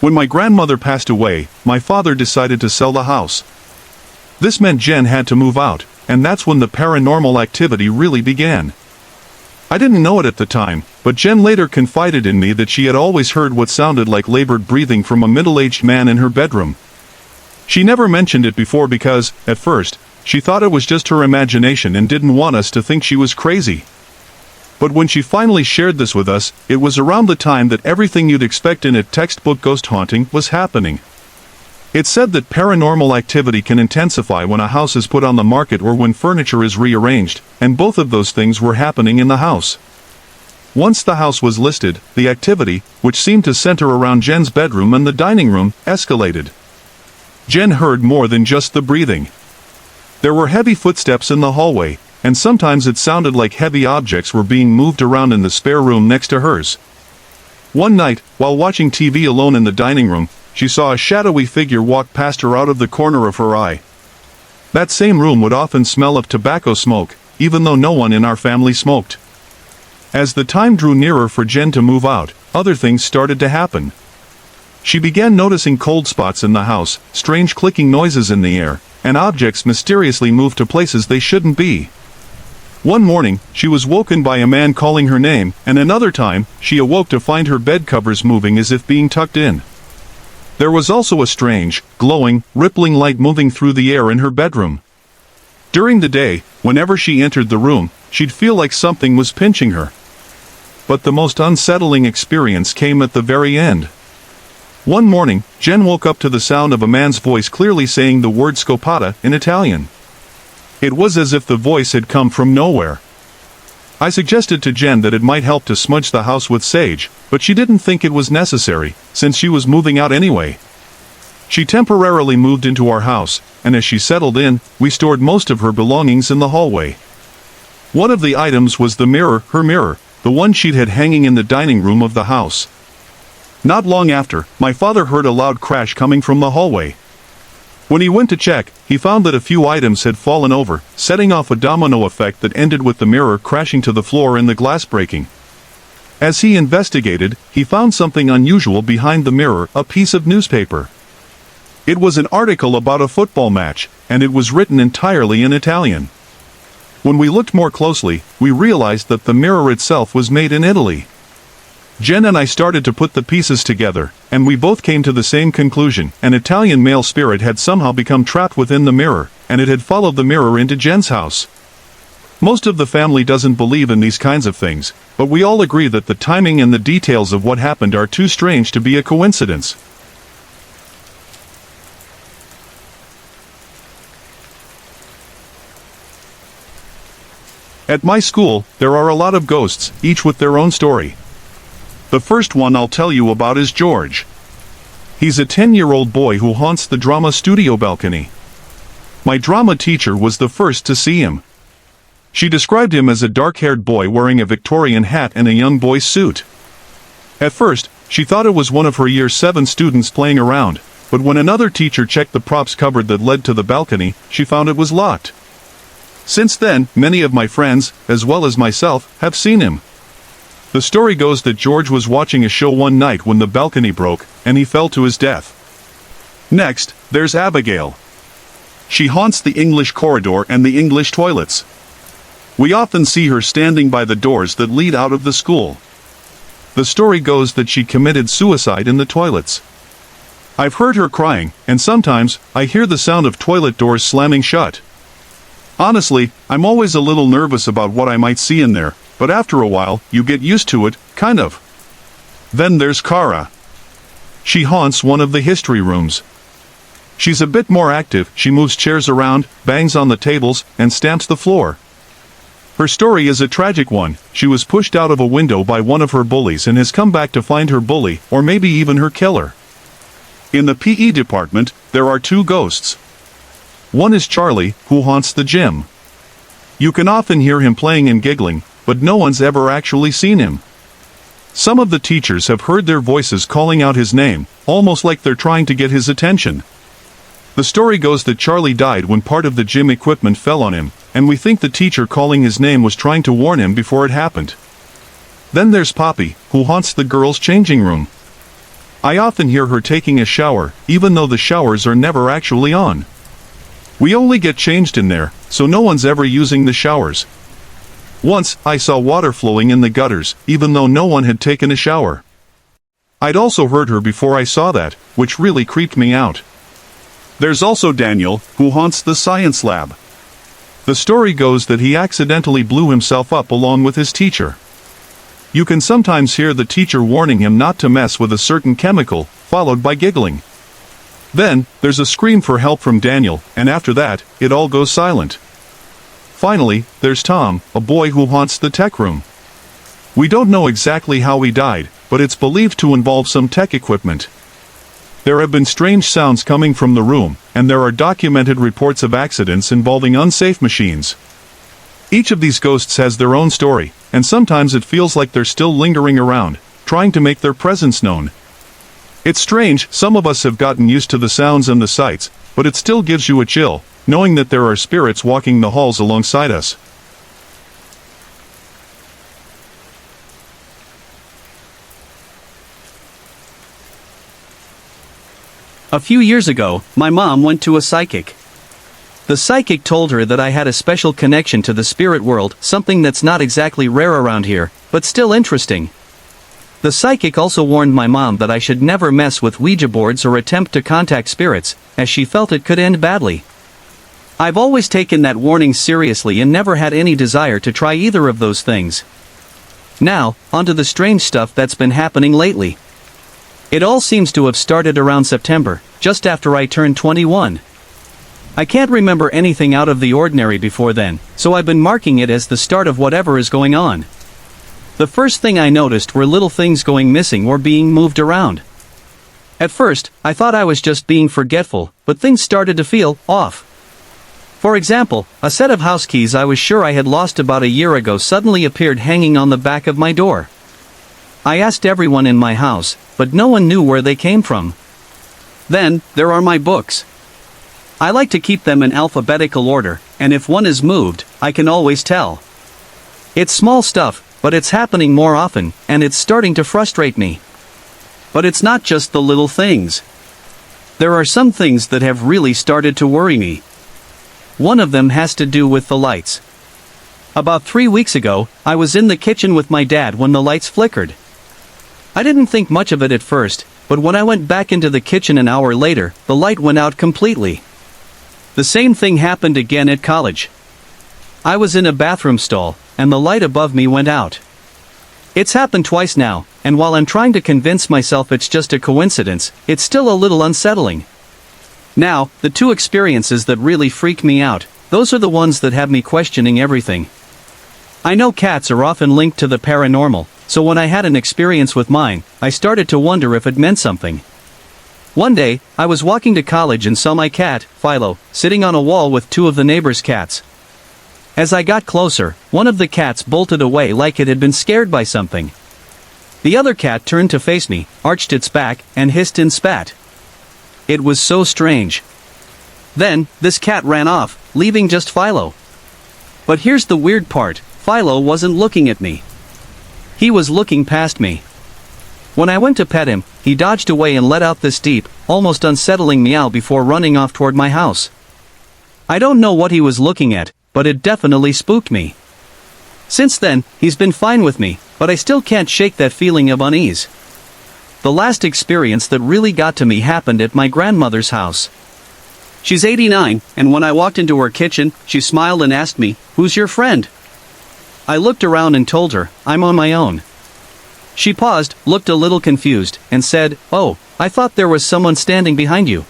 When my grandmother passed away, my father decided to sell the house. This meant Jen had to move out, and that's when the paranormal activity really began. I didn't know it at the time, but Jen later confided in me that she had always heard what sounded like labored breathing from a middle-aged man in her bedroom. She never mentioned it before because, at first, she thought it was just her imagination and didn't want us to think she was crazy. But when she finally shared this with us, it was around the time that everything you'd expect in a textbook ghost haunting was happening. It's said that paranormal activity can intensify when a house is put on the market or when furniture is rearranged, and both of those things were happening in the house. Once the house was listed, the activity, which seemed to center around Jen's bedroom and the dining room, escalated. Jen heard more than just the breathing. There were heavy footsteps in the hallway, and sometimes it sounded like heavy objects were being moved around in the spare room next to hers. One night, while watching TV alone in the dining room, she saw a shadowy figure walk past her out of the corner of her eye. That same room would often smell of tobacco smoke, even though no one in our family smoked. As the time drew nearer for Jen to move out, other things started to happen. She began noticing cold spots in the house, strange clicking noises in the air, and objects mysteriously moved to places they shouldn't be. One morning, she was woken by a man calling her name, and another time, she awoke to find her bed covers moving as if being tucked in. There was also a strange, glowing, rippling light moving through the air in her bedroom. During the day, whenever she entered the room, she'd feel like something was pinching her. But the most unsettling experience came at the very end. One morning, Jen woke up to the sound of a man's voice clearly saying the word scopata in Italian. It was as if the voice had come from nowhere. I suggested to Jen that it might help to smudge the house with sage, but she didn't think it was necessary, since she was moving out anyway. She temporarily moved into our house, and as she settled in, we stored most of her belongings in the hallway. One of the items was the mirror, her mirror, the one she'd had hanging in the dining room of the house. Not long after, my father heard a loud crash coming from the hallway. When he went to check, he found that a few items had fallen over, setting off a domino effect that ended with the mirror crashing to the floor and the glass breaking. As he investigated, he found something unusual behind the mirror, a piece of newspaper. It was an article about a football match, and it was written entirely in Italian. When we looked more closely, we realized that the mirror itself was made in Italy. Jen and I started to put the pieces together, and we both came to the same conclusion. An Italian male spirit had somehow become trapped within the mirror, and it had followed the mirror into Jen's house. Most of the family doesn't believe in these kinds of things, but we all agree that the timing and the details of what happened are too strange to be a coincidence. At my school, there are a lot of ghosts, each with their own story. The first one I'll tell you about is George. He's a 10-year-old boy who haunts the drama studio balcony. My drama teacher was the first to see him. She described him as a dark-haired boy wearing a Victorian hat and a young boy's suit. At first, she thought it was one of her Year 7 students playing around, but when another teacher checked the props cupboard that led to the balcony, she found it was locked. Since then, many of my friends, as well as myself, have seen him. The story goes that George was watching a show one night when the balcony broke, and he fell to his death. Next, there's Abigail. She haunts the English corridor and the English toilets. We often see her standing by the doors that lead out of the school. The story goes that she committed suicide in the toilets. I've heard her crying, and sometimes I hear the sound of toilet doors slamming shut. Honestly, I'm always a little nervous about what I might see in there, but after a while, you get used to it, kind of. Then there's Kara. She haunts one of the history rooms. She's a bit more active. She moves chairs around, bangs on the tables, and stamps the floor. Her story is a tragic one. She was pushed out of a window by one of her bullies and has come back to find her bully, or maybe even her killer. In the PE department, there are two ghosts. One is Charlie, who haunts the gym. You can often hear him playing and giggling, but no one's ever actually seen him. Some of the teachers have heard their voices calling out his name, almost like they're trying to get his attention. The story goes that Charlie died when part of the gym equipment fell on him, and we think the teacher calling his name was trying to warn him before it happened. Then there's Poppy, who haunts the girls' changing room. I often hear her taking a shower, even though the showers are never actually on. We only get changed in there, so no one's ever using the showers. Once, I saw water flowing in the gutters, even though no one had taken a shower. I'd also heard her before I saw that, which really creeped me out. There's also Daniel, who haunts the science lab. The story goes that he accidentally blew himself up along with his teacher. You can sometimes hear the teacher warning him not to mess with a certain chemical, followed by giggling. Then, there's a scream for help from Daniel, and after that, it all goes silent. Finally, there's Tom, a boy who haunts the tech room. We don't know exactly how he died, but it's believed to involve some tech equipment. There have been strange sounds coming from the room, and there are documented reports of accidents involving unsafe machines. Each of these ghosts has their own story, and sometimes it feels like they're still lingering around, trying to make their presence known. It's strange, some of us have gotten used to the sounds and the sights, but it still gives you a chill, knowing that there are spirits walking the halls alongside us. A few years ago, my mom went to a psychic. The psychic told her that I had a special connection to the spirit world, something that's not exactly rare around here, but still interesting. The psychic also warned my mom that I should never mess with Ouija boards or attempt to contact spirits, as she felt it could end badly. I've always taken that warning seriously and never had any desire to try either of those things. Now, onto the strange stuff that's been happening lately. It all seems to have started around September, just after I turned 21. I can't remember anything out of the ordinary before then, so I've been marking it as the start of whatever is going on. The first thing I noticed were little things going missing or being moved around. At first, I thought I was just being forgetful, but things started to feel off. For example, a set of house keys I was sure I had lost about a year ago suddenly appeared hanging on the back of my door. I asked everyone in my house, but no one knew where they came from. Then, there are my books. I like to keep them in alphabetical order, and if one is moved, I can always tell. It's small stuff, but it's happening more often, and it's starting to frustrate me. But it's not just the little things. There are some things that have really started to worry me. One of them has to do with the lights. About 3 weeks ago, I was in the kitchen with my dad when the lights flickered. I didn't think much of it at first, but when I went back into the kitchen an hour later, the light went out completely. The same thing happened again at college. I was in a bathroom stall, and the light above me went out. It's happened twice now, and while I'm trying to convince myself it's just a coincidence, it's still a little unsettling. Now, the two experiences that really freak me out, those are the ones that have me questioning everything. I know cats are often linked to the paranormal, so when I had an experience with mine, I started to wonder if it meant something. One day, I was walking to college and saw my cat, Philo, sitting on a wall with two of the neighbors' cats. As I got closer, one of the cats bolted away like it had been scared by something. The other cat turned to face me, arched its back, and hissed and spat. It was so strange. Then, this cat ran off, leaving just Philo. But here's the weird part, Philo wasn't looking at me. He was looking past me. When I went to pet him, he dodged away and let out this deep, almost unsettling meow before running off toward my house. I don't know what he was looking at, but it definitely spooked me. Since then, he's been fine with me, but I still can't shake that feeling of unease. The last experience that really got to me happened at my grandmother's house. She's 89, and when I walked into her kitchen, she smiled and asked me, "Who's your friend?" I looked around and told her, "I'm on my own." She paused, looked a little confused, and said, "Oh, I thought there was someone standing behind you."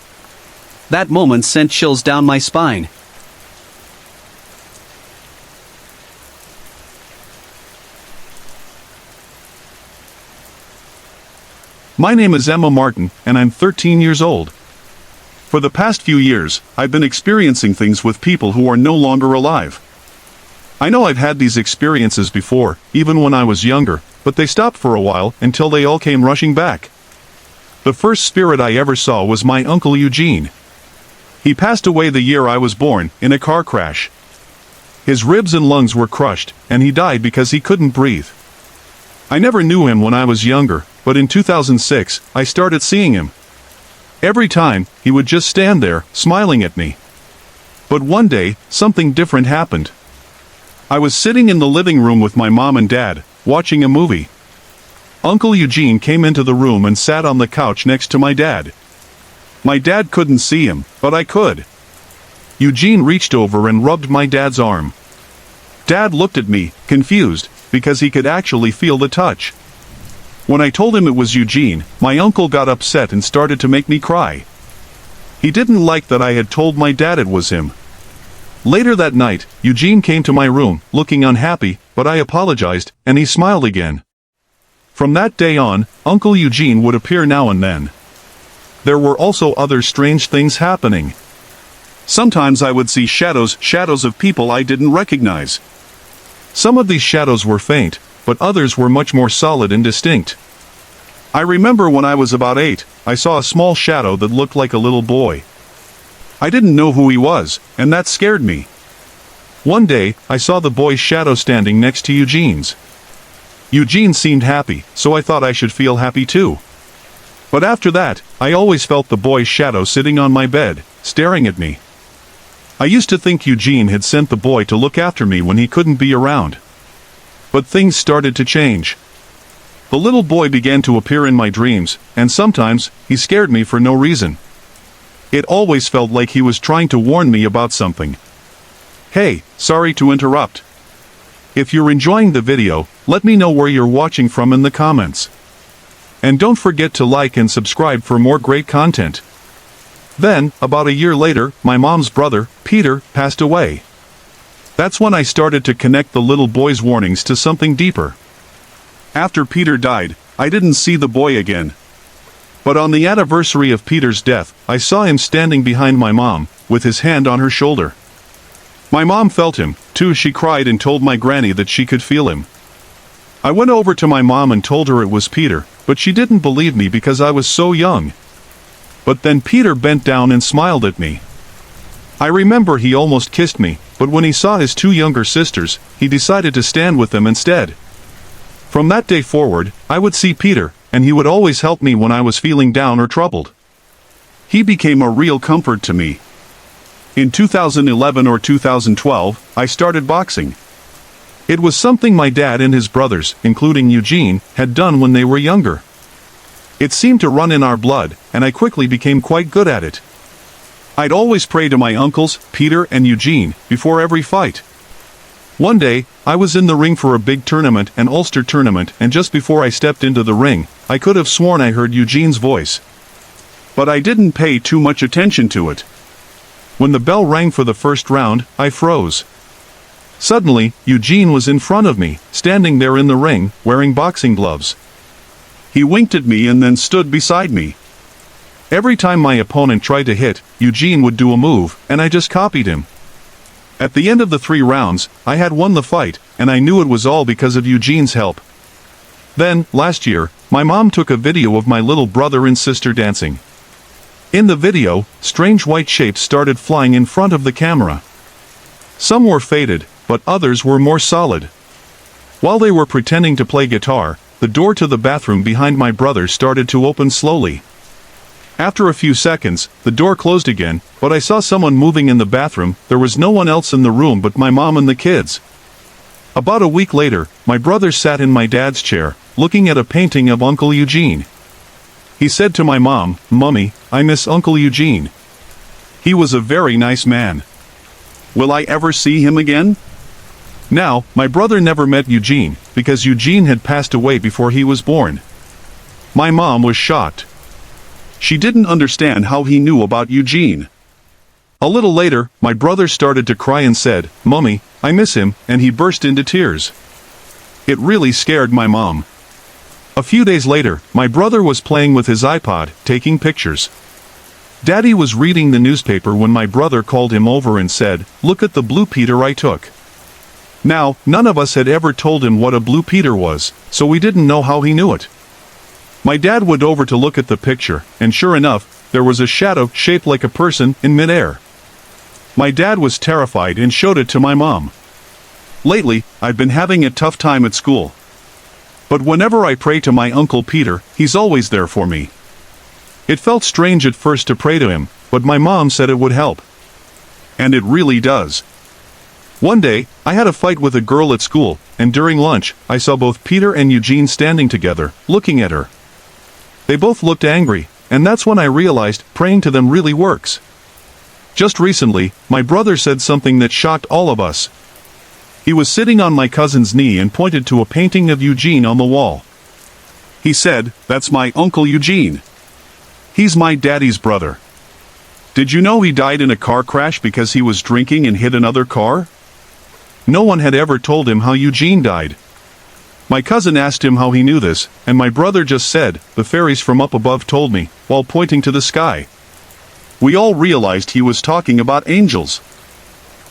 That moment sent chills down my spine. My name is Emma Martin, and I'm 13 years old. For the past few years, I've been experiencing things with people who are no longer alive. I know I've had these experiences before, even when I was younger, but they stopped for a while until they all came rushing back. The first spirit I ever saw was my Uncle Eugene. He passed away the year I was born, in a car crash. His ribs and lungs were crushed, and he died because he couldn't breathe. I never knew him when I was younger, but in 2006, I started seeing him. Every time, he would just stand there, smiling at me. But one day, something different happened. I was sitting in the living room with my mom and dad, watching a movie. Uncle Eugene came into the room and sat on the couch next to my dad. My dad couldn't see him, but I could. Eugene reached over and rubbed my dad's arm. Dad looked at me, confused, because he could actually feel the touch. When I told him it was Eugene, my uncle got upset and started to make me cry. He didn't like that I had told my dad it was him. Later that night, Eugene came to my room, looking unhappy, but I apologized, and he smiled again. From that day on, Uncle Eugene would appear now and then. There were also other strange things happening. Sometimes I would see shadows of people I didn't recognize. Some of these shadows were faint, but others were much more solid and distinct. I remember when I was about 8, I saw a small shadow that looked like a little boy. I didn't know who he was, and that scared me. One day, I saw the boy's shadow standing next to Eugene's. Eugene seemed happy, so I thought I should feel happy too. But after that, I always felt the boy's shadow sitting on my bed, staring at me. I used to think Eugene had sent the boy to look after me when he couldn't be around. But things started to change. The little boy began to appear in my dreams, and sometimes, he scared me for no reason. It always felt like he was trying to warn me about something. Hey, sorry to interrupt. If you're enjoying the video, let me know where you're watching from in the comments. And don't forget to like and subscribe for more great content. Then, about a year later, my mom's brother, Peter, passed away. That's when I started to connect the little boy's warnings to something deeper. After Peter died, I didn't see the boy again. But on the anniversary of Peter's death, I saw him standing behind my mom, with his hand on her shoulder. My mom felt him, too. She cried and told my granny that she could feel him. I went over to my mom and told her it was Peter, but she didn't believe me because I was so young. But then Peter bent down and smiled at me. I remember he almost kissed me, but when he saw his 2 younger sisters, he decided to stand with them instead. From that day forward, I would see Peter, and he would always help me when I was feeling down or troubled. He became a real comfort to me. In 2011 or 2012, I started boxing. It was something my dad and his brothers, including Eugene, had done when they were younger. It seemed to run in our blood, and I quickly became quite good at it. I'd always pray to my uncles, Peter and Eugene, before every fight. One day, I was in the ring for a big tournament, an Ulster tournament, and just before I stepped into the ring, I could have sworn I heard Eugene's voice. But I didn't pay too much attention to it. When the bell rang for the first round, I froze. Suddenly, Eugene was in front of me, standing there in the ring, wearing boxing gloves. He winked at me and then stood beside me. Every time my opponent tried to hit, Eugene would do a move, and I just copied him. At the end of the 3 rounds, I had won the fight, and I knew it was all because of Eugene's help. Then, last year, my mom took a video of my little brother and sister dancing. In the video, strange white shapes started flying in front of the camera. Some were faded, but others were more solid. While they were pretending to play guitar, the door to the bathroom behind my brother started to open slowly. After a few seconds, the door closed again, but I saw someone moving in the bathroom. There was no one else in the room but my mom and the kids. About a week later, my brother sat in my dad's chair, looking at a painting of Uncle Eugene. He said to my mom, "Mummy, I miss Uncle Eugene. He was a very nice man. Will I ever see him again?" Now, my brother never met Eugene, because Eugene had passed away before he was born. My mom was shocked. She didn't understand how he knew about Eugene. A little later, my brother started to cry and said, "Mummy, I miss him," and he burst into tears. It really scared my mom. A few days later, my brother was playing with his iPod, taking pictures. Daddy was reading the newspaper when my brother called him over and said, "Look at the Blue Peter I took." Now, none of us had ever told him what a Blue Peter was, so we didn't know how he knew it. My dad went over to look at the picture, and sure enough, there was a shadow shaped like a person in midair. My dad was terrified and showed it to my mom. Lately, I've been having a tough time at school. But whenever I pray to my Uncle Peter, he's always there for me. It felt strange at first to pray to him, but my mom said it would help. And it really does. One day, I had a fight with a girl at school, and during lunch, I saw both Peter and Eugene standing together, looking at her. They both looked angry, and that's when I realized praying to them really works. Just recently, my brother said something that shocked all of us. He was sitting on my cousin's knee and pointed to a painting of Eugene on the wall. He said, "That's my Uncle Eugene. He's my daddy's brother. Did you know he died in a car crash because he was drinking and hit another car?" No one had ever told him how Eugene died. My cousin asked him how he knew this, and my brother just said, "The fairies from up above told me," while pointing to the sky. We all realized he was talking about angels.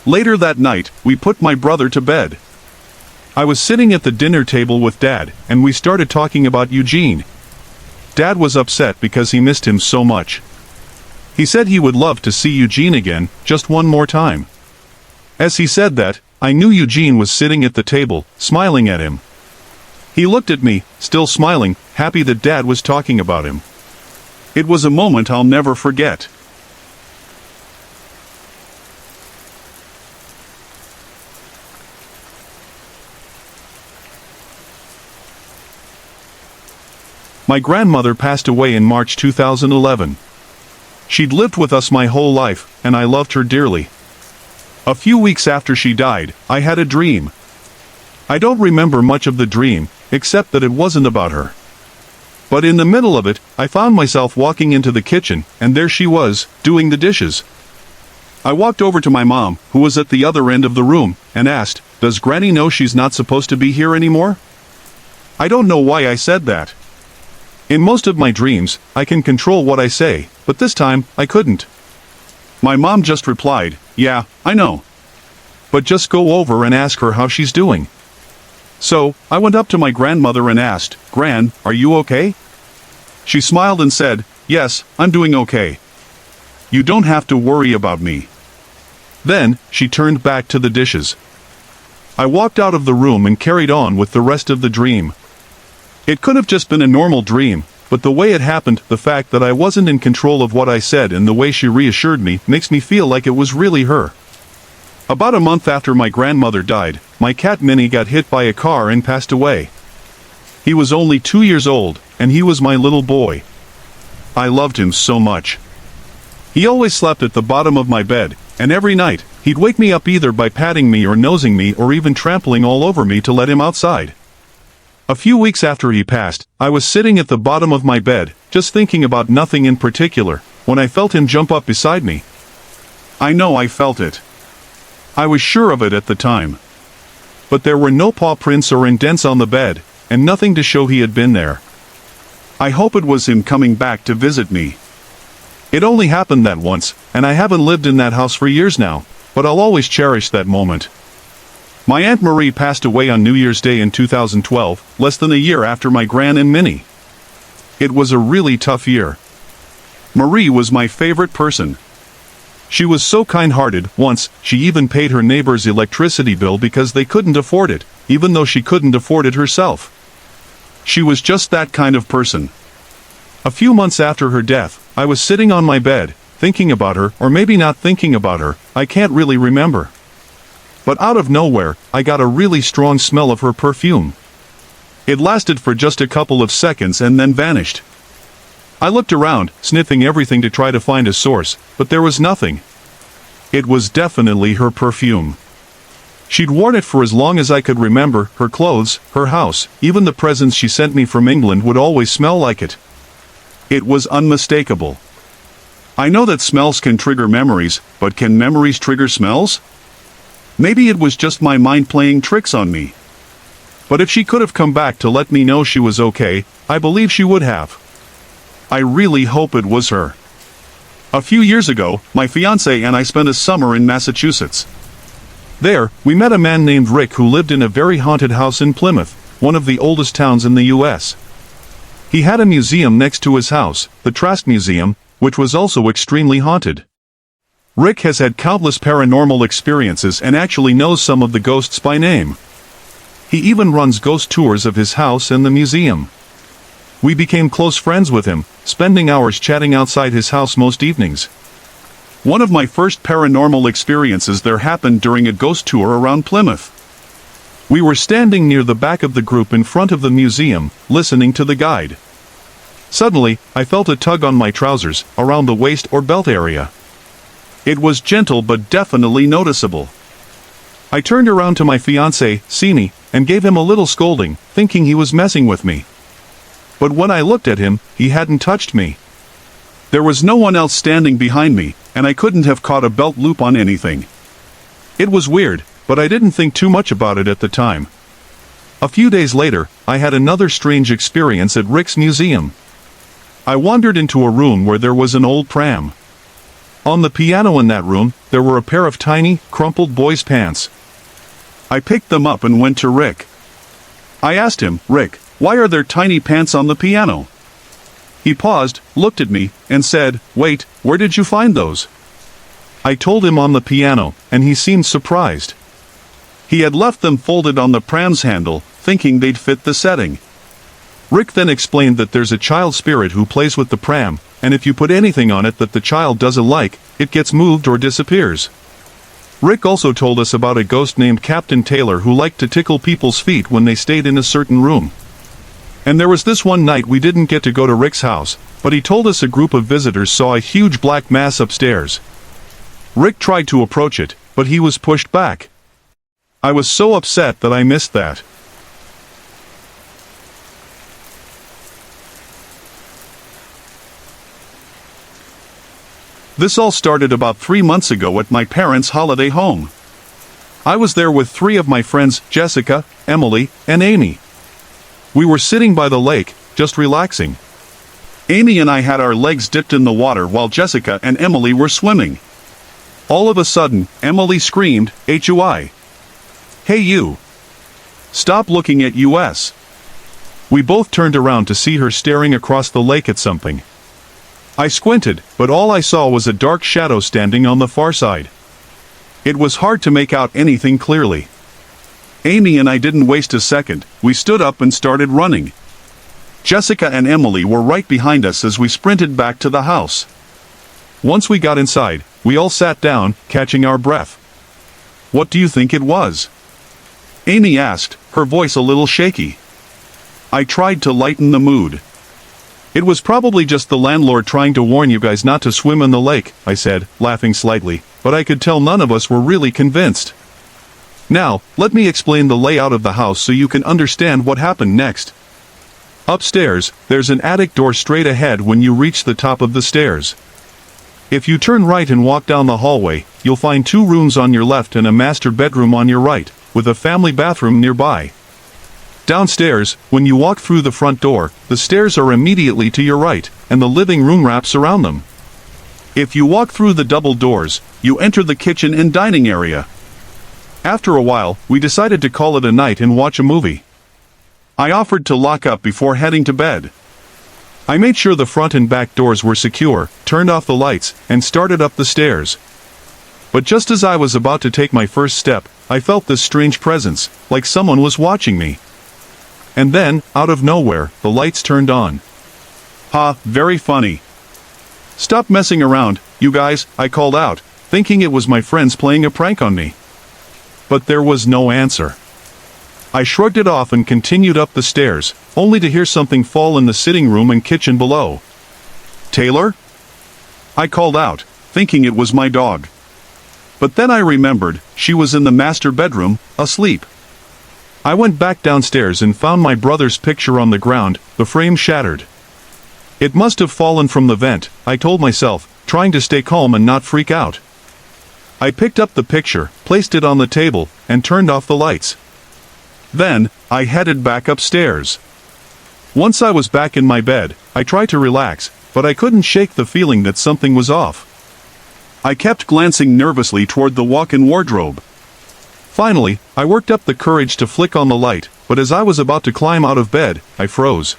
Later that night, we put my brother to bed. I was sitting at the dinner table with Dad, and we started talking about Eugene. Dad was upset because he missed him so much. He said he would love to see Eugene again, just one more time. As he said that, I knew Eugene was sitting at the table, smiling at him. He looked at me, still smiling, happy that Dad was talking about him. It was a moment I'll never forget. My grandmother passed away in March 2011. She'd lived with us my whole life, and I loved her dearly. A few weeks after she died, I had a dream. I don't remember much of the dream, except that it wasn't about her. But in the middle of it, I found myself walking into the kitchen, and there she was, doing the dishes. I walked over to my mom, who was at the other end of the room, and asked, "Does Granny know she's not supposed to be here anymore?" I don't know why I said that. In most of my dreams, I can control what I say, but this time, I couldn't. My mom just replied, "Yeah, I know. But just go over and ask her how she's doing." So, I went up to my grandmother and asked, "Gran, are you okay?" She smiled and said, "Yes, I'm doing okay. You don't have to worry about me." Then, she turned back to the dishes. I walked out of the room and carried on with the rest of the dream. It could have just been a normal dream, but the way it happened, the fact that I wasn't in control of what I said and the way she reassured me, makes me feel like it was really her. About a month after my grandmother died, my cat Minnie got hit by a car and passed away. He was only 2 years old, and he was my little boy. I loved him so much. He always slept at the bottom of my bed, and every night, he'd wake me up either by patting me or nosing me or even trampling all over me to let him outside. A few weeks after he passed, I was sitting at the bottom of my bed, just thinking about nothing in particular, when I felt him jump up beside me. I know I felt it. I was sure of it at the time. But there were no paw prints or indents on the bed, and nothing to show he had been there. I hope it was him coming back to visit me. It only happened that once, and I haven't lived in that house for years now, but I'll always cherish that moment. My Aunt Marie passed away on New Year's Day in 2012, less than a year after my Gran and Minnie. It was a really tough year. Marie was my favorite person. She was so kind-hearted. Once, she even paid her neighbor's electricity bill because they couldn't afford it, even though she couldn't afford it herself. She was just that kind of person. A few months after her death, I was sitting on my bed, thinking about her, or maybe not thinking about her, I can't really remember. But out of nowhere, I got a really strong smell of her perfume. It lasted for just a couple of seconds and then vanished. I looked around, sniffing everything to try to find a source, but there was nothing. It was definitely her perfume. She'd worn it for as long as I could remember, her clothes, her house, even the presents she sent me from England would always smell like it. It was unmistakable. I know that smells can trigger memories, but can memories trigger smells? Maybe it was just my mind playing tricks on me. But if she could have come back to let me know she was okay, I believe she would have. I really hope it was her. A few years ago, my fiancé and I spent a summer in Massachusetts. There, we met a man named Rick who lived in a very haunted house in Plymouth, one of the oldest towns in the U.S. He had a museum next to his house, the Trask Museum, which was also extremely haunted. Rick has had countless paranormal experiences and actually knows some of the ghosts by name. He even runs ghost tours of his house and the museum. We became close friends with him, spending hours chatting outside his house most evenings. One of my first paranormal experiences there happened during a ghost tour around Plymouth. We were standing near the back of the group in front of the museum, listening to the guide. Suddenly, I felt a tug on my trousers, around the waist or belt area. It was gentle but definitely noticeable. I turned around to my fiancé, Simi, and gave him a little scolding, thinking he was messing with me. But when I looked at him, he hadn't touched me. There was no one else standing behind me, and I couldn't have caught a belt loop on anything. It was weird, but I didn't think too much about it at the time. A few days later, I had another strange experience at Rick's museum. I wandered into a room where there was an old pram. On the piano in that room, there were a pair of tiny, crumpled boys' pants. I picked them up and went to Rick. I asked him, "Rick, why are there tiny pants on the piano?" He paused, looked at me, and said, "Wait, where did you find those?" I told him on the piano, and he seemed surprised. He had left them folded on the pram's handle, thinking they'd fit the setting. Rick then explained that there's a child spirit who plays with the pram, and if you put anything on it that the child doesn't like, it gets moved or disappears. Rick also told us about a ghost named Captain Taylor who liked to tickle people's feet when they stayed in a certain room. And there was this one night we didn't get to go to Rick's house, but he told us a group of visitors saw a huge black mass upstairs. Rick tried to approach it, but he was pushed back. I was so upset that I missed that. This all started about 3 months ago at my parents' holiday home. I was there with 3 of my friends, Jessica, Emily, and Amy. We were sitting by the lake, just relaxing. Amy and I had our legs dipped in the water while Jessica and Emily were swimming. All of a sudden, Emily screamed, "HUI! Hey you! Stop looking at us!" We both turned around to see her staring across the lake at something. I squinted, but all I saw was a dark shadow standing on the far side. It was hard to make out anything clearly. Amy and I didn't waste a second, we stood up and started running. Jessica and Emily were right behind us as we sprinted back to the house. Once we got inside, we all sat down, catching our breath. "What do you think it was?" Amy asked, her voice a little shaky. I tried to lighten the mood. "It was probably just the landlord trying to warn you guys not to swim in the lake," I said, laughing slightly, but I could tell none of us were really convinced. "Now, let me explain the layout of the house so you can understand what happened next. Upstairs, there's an attic door straight ahead when you reach the top of the stairs. If you turn right and walk down the hallway, you'll find 2 rooms on your left and a master bedroom on your right, with a family bathroom nearby. Downstairs, when you walk through the front door, the stairs are immediately to your right, and the living room wraps around them. If you walk through the double doors, you enter the kitchen and dining area." After a while, we decided to call it a night and watch a movie. I offered to lock up before heading to bed. I made sure the front and back doors were secure, turned off the lights, and started up the stairs. But just as I was about to take my first step, I felt this strange presence, like someone was watching me. And then, out of nowhere, the lights turned on. "Ha, very funny. Stop messing around, you guys," I called out, thinking it was my friends playing a prank on me. but there was no answer. I shrugged it off and continued up the stairs, only to hear something fall in the sitting room and kitchen below. "Taylor?" I called out, thinking it was my dog. But then I remembered, she was in the master bedroom, asleep. I went back downstairs and found my brother's picture on the ground, the frame shattered. It must have fallen from the vent, I told myself, trying to stay calm and not freak out. I picked up the picture, placed it on the table, and turned off the lights. Then, I headed back upstairs. Once I was back in my bed, I tried to relax, but I couldn't shake the feeling that something was off. I kept glancing nervously toward the walk-in wardrobe. Finally, I worked up the courage to flick on the light, but as I was about to climb out of bed, I froze.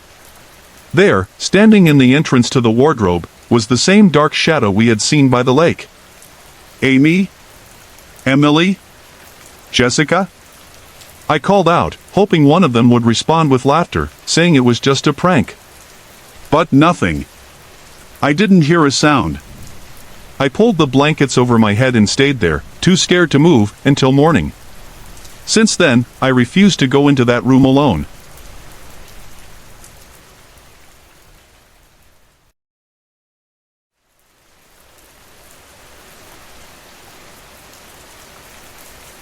There, standing in the entrance to the wardrobe, was the same dark shadow we had seen by the lake. "Amy? Emily? Jessica?" I called out, hoping one of them would respond with laughter, saying it was just a prank. But nothing. I didn't hear a sound. I pulled the blankets over my head and stayed there, too scared to move, until morning. Since then, I refused to go into that room alone.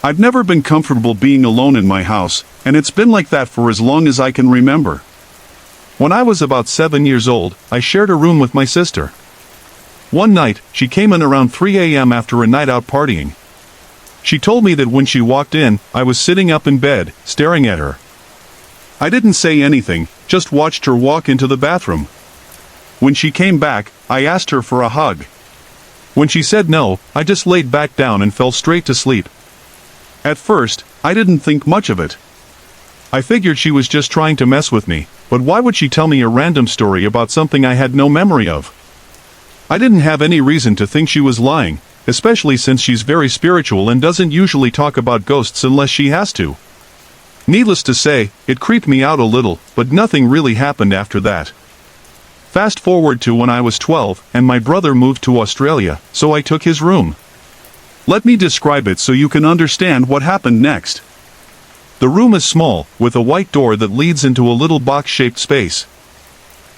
I've never been comfortable being alone in my house, and it's been like that for as long as I can remember. When I was about 7 years old, I shared a room with my sister. One night, she came in around 3 a.m. after a night out partying. She told me that when she walked in, I was sitting up in bed, staring at her. I didn't say anything, just watched her walk into the bathroom. When she came back, I asked her for a hug. When she said no, I just laid back down and fell straight to sleep. At first, I didn't think much of it. I figured she was just trying to mess with me, but why would she tell me a random story about something I had no memory of? I didn't have any reason to think she was lying, especially since she's very spiritual and doesn't usually talk about ghosts unless she has to. Needless to say, it creeped me out a little, but nothing really happened after that. Fast forward to when I was 12 and my brother moved to Australia, so I took his room. Let me describe it so you can understand what happened next. The room is small, with a white door that leads into a little box-shaped space.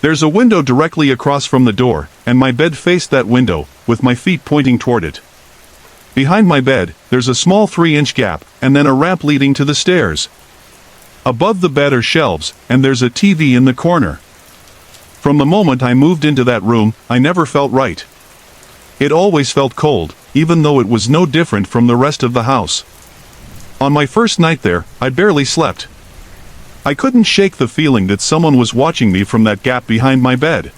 There's a window directly across from the door, and my bed faced that window, with my feet pointing toward it. Behind my bed, there's a small 3-inch gap, and then a ramp leading to the stairs. Above the bed are shelves, and there's a TV in the corner. From the moment I moved into that room, I never felt right. It always felt cold, even though it was no different from the rest of the house. On my first night there, I barely slept. I couldn't shake the feeling that someone was watching me from that gap behind my bed.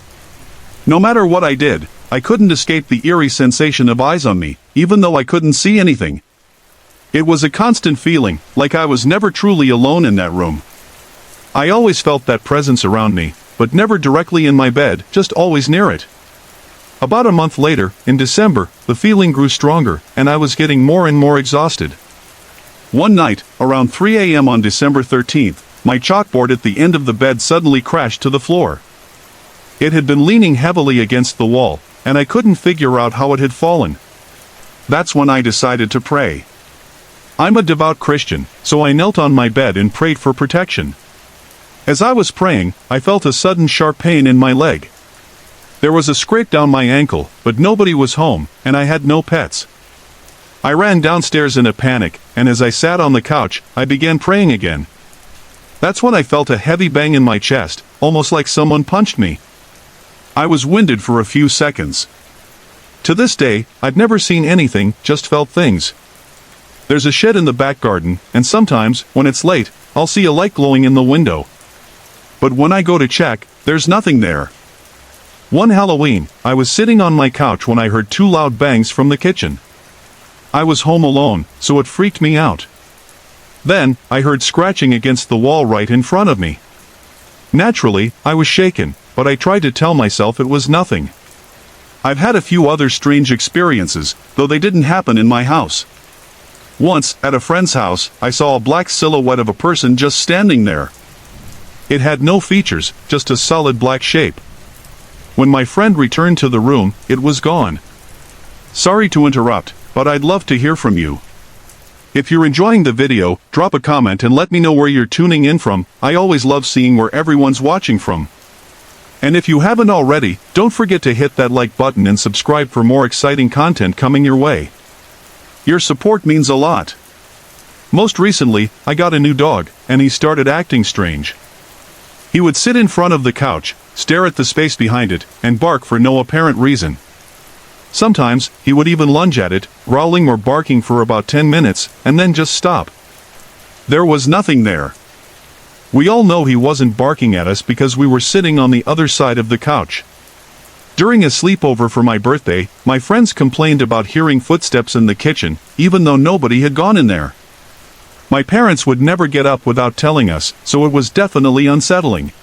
No matter what I did, I couldn't escape the eerie sensation of eyes on me, even though I couldn't see anything. It was a constant feeling, like I was never truly alone in that room. I always felt that presence around me, but never directly in my bed, just always near it. About a month later, in December, the feeling grew stronger, and I was getting more and more exhausted. One night, around 3 a.m. on December 13th, my chalkboard at the end of the bed suddenly crashed to the floor. It had been leaning heavily against the wall, and I couldn't figure out how it had fallen. That's when I decided to pray. I'm a devout Christian, so I knelt on my bed and prayed for protection. As I was praying, I felt a sudden sharp pain in my leg. There was a scrape down my ankle, but nobody was home, and I had no pets. I ran downstairs in a panic, and as I sat on the couch, I began praying again. That's when I felt a heavy bang in my chest, almost like someone punched me. I was winded for a few seconds. To this day, I've never seen anything, just felt things. There's a shed in the back garden, and sometimes, when it's late, I'll see a light glowing in the window. But when I go to check, there's nothing there. One Halloween, I was sitting on my couch when I heard 2 loud bangs from the kitchen. I was home alone, so it freaked me out. Then, I heard scratching against the wall right in front of me. Naturally, I was shaken, but I tried to tell myself it was nothing. I've had a few other strange experiences, though they didn't happen in my house. Once, at a friend's house, I saw a black silhouette of a person just standing there. It had no features, just a solid black shape. When my friend returned to the room, it was gone. Sorry to interrupt, but I'd love to hear from you. If you're enjoying the video, drop a comment and let me know where you're tuning in from. I always love seeing where everyone's watching from. And if you haven't already, don't forget to hit that like button and subscribe for more exciting content coming your way. Your support means a lot. Most recently, I got a new dog, and he started acting strange. He would sit in front of the couch, stare at the space behind it, and bark for no apparent reason. Sometimes, he would even lunge at it, growling or barking for about 10 minutes, and then just stop. There was nothing there. We all know he wasn't barking at us because we were sitting on the other side of the couch. During a sleepover for my birthday, my friends complained about hearing footsteps in the kitchen, even though nobody had gone in there. My parents would never get up without telling us, so it was definitely unsettling.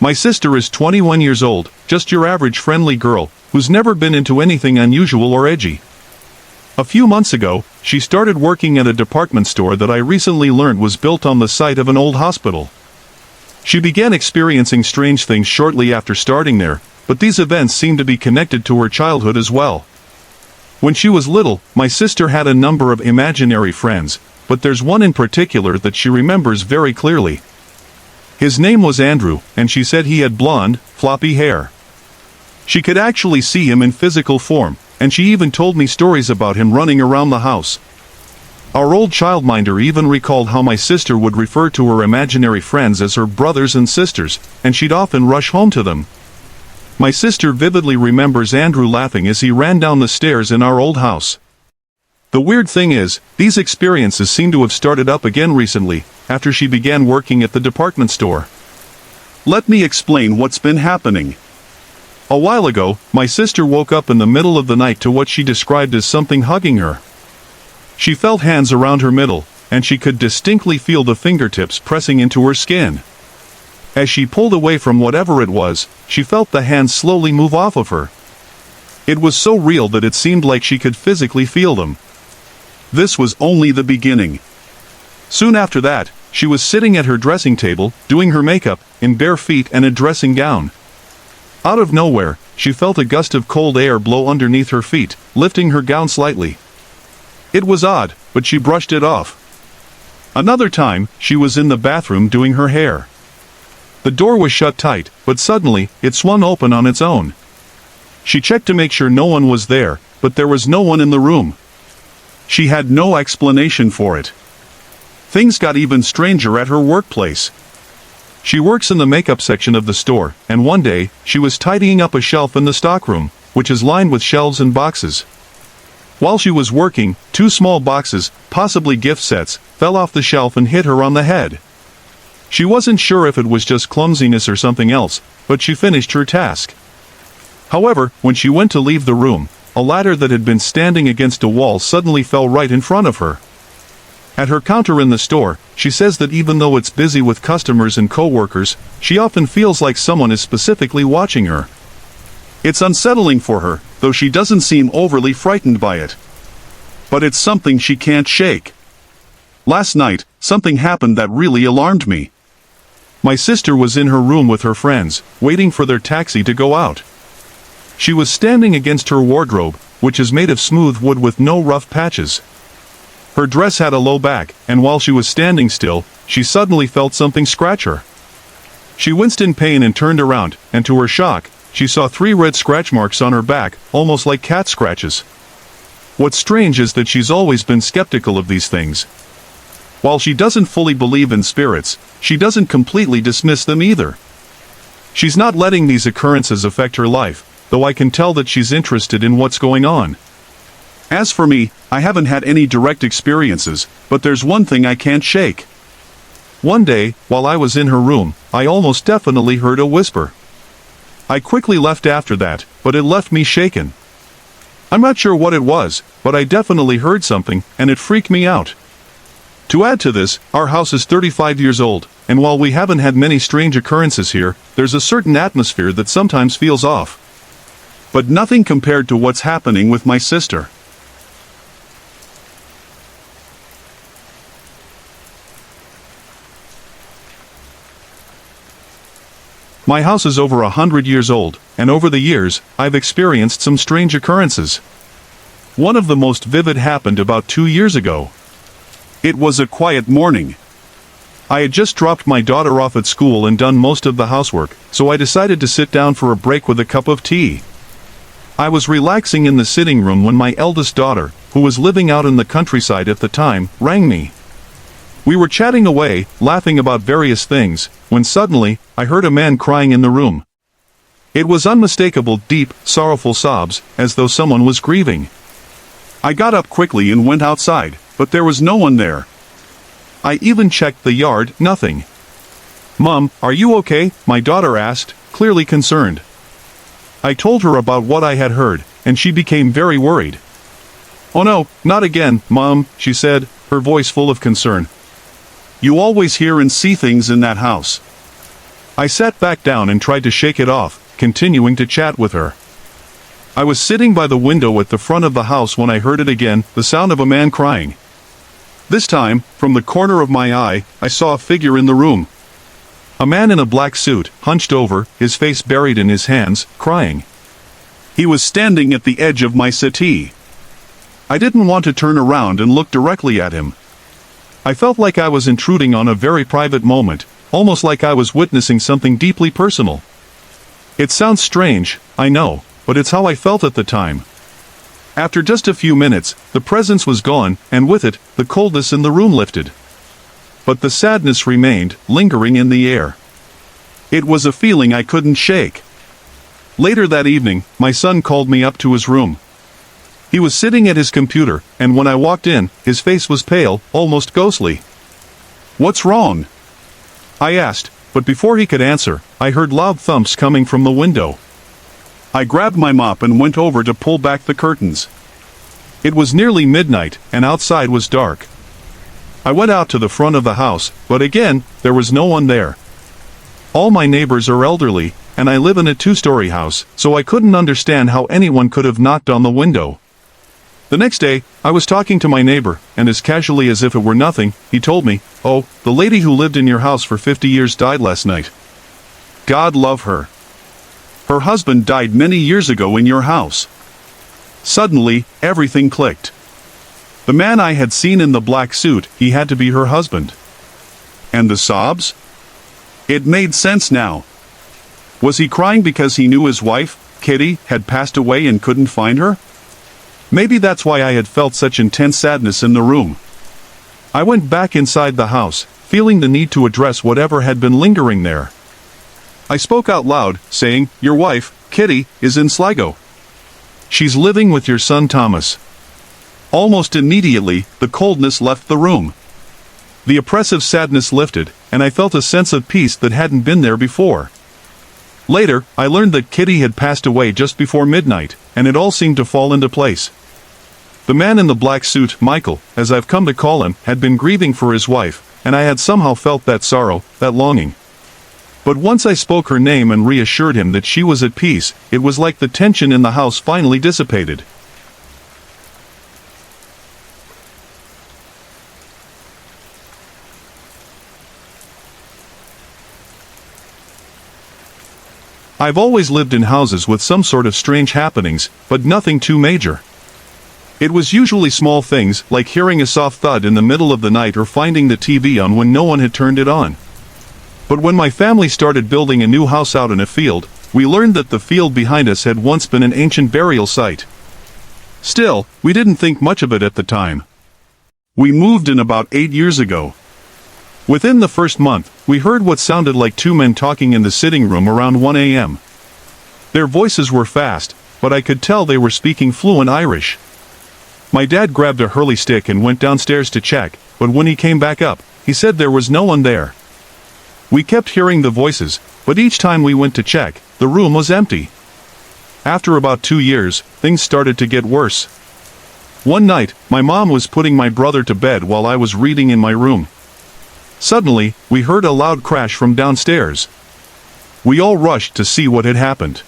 My sister is 21 years old, just your average friendly girl, who's never been into anything unusual or edgy. A few months ago, she started working at a department store that I recently learned was built on the site of an old hospital. She began experiencing strange things shortly after starting there, but these events seemed to be connected to her childhood as well. When she was little, my sister had a number of imaginary friends, but there's one in particular that she remembers very clearly. His name was Andrew, and she said he had blonde, floppy hair. She could actually see him in physical form, and she even told me stories about him running around the house. Our old childminder even recalled how my sister would refer to her imaginary friends as her brothers and sisters, and she'd often rush home to them. My sister vividly remembers Andrew laughing as he ran down the stairs in our old house. The weird thing is, these experiences seem to have started up again recently, after she began working at the department store. Let me explain what's been happening. A while ago, my sister woke up in the middle of the night to what she described as something hugging her. She felt hands around her middle, and she could distinctly feel the fingertips pressing into her skin. As she pulled away from whatever it was, she felt the hands slowly move off of her. It was so real that it seemed like she could physically feel them. This was only the beginning. Soon after that, she was sitting at her dressing table, doing her makeup, in bare feet and a dressing gown. Out of nowhere, she felt a gust of cold air blow underneath her feet, lifting her gown slightly. It was odd, but she brushed it off. Another time, she was in the bathroom doing her hair. The door was shut tight, but suddenly, it swung open on its own. She checked to make sure no one was there, but there was no one in the room. She had no explanation for it. Things got even stranger at her workplace. She works in the makeup section of the store, and one day, she was tidying up a shelf in the stockroom, which is lined with shelves and boxes. While she was working, 2 small boxes, possibly gift sets, fell off the shelf and hit her on the head. She wasn't sure if it was just clumsiness or something else, but she finished her task. However, when she went to leave the room, a ladder that had been standing against a wall suddenly fell right in front of her. At her counter in the store, she says that even though it's busy with customers and co-workers, she often feels like someone is specifically watching her. It's unsettling for her, though she doesn't seem overly frightened by it. But it's something she can't shake. Last night, something happened that really alarmed me. My sister was in her room with her friends, waiting for their taxi to go out. She was standing against her wardrobe, which is made of smooth wood with no rough patches. Her dress had a low back, and while she was standing still, she suddenly felt something scratch her. She winced in pain and turned around, and to her shock, she saw 3 red scratch marks on her back, almost like cat scratches. What's strange is that she's always been skeptical of these things. While she doesn't fully believe in spirits, she doesn't completely dismiss them either. She's not letting these occurrences affect her life, though I can tell that she's interested in what's going on. As for me, I haven't had any direct experiences, but there's one thing I can't shake. One day, while I was in her room, I almost definitely heard a whisper. I quickly left after that, but it left me shaken. I'm not sure what it was, but I definitely heard something, and it freaked me out. To add to this, our house is 35 years old, and while we haven't had many strange occurrences here, there's a certain atmosphere that sometimes feels off. But nothing compared to what's happening with my sister. My house is over 100 years old, and over the years, I've experienced some strange occurrences. One of the most vivid happened about 2 years ago. It was a quiet morning. I had just dropped my daughter off at school and done most of the housework, so I decided to sit down for a break with a cup of tea. I was relaxing in the sitting room when my eldest daughter, who was living out in the countryside at the time, rang me. We were chatting away, laughing about various things, when suddenly, I heard a man crying in the room. It was unmistakable, deep, sorrowful sobs, as though someone was grieving. I got up quickly and went outside, but there was no one there. I even checked the yard, nothing. "Mom, are you okay?" my daughter asked, clearly concerned. I told her about what I had heard, and she became very worried. "Oh no, not again, Mom," she said, her voice full of concern. "You always hear and see things in that house." I sat back down and tried to shake it off, continuing to chat with her. I was sitting by the window at the front of the house when I heard it again, the sound of a man crying. This time, from the corner of my eye, I saw a figure in the room. A man in a black suit, hunched over, his face buried in his hands, crying. He was standing at the edge of my settee. I didn't want to turn around and look directly at him. I felt like I was intruding on a very private moment, almost like I was witnessing something deeply personal. It sounds strange, I know, but it's how I felt at the time. After just a few minutes, the presence was gone, and with it, the coldness in the room lifted. But the sadness remained, lingering in the air. It was a feeling I couldn't shake. Later that evening, my son called me up to his room. He was sitting at his computer, and when I walked in, his face was pale, almost ghostly. "What's wrong?" I asked, but before he could answer, I heard loud thumps coming from the window. I grabbed my mop and went over to pull back the curtains. It was nearly midnight, and outside was dark. I went out to the front of the house, but again, there was no one there. All my neighbors are elderly, and I live in a two-story house, so I couldn't understand how anyone could have knocked on the window. The next day, I was talking to my neighbor, and as casually as if it were nothing, he told me, "Oh, the lady who lived in your house for 50 years died last night. God love her. Her husband died many years ago in your house." Suddenly, everything clicked. The man I had seen in the black suit, he had to be her husband. And the sobs? It made sense now. Was he crying because he knew his wife, Kitty, had passed away and couldn't find her? Maybe that's why I had felt such intense sadness in the room. I went back inside the house, feeling the need to address whatever had been lingering there. I spoke out loud, saying, "Your wife, Kitty, is in Sligo. She's living with your son Thomas." Almost immediately, the coldness left the room. The oppressive sadness lifted, and I felt a sense of peace that hadn't been there before. Later, I learned that Kitty had passed away just before midnight, and it all seemed to fall into place. The man in the black suit, Michael, as I've come to call him, had been grieving for his wife, and I had somehow felt that sorrow, that longing. But once I spoke her name and reassured him that she was at peace, it was like the tension in the house finally dissipated. I've always lived in houses with some sort of strange happenings, but nothing too major. It was usually small things, like hearing a soft thud in the middle of the night or finding the TV on when no one had turned it on. But when my family started building a new house out in a field, we learned that the field behind us had once been an ancient burial site. Still, we didn't think much of it at the time. We moved in about 8 years ago. Within the first month, we heard what sounded like two men talking in the sitting room around 1 a.m. Their voices were fast, but I could tell they were speaking fluent Irish. My dad grabbed a hurley stick and went downstairs to check, but when he came back up, he said there was no one there. We kept hearing the voices, but each time we went to check, the room was empty. After about 2 years, things started to get worse. One night, my mom was putting my brother to bed while I was reading in my room. Suddenly, we heard a loud crash from downstairs. We all rushed to see what had happened.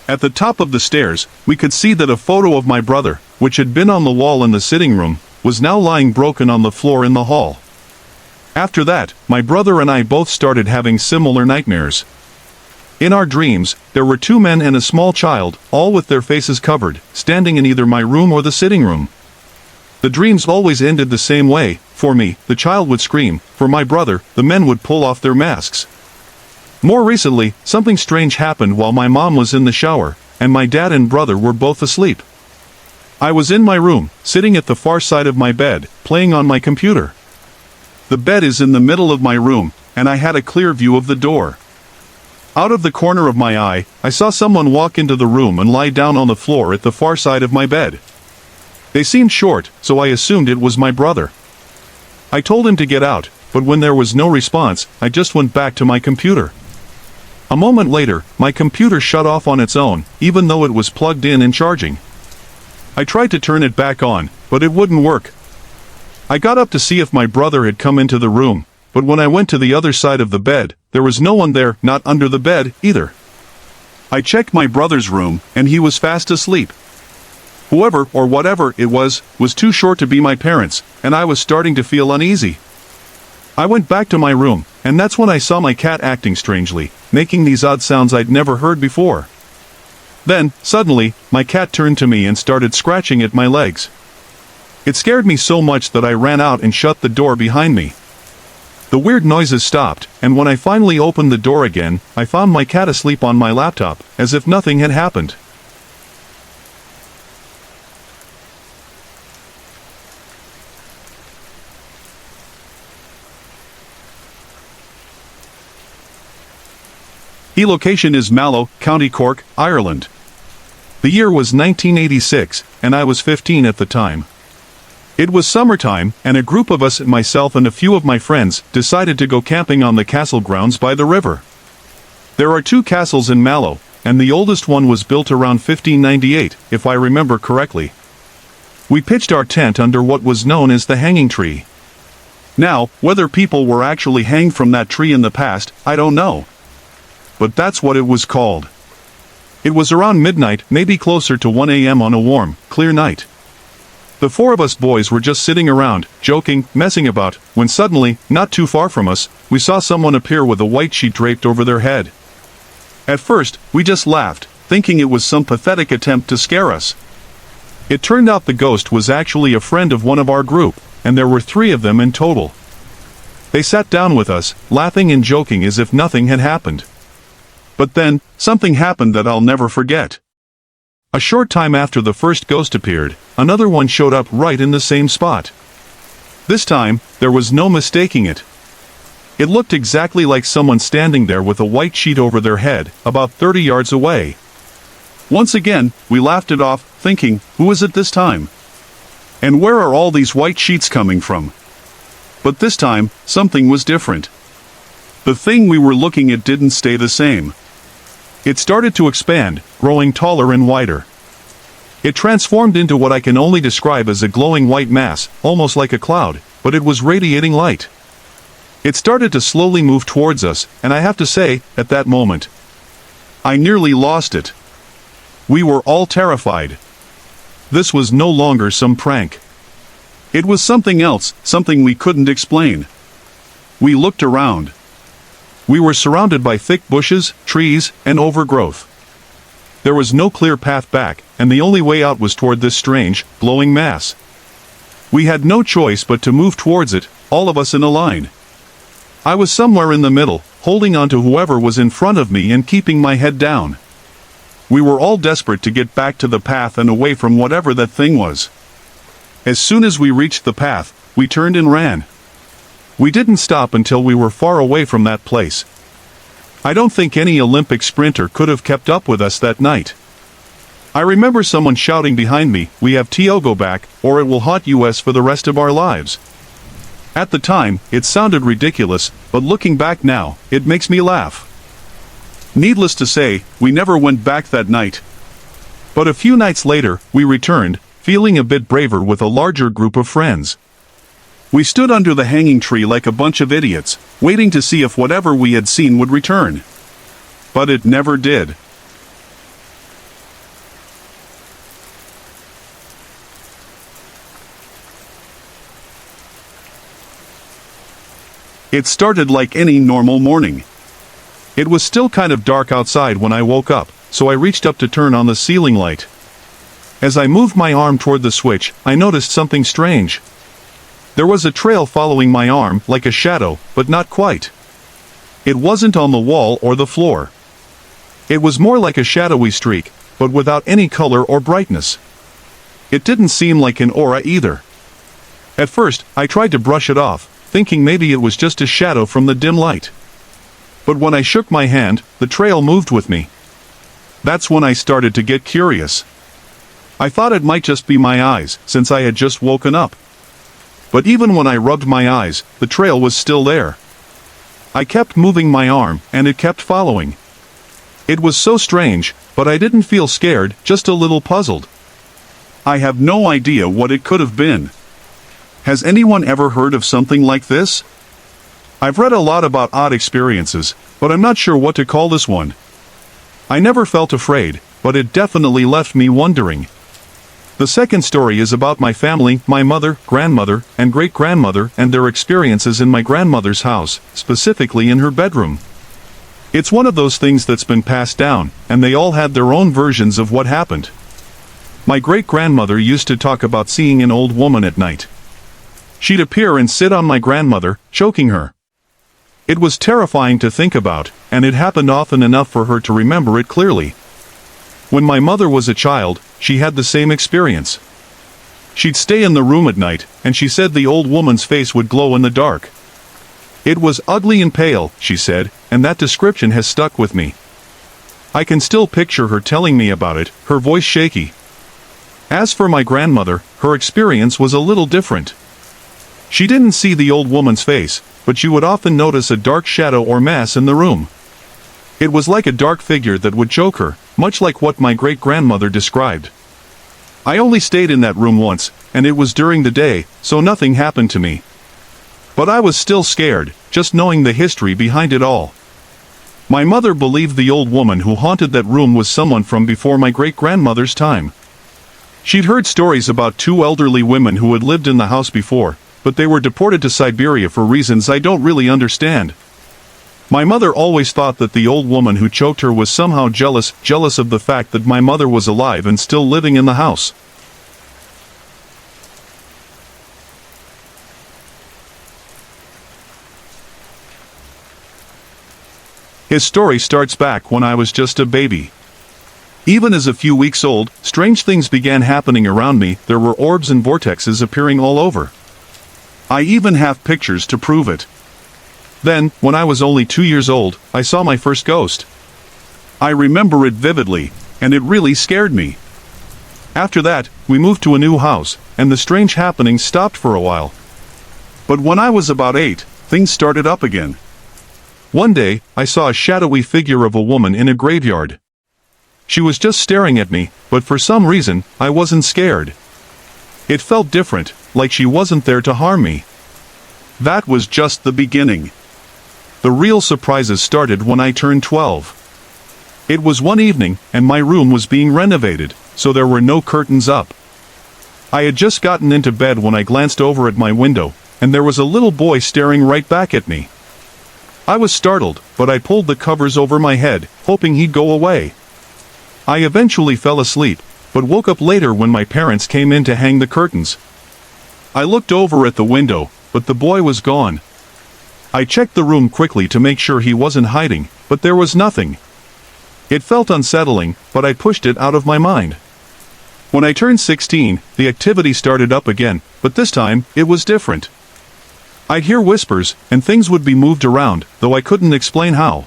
At the top of the stairs, we could see that a photo of my brother, which had been on the wall in the sitting room, was now lying broken on the floor in the hall. After that, my brother and I both started having similar nightmares. In our dreams, there were two men and a small child, all with their faces covered, standing in either my room or the sitting room. The dreams always ended the same way. For me, the child would scream. For my brother, the men would pull off their masks. More recently, something strange happened while my mom was in the shower, and my dad and brother were both asleep. I was in my room, sitting at the far side of my bed, playing on my computer. The bed is in the middle of my room, and I had a clear view of the door. Out of the corner of my eye, I saw someone walk into the room and lie down on the floor at the far side of my bed. They seemed short, so I assumed it was my brother. I told him to get out, but when there was no response, I just went back to my computer. A moment later, my computer shut off on its own, even though it was plugged in and charging. I tried to turn it back on, but it wouldn't work. I got up to see if my brother had come into the room, but when I went to the other side of the bed, there was no one there, not under the bed, either. I checked my brother's room, and he was fast asleep. Whoever, or whatever it was too short to be my parents, and I was starting to feel uneasy. I went back to my room, and that's when I saw my cat acting strangely, making these odd sounds I'd never heard before. Then, suddenly, my cat turned to me and started scratching at my legs. It scared me so much that I ran out and shut the door behind me. The weird noises stopped, and when I finally opened the door again, I found my cat asleep on my laptop, as if nothing had happened. The location is Mallow, County Cork, Ireland. The year was 1986, and I was 15 at the time. It was summertime, and a group of us, myself and a few of my friends, decided to go camping on the castle grounds by the river. There are two castles in Mallow, and the oldest one was built around 1598, if I remember correctly. We pitched our tent under what was known as the hanging tree. Now, whether people were actually hanged from that tree in the past, I don't know. But that's what it was called. It was around midnight, maybe closer to 1 a.m. on a warm, clear night. The four of us boys were just sitting around, joking, messing about, when suddenly, not too far from us, we saw someone appear with a white sheet draped over their head. At first, we just laughed, thinking it was some pathetic attempt to scare us. It turned out the ghost was actually a friend of one of our group, and there were 3 of them in total. They sat down with us, laughing and joking as if nothing had happened. But then, something happened that I'll never forget. A short time after the first ghost appeared, another one showed up right in the same spot. This time, there was no mistaking it. It looked exactly like someone standing there with a white sheet over their head, about 30 yards away. Once again, we laughed it off, thinking, who is it this time? And where are all these white sheets coming from? But this time, something was different. The thing we were looking at didn't stay the same. It started to expand, growing taller and wider. It transformed into what I can only describe as a glowing white mass, almost like a cloud, but it was radiating light. It started to slowly move towards us, and I have to say, at that moment, I nearly lost it. We were all terrified. This was no longer some prank. It was something else, something we couldn't explain. We looked around. We were surrounded by thick bushes, trees, and overgrowth. There was no clear path back, and the only way out was toward this strange, glowing mass. We had no choice but to move towards it, all of us in a line. I was somewhere in the middle, holding on to whoever was in front of me and keeping my head down. We were all desperate to get back to the path and away from whatever that thing was. As soon as we reached the path, we turned and ran. We didn't stop until we were far away from that place. I don't think any Olympic sprinter could have kept up with us that night. I remember someone shouting behind me, "We have to go back, or it will haunt us for the rest of our lives." At the time, it sounded ridiculous, but looking back now, it makes me laugh. Needless to say, we never went back that night. But a few nights later, we returned, feeling a bit braver with a larger group of friends. We stood under the hanging tree like a bunch of idiots, waiting to see if whatever we had seen would return. But it never did. It started like any normal morning. It was still kind of dark outside when I woke up, so I reached up to turn on the ceiling light. As I moved my arm toward the switch, I noticed something strange. There was a trail following my arm, like a shadow, but not quite. It wasn't on the wall or the floor. It was more like a shadowy streak, but without any color or brightness. It didn't seem like an aura either. At first, I tried to brush it off, thinking maybe it was just a shadow from the dim light. But when I shook my hand, the trail moved with me. That's when I started to get curious. I thought it might just be my eyes, since I had just woken up. But even when I rubbed my eyes, the trail was still there. I kept moving my arm, and it kept following. It was so strange, but I didn't feel scared, just a little puzzled. I have no idea what it could have been. Has anyone ever heard of something like this? I've read a lot about odd experiences, but I'm not sure what to call this one. I never felt afraid, but it definitely left me wondering. The second story is about my family, my mother, grandmother, and great-grandmother, and their experiences in my grandmother's house, specifically in her bedroom. It's one of those things that's been passed down, and they all had their own versions of what happened. My great-grandmother used to talk about seeing an old woman at night. She'd appear and sit on my grandmother, choking her. It was terrifying to think about, and it happened often enough for her to remember it clearly. When my mother was a child, she had the same experience. She'd stay in the room at night, and she said the old woman's face would glow in the dark. It was ugly and pale, she said, and that description has stuck with me. I can still picture her telling me about it, her voice shaky. As for my grandmother, her experience was a little different. She didn't see the old woman's face, but she would often notice a dark shadow or mass in the room. It was like a dark figure that would choke her, much like what my great-grandmother described. I only stayed in that room once, and it was during the day, so nothing happened to me. But I was still scared, just knowing the history behind it all. My mother believed the old woman who haunted that room was someone from before my great-grandmother's time. She'd heard stories about two elderly women who had lived in the house before, but they were deported to Siberia for reasons I don't really understand. My mother always thought that the old woman who choked her was somehow jealous of the fact that my mother was alive and still living in the house. His story starts back when I was just a baby. Even as a few weeks old, strange things began happening around me. There were orbs and vortexes appearing all over. I even have pictures to prove it. Then, when I was only 2 years old, I saw my first ghost. I remember it vividly, and it really scared me. After that, we moved to a new house, and the strange happenings stopped for a while. But when I was about 8, things started up again. One day, I saw a shadowy figure of a woman in a graveyard. She was just staring at me, but for some reason, I wasn't scared. It felt different, like she wasn't there to harm me. That was just the beginning. The real surprises started when I turned 12. It was one evening, and my room was being renovated, so there were no curtains up. I had just gotten into bed when I glanced over at my window, and there was a little boy staring right back at me. I was startled, but I pulled the covers over my head, hoping he'd go away. I eventually fell asleep, but woke up later when my parents came in to hang the curtains. I looked over at the window, but the boy was gone. I checked the room quickly to make sure he wasn't hiding, but there was nothing. It felt unsettling, but I pushed it out of my mind. When I turned 16, the activity started up again, but this time, it was different. I'd hear whispers, and things would be moved around, though I couldn't explain how.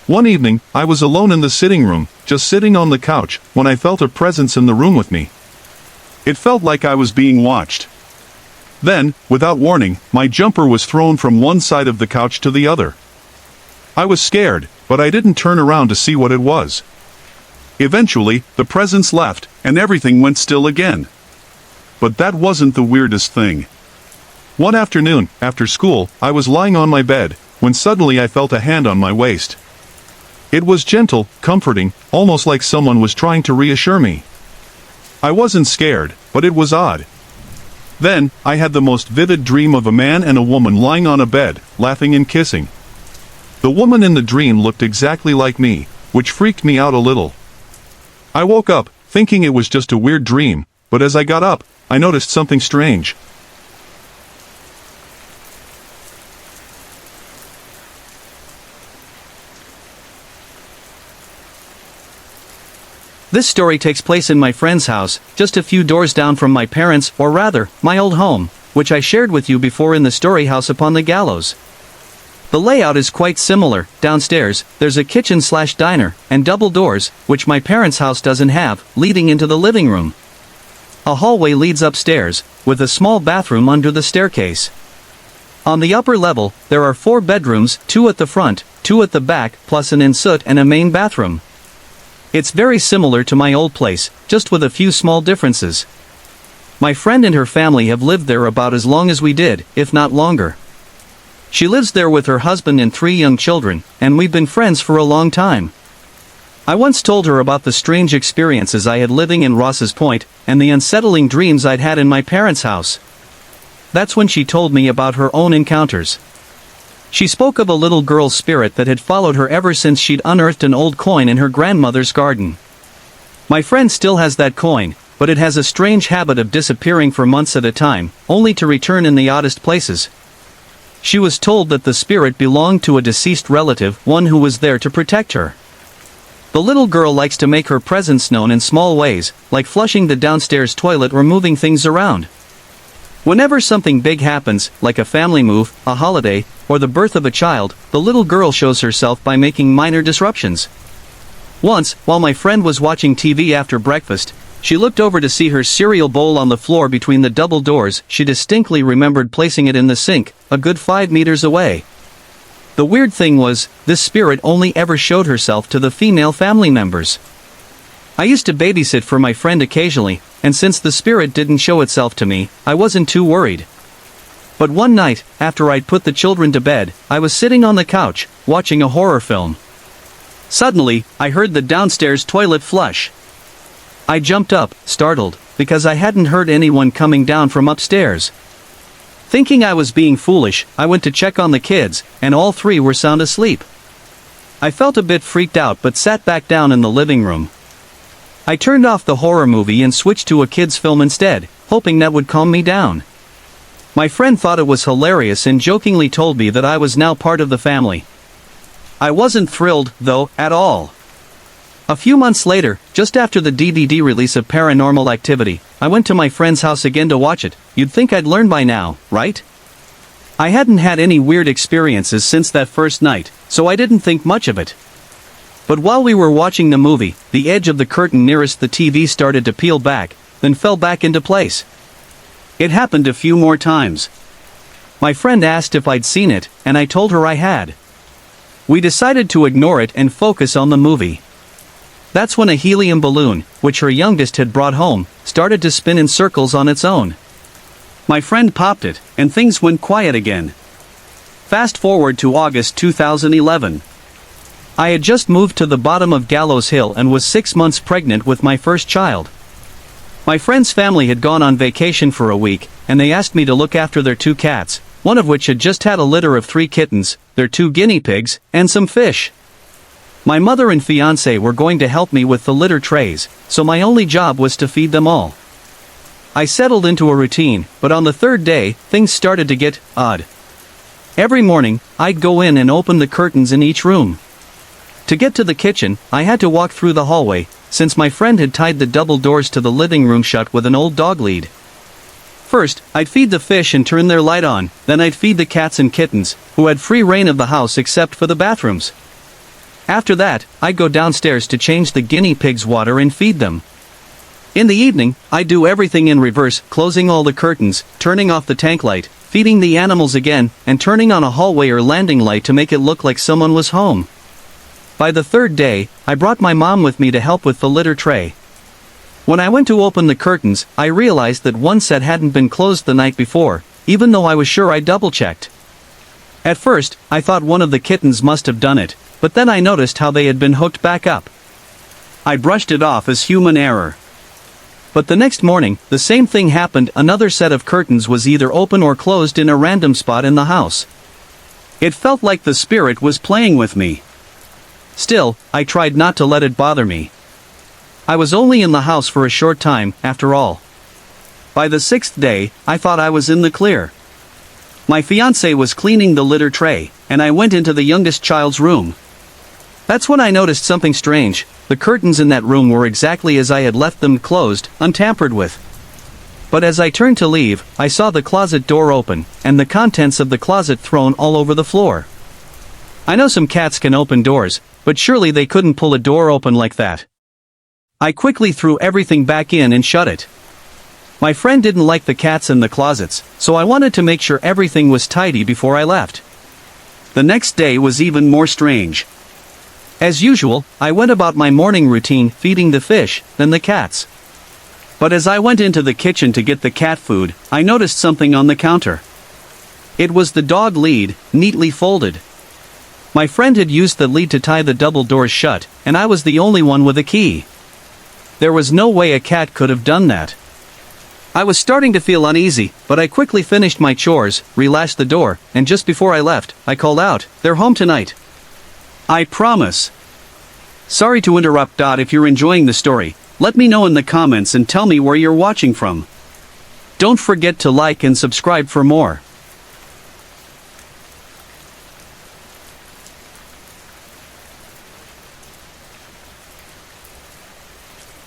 One evening, I was alone in the sitting room, just sitting on the couch, when I felt a presence in the room with me. It felt like I was being watched. Then, without warning, my jumper was thrown from one side of the couch to the other. I was scared, but I didn't turn around to see what it was. Eventually, the presence left, and everything went still again. But that wasn't the weirdest thing. One afternoon, after school, I was lying on my bed, when suddenly I felt a hand on my waist. It was gentle, comforting, almost like someone was trying to reassure me. I wasn't scared, but it was odd. Then, I had the most vivid dream of a man and a woman lying on a bed, laughing and kissing. The woman in the dream looked exactly like me, which freaked me out a little. I woke up, thinking it was just a weird dream, but as I got up, I noticed something strange. This story takes place in my friend's house, just a few doors down from my parents', or rather, my old home, which I shared with you before in the story house upon the gallows. The layout is quite similar. Downstairs, there's a kitchen/diner, and double doors, which my parents' house doesn't have, leading into the living room. A hallway leads upstairs, with a small bathroom under the staircase. On the upper level, there are 4 bedrooms, 2 at the front, 2 at the back, plus an ensuite and a main bathroom. It's very similar to my old place, just with a few small differences. My friend and her family have lived there about as long as we did, if not longer. She lives there with her husband and 3 young children, and we've been friends for a long time. I once told her about the strange experiences I had living in Ross's Point, and the unsettling dreams I'd had in my parents' house. That's when she told me about her own encounters. She spoke of a little girl's spirit that had followed her ever since she'd unearthed an old coin in her grandmother's garden. My friend still has that coin, but it has a strange habit of disappearing for months at a time, only to return in the oddest places. She was told that the spirit belonged to a deceased relative, one who was there to protect her. The little girl likes to make her presence known in small ways, like flushing the downstairs toilet or moving things around. Whenever something big happens, like a family move, a holiday, or the birth of a child, the little girl shows herself by making minor disruptions. Once, while my friend was watching TV after breakfast, she looked over to see her cereal bowl on the floor between the double doors. She distinctly remembered placing it in the sink, a good 5 meters away. The weird thing was, this spirit only ever showed herself to the female family members. I used to babysit for my friend occasionally, and since the spirit didn't show itself to me, I wasn't too worried. But one night, after I'd put the children to bed, I was sitting on the couch, watching a horror film. Suddenly, I heard the downstairs toilet flush. I jumped up, startled, because I hadn't heard anyone coming down from upstairs. Thinking I was being foolish, I went to check on the kids, and all 3 were sound asleep. I felt a bit freaked out but sat back down in the living room. I turned off the horror movie and switched to a kids' film instead, hoping that would calm me down. My friend thought it was hilarious and jokingly told me that I was now part of the family. I wasn't thrilled, though, at all. A few months later, just after the DVD release of Paranormal Activity, I went to my friend's house again to watch it. You'd think I'd learned by now, right? I hadn't had any weird experiences since that first night, so I didn't think much of it. But while we were watching the movie, the edge of the curtain nearest the TV started to peel back, then fell back into place. It happened a few more times. My friend asked if I'd seen it, and I told her I had. We decided to ignore it and focus on the movie. That's when a helium balloon, which her youngest had brought home, started to spin in circles on its own. My friend popped it, and things went quiet again. Fast forward to August 2011. I had just moved to the bottom of Gallows Hill and was 6 months pregnant with my first child. My friend's family had gone on vacation for a week, and they asked me to look after their 2 cats, one of which had just had a litter of 3 kittens, their 2 guinea pigs, and some fish. My mother and fiancé were going to help me with the litter trays, so my only job was to feed them all. I settled into a routine, but on the 3rd day, things started to get odd. Every morning, I'd go in and open the curtains in each room. To get to the kitchen, I had to walk through the hallway, since my friend had tied the double doors to the living room shut with an old dog lead. First, I'd feed the fish and turn their light on, then I'd feed the cats and kittens, who had free reign of the house except for the bathrooms. After that, I'd go downstairs to change the guinea pigs' water and feed them. In the evening, I'd do everything in reverse, closing all the curtains, turning off the tank light, feeding the animals again, and turning on a hallway or landing light to make it look like someone was home. By the 3rd day, I brought my mom with me to help with the litter tray. When I went to open the curtains, I realized that one set hadn't been closed the night before, even though I was sure I double-checked. At first, I thought one of the kittens must have done it, but then I noticed how they had been hooked back up. I brushed it off as human error. But the next morning, the same thing happened. Another set of curtains was either open or closed in a random spot in the house. It felt like the spirit was playing with me. Still, I tried not to let it bother me. I was only in the house for a short time, after all. By the 6th day, I thought I was in the clear. My fiancé was cleaning the litter tray, and I went into the youngest child's room. That's when I noticed something strange. The curtains in that room were exactly as I had left them, closed, untampered with. But as I turned to leave, I saw the closet door open, and the contents of the closet thrown all over the floor. I know some cats can open doors, but surely they couldn't pull a door open like that. I quickly threw everything back in and shut it. My friend didn't like the cats in the closets, so I wanted to make sure everything was tidy before I left. The next day was even more strange. As usual, I went about my morning routine, feeding the fish, then the cats. But as I went into the kitchen to get the cat food, I noticed something on the counter. It was the dog lead, neatly folded. My friend had used the lead to tie the double doors shut, and I was the only one with a key. There was no way a cat could have done that. I was starting to feel uneasy, but I quickly finished my chores, relatched the door, and just before I left, I called out, "They're home tonight. I promise." Sorry to interrupt. If you're enjoying the story, let me know in the comments and tell me where you're watching from. Don't forget to like and subscribe for more.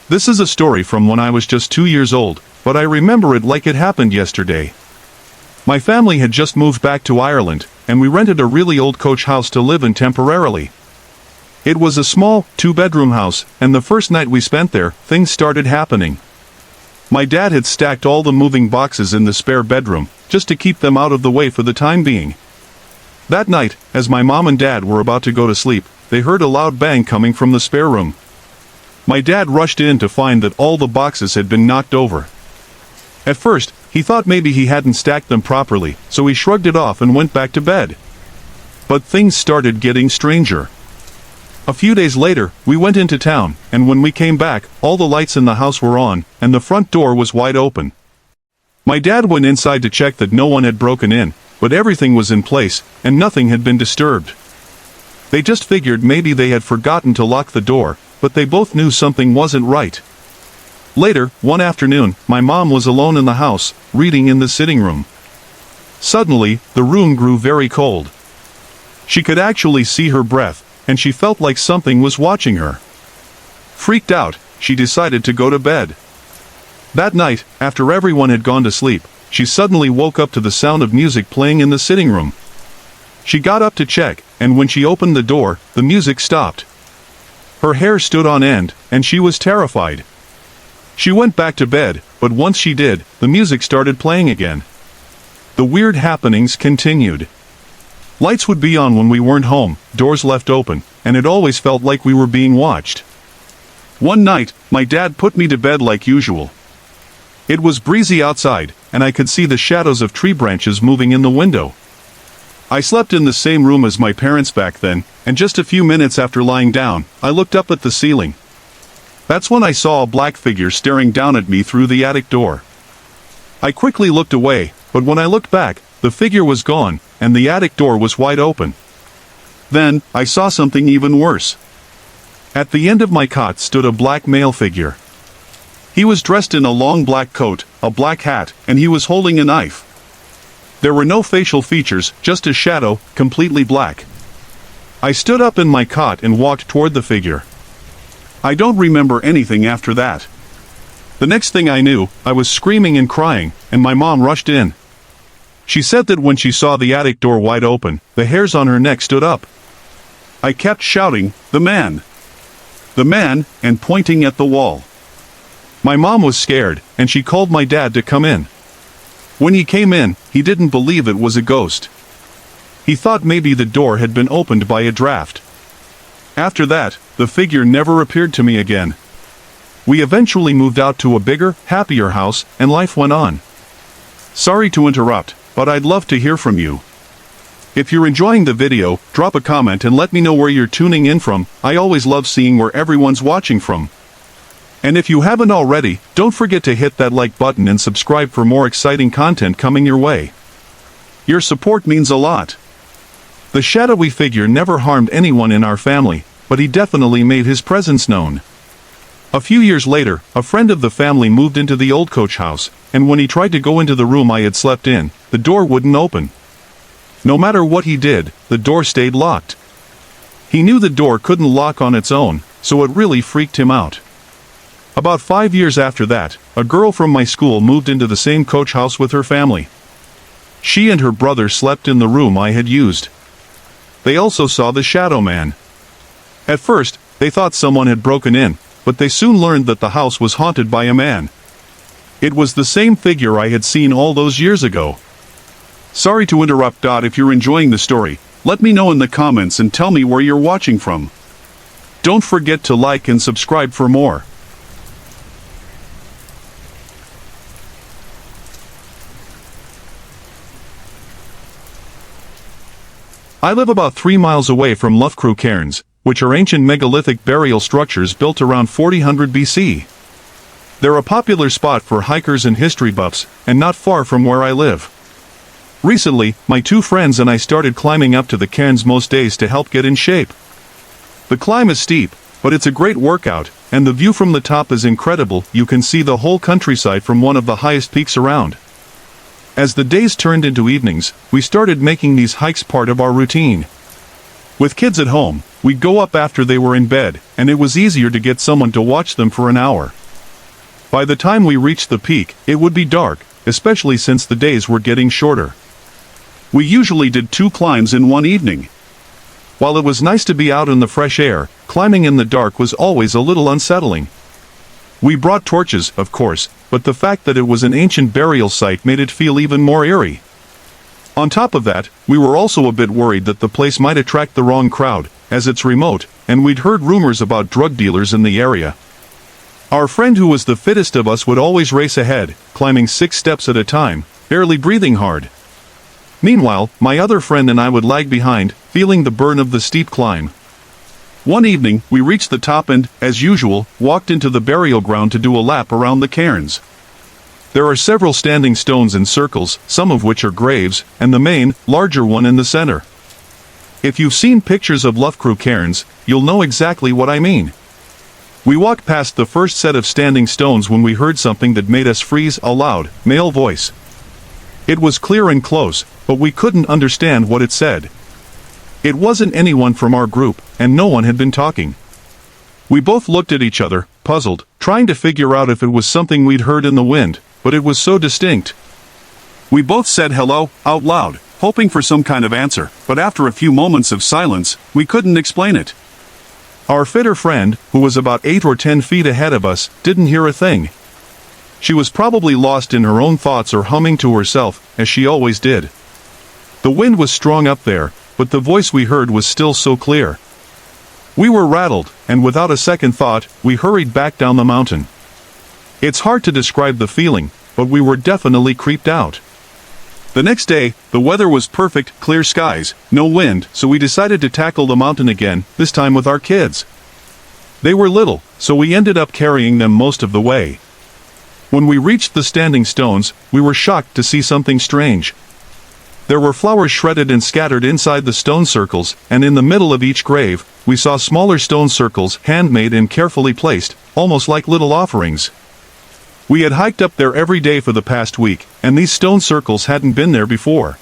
This is a story from when I was just 2 years old, but I remember it like it happened yesterday. My family had just moved back to Ireland, and we rented a really old coach house to live in temporarily. It was a small, 2-bedroom house, and the first night we spent there, things started happening. My dad had stacked all the moving boxes in the spare bedroom, just to keep them out of the way for the time being. That night, as my mom and dad were about to go to sleep, they heard a loud bang coming from the spare room. My dad rushed in to find that all the boxes had been knocked over. At first, he thought maybe he hadn't stacked them properly, so he shrugged it off and went back to bed. But things started getting stranger. A few days later, we went into town, and when we came back, all the lights in the house were on, and the front door was wide open. My dad went inside to check that no one had broken in, but everything was in place, and nothing had been disturbed. They just figured maybe they had forgotten to lock the door, but they both knew something wasn't right. Later, one afternoon, my mom was alone in the house, reading in the sitting room. Suddenly, the room grew very cold. She could actually see her breath, and she felt like something was watching her. Freaked out, she decided to go to bed. That night, after everyone had gone to sleep, she suddenly woke up to the sound of music playing in the sitting room. She got up to check, and when she opened the door, the music stopped. Her hair stood on end, and she was terrified. She went back to bed, but once she did, the music started playing again. The weird happenings continued. Lights would be on when we weren't home, doors left open, and it always felt like we were being watched. One night, my dad put me to bed like usual. It was breezy outside, and I could see the shadows of tree branches moving in the window. I slept in the same room as my parents back then, and just a few minutes after lying down, I looked up at the ceiling. That's when I saw a black figure staring down at me through the attic door. I quickly looked away, but when I looked back, the figure was gone, and the attic door was wide open. Then, I saw something even worse. At the end of my cot stood a black male figure. He was dressed in a long black coat, a black hat, and he was holding a knife. There were no facial features, just a shadow, completely black. I stood up in my cot and walked toward the figure. I don't remember anything after that. The next thing I knew, I was screaming and crying, and my mom rushed in. She said that when she saw the attic door wide open, the hairs on her neck stood up. I kept shouting, "The man! The man!" and pointing at the wall. My mom was scared, and she called my dad to come in. When he came in, he didn't believe it was a ghost. He thought maybe the door had been opened by a draft. After that, the figure never appeared to me again. We eventually moved out to a bigger, happier house, and life went on. Sorry to interrupt, but I'd love to hear from you. If you're enjoying the video, drop a comment and let me know where you're tuning in from. I always love seeing where everyone's watching from. And if you haven't already, don't forget to hit that like button and subscribe for more exciting content coming your way. Your support means a lot. The shadowy figure never harmed anyone in our family, but he definitely made his presence known. A few years later, a friend of the family moved into the old coach house, and when he tried to go into the room I had slept in, the door wouldn't open. No matter what he did, the door stayed locked. He knew the door couldn't lock on its own, so it really freaked him out. About 5 years after that, a girl from my school moved into the same coach house with her family. She and her brother slept in the room I had used. They also saw the shadow man. At first, they thought someone had broken in, but they soon learned that the house was haunted by a man. It was the same figure I had seen all those years ago. Sorry to interrupt. If you're enjoying the story, let me know in the comments and tell me where you're watching from. Don't forget to like and subscribe for more. I live about 3 miles away from Loughcrew Cairns, which are ancient megalithic burial structures built around 4000 BC. They're a popular spot for hikers and history buffs, and not far from where I live. Recently, my 2 friends and I started climbing up to the cairns most days to help get in shape. The climb is steep, but it's a great workout, and the view from the top is incredible. You can see the whole countryside from one of the highest peaks around. As the days turned into evenings, we started making these hikes part of our routine. With kids at home, we'd go up after they were in bed, and it was easier to get someone to watch them for an hour. By the time we reached the peak, it would be dark, especially since the days were getting shorter. We usually did 2 climbs in one evening. While it was nice to be out in the fresh air, climbing in the dark was always a little unsettling. We brought torches, of course, but the fact that it was an ancient burial site made it feel even more eerie. On top of that, we were also a bit worried that the place might attract the wrong crowd, as it's remote, and we'd heard rumors about drug dealers in the area. Our friend who was the fittest of us would always race ahead, climbing 6 steps at a time, barely breathing hard. Meanwhile, my other friend and I would lag behind, feeling the burn of the steep climb. One evening, we reached the top and, as usual, walked into the burial ground to do a lap around the cairns. There are several standing stones in circles, some of which are graves, and the main, larger one in the center. If you've seen pictures of Loughcrew Cairns, you'll know exactly what I mean. We walked past the first set of standing stones when we heard something that made us freeze. A loud, male voice. It was clear and close, but we couldn't understand what it said. It wasn't anyone from our group, and no one had been talking. We both looked at each other, puzzled, trying to figure out if it was something we'd heard in the wind, but it was so distinct. We both said hello, out loud, hoping for some kind of answer, but after a few moments of silence, we couldn't explain it. Our fitter friend, who was about 8 or 10 feet ahead of us, didn't hear a thing. She was probably lost in her own thoughts or humming to herself, as she always did. The wind was strong up there, but the voice we heard was still so clear. We were rattled, and without a second thought, we hurried back down the mountain. It's hard to describe the feeling, but we were definitely creeped out. The next day, the weather was perfect, clear skies, no wind, so we decided to tackle the mountain again, this time with our kids. They were little, so we ended up carrying them most of the way. When we reached the standing stones, we were shocked to see something strange. There were flowers shredded and scattered inside the stone circles, and in the middle of each grave, we saw smaller stone circles, handmade and carefully placed, almost like little offerings. We had hiked up there every day for the past week, and these stone circles hadn't been there before.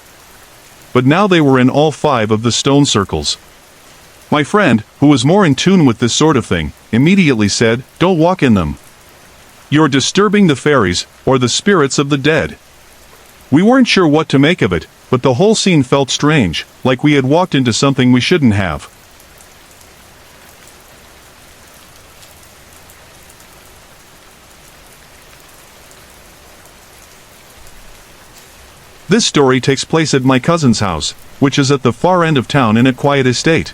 But now they were in all 5 of the stone circles. My friend, who was more in tune with this sort of thing, immediately said, "Don't walk in them. You're disturbing the fairies, or the spirits of the dead." We weren't sure what to make of it, but the whole scene felt strange, like we had walked into something we shouldn't have. This story takes place at my cousin's house, which is at the far end of town in a quiet estate.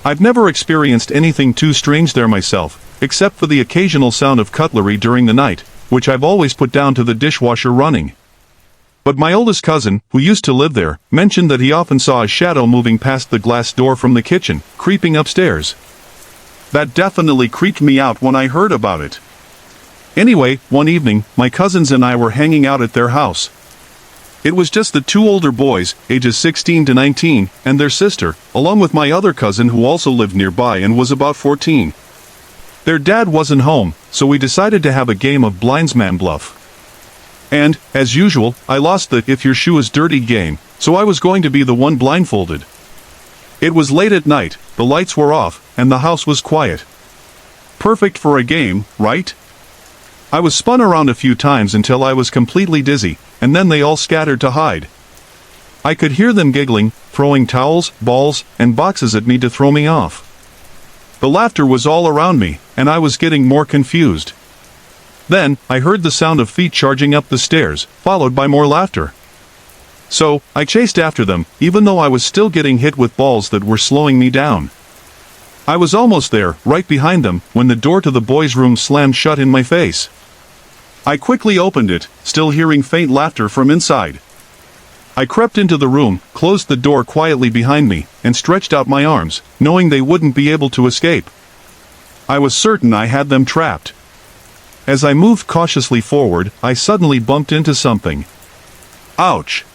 I've never experienced anything too strange there myself, except for the occasional sound of cutlery during the night, which I've always put down to the dishwasher running. But my oldest cousin, who used to live there, mentioned that he often saw a shadow moving past the glass door from the kitchen, creeping upstairs. That definitely creeped me out when I heard about it. Anyway, one evening, my cousins and I were hanging out at their house. It was just the two older boys, ages 16 to 19, and their sister, along with my other cousin who also lived nearby and was about 14. Their dad wasn't home, so we decided to have a game of blindsman bluff. And, as usual, I lost the if your shoe is dirty game, so I was going to be the one blindfolded. It was late at night, the lights were off, and the house was quiet. Perfect for a game, right? I was spun around a few times until I was completely dizzy, and then they all scattered to hide. I could hear them giggling, throwing towels, balls, and boxes at me to throw me off. The laughter was all around me, and I was getting more confused. Then, I heard the sound of feet charging up the stairs, followed by more laughter. So, I chased after them, even though I was still getting hit with balls that were slowing me down. I was almost there, right behind them, when the door to the boys' room slammed shut in my face. I quickly opened it, still hearing faint laughter from inside. I crept into the room, closed the door quietly behind me, and stretched out my arms, knowing they wouldn't be able to escape. I was certain I had them trapped. As I moved cautiously forward, I suddenly bumped into something. Ouch!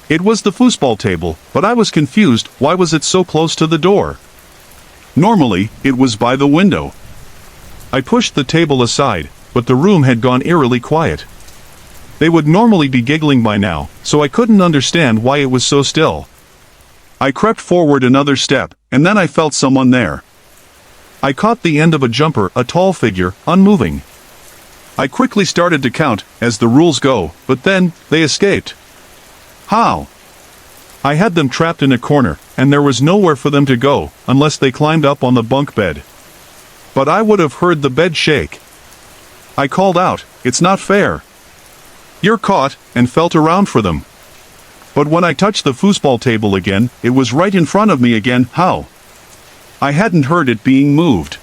It was the foosball table, but I was confused. Why was it so close to the door? Normally, it was by the window. I pushed the table aside, but the room had gone eerily quiet. They would normally be giggling by now, so I couldn't understand why it was so still. I crept forward another step, and then I felt someone there. I caught the end of a jumper, a tall figure, unmoving. I quickly started to count, as the rules go, but then, they escaped. How? I had them trapped in a corner, and there was nowhere for them to go, unless they climbed up on the bunk bed. But I would have heard the bed shake. I called out, "It's not fair." "You're caught," and felt around for them. But when I touched the foosball table again, it was right in front of me again. How? I hadn't heard it being moved.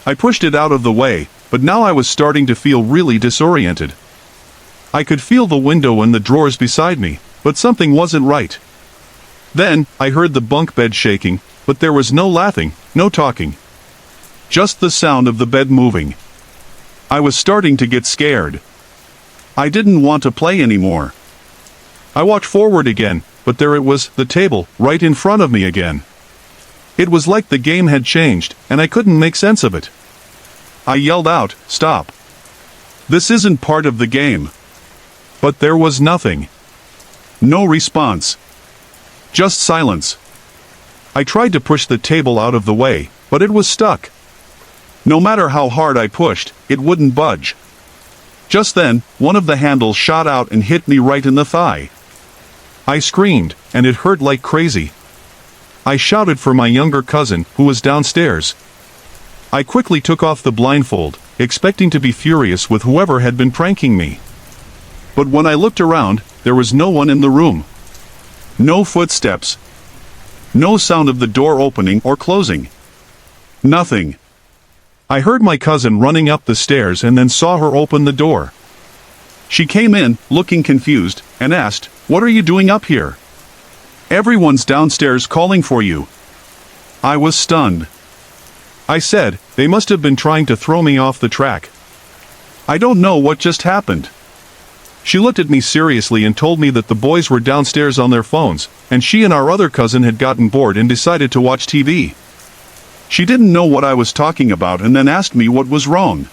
I pushed it out of the way, but now I was starting to feel really disoriented. I could feel the window and the drawers beside me, but something wasn't right. Then, I heard the bunk bed shaking, but there was no laughing, no talking. Just the sound of the bed moving. I was starting to get scared. I didn't want to play anymore. I walked forward again, but there it was, the table, right in front of me again. It was like the game had changed, and I couldn't make sense of it. I yelled out, "Stop! This isn't part of the game." But there was nothing. No response. Just silence. I tried to push the table out of the way, but it was stuck. No matter how hard I pushed, it wouldn't budge. Just then, one of the handles shot out and hit me right in the thigh. I screamed, and it hurt like crazy. I shouted for my younger cousin, who was downstairs. I quickly took off the blindfold, expecting to be furious with whoever had been pranking me. But when I looked around, there was no one in the room. No footsteps. No sound of the door opening or closing. Nothing. I heard my cousin running up the stairs and then saw her open the door. She came in, looking confused, and asked, "What are you doing up here? Everyone's downstairs calling for you." I was stunned. I said, "They must have been trying to throw me off the track. I don't know what just happened." She looked at me seriously and told me that the boys were downstairs on their phones, and she and our other cousin had gotten bored and decided to watch TV. She didn't know what I was talking about and then asked me what was wrong.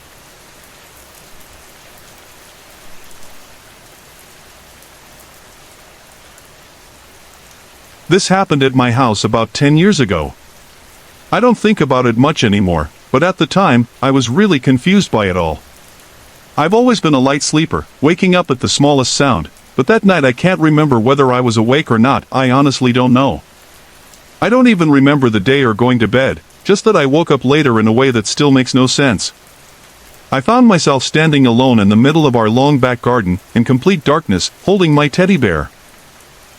This happened at my house about 10 years ago. I don't think about it much anymore, but at the time, I was really confused by it all. I've always been a light sleeper, waking up at the smallest sound, but that night I can't remember whether I was awake or not. I honestly don't know. I don't even remember the day or going to bed, just that I woke up later in a way that still makes no sense. I found myself standing alone in the middle of our long back garden, in complete darkness, holding my teddy bear.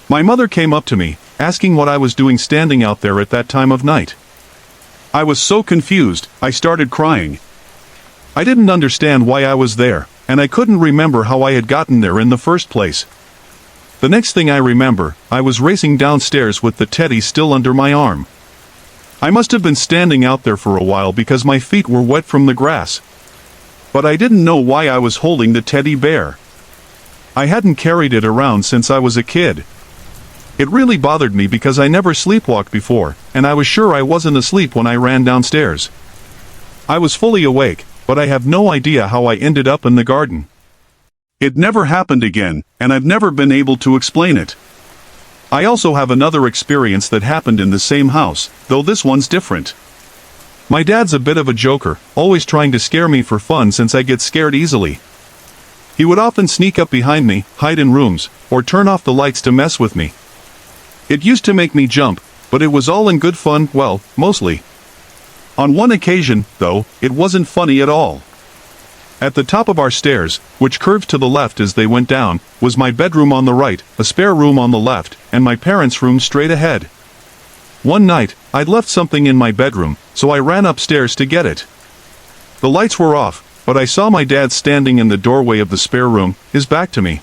My mother came up to me, asking what I was doing standing out there at that time of night. I was so confused, I started crying. I didn't understand why I was there, and I couldn't remember how I had gotten there in the first place. The next thing I remember, I was racing downstairs with the teddy still under my arm. I must have been standing out there for a while because my feet were wet from the grass. But I didn't know why I was holding the teddy bear. I hadn't carried it around since I was a kid. It really bothered me because I never sleepwalked before, and I was sure I wasn't asleep when I ran downstairs. I was fully awake, but I have no idea how I ended up in the garden. It never happened again, and I've never been able to explain it. I also have another experience that happened in the same house, though this one's different. My dad's a bit of a joker, always trying to scare me for fun since I get scared easily. He would often sneak up behind me, hide in rooms, or turn off the lights to mess with me. It used to make me jump, but it was all in good fun, well, mostly. On one occasion, though, it wasn't funny at all. At the top of our stairs, which curved to the left as they went down, was my bedroom on the right, a spare room on the left, and my parents' room straight ahead. One night, I'd left something in my bedroom, so I ran upstairs to get it. The lights were off, but I saw my dad standing in the doorway of the spare room, his back to me.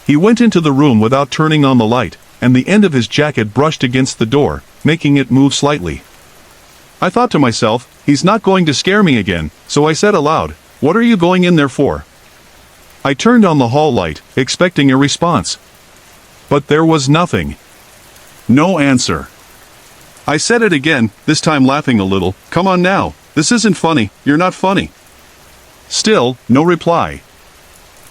He went into the room without turning on the light, and the end of his jacket brushed against the door, making it move slightly. I thought to myself, he's not going to scare me again, so I said aloud, "What are you going in there for?" I turned on the hall light, expecting a response. But there was nothing. No answer. I said it again, this time laughing a little, "Come on now, this isn't funny, you're not funny." Still, no reply.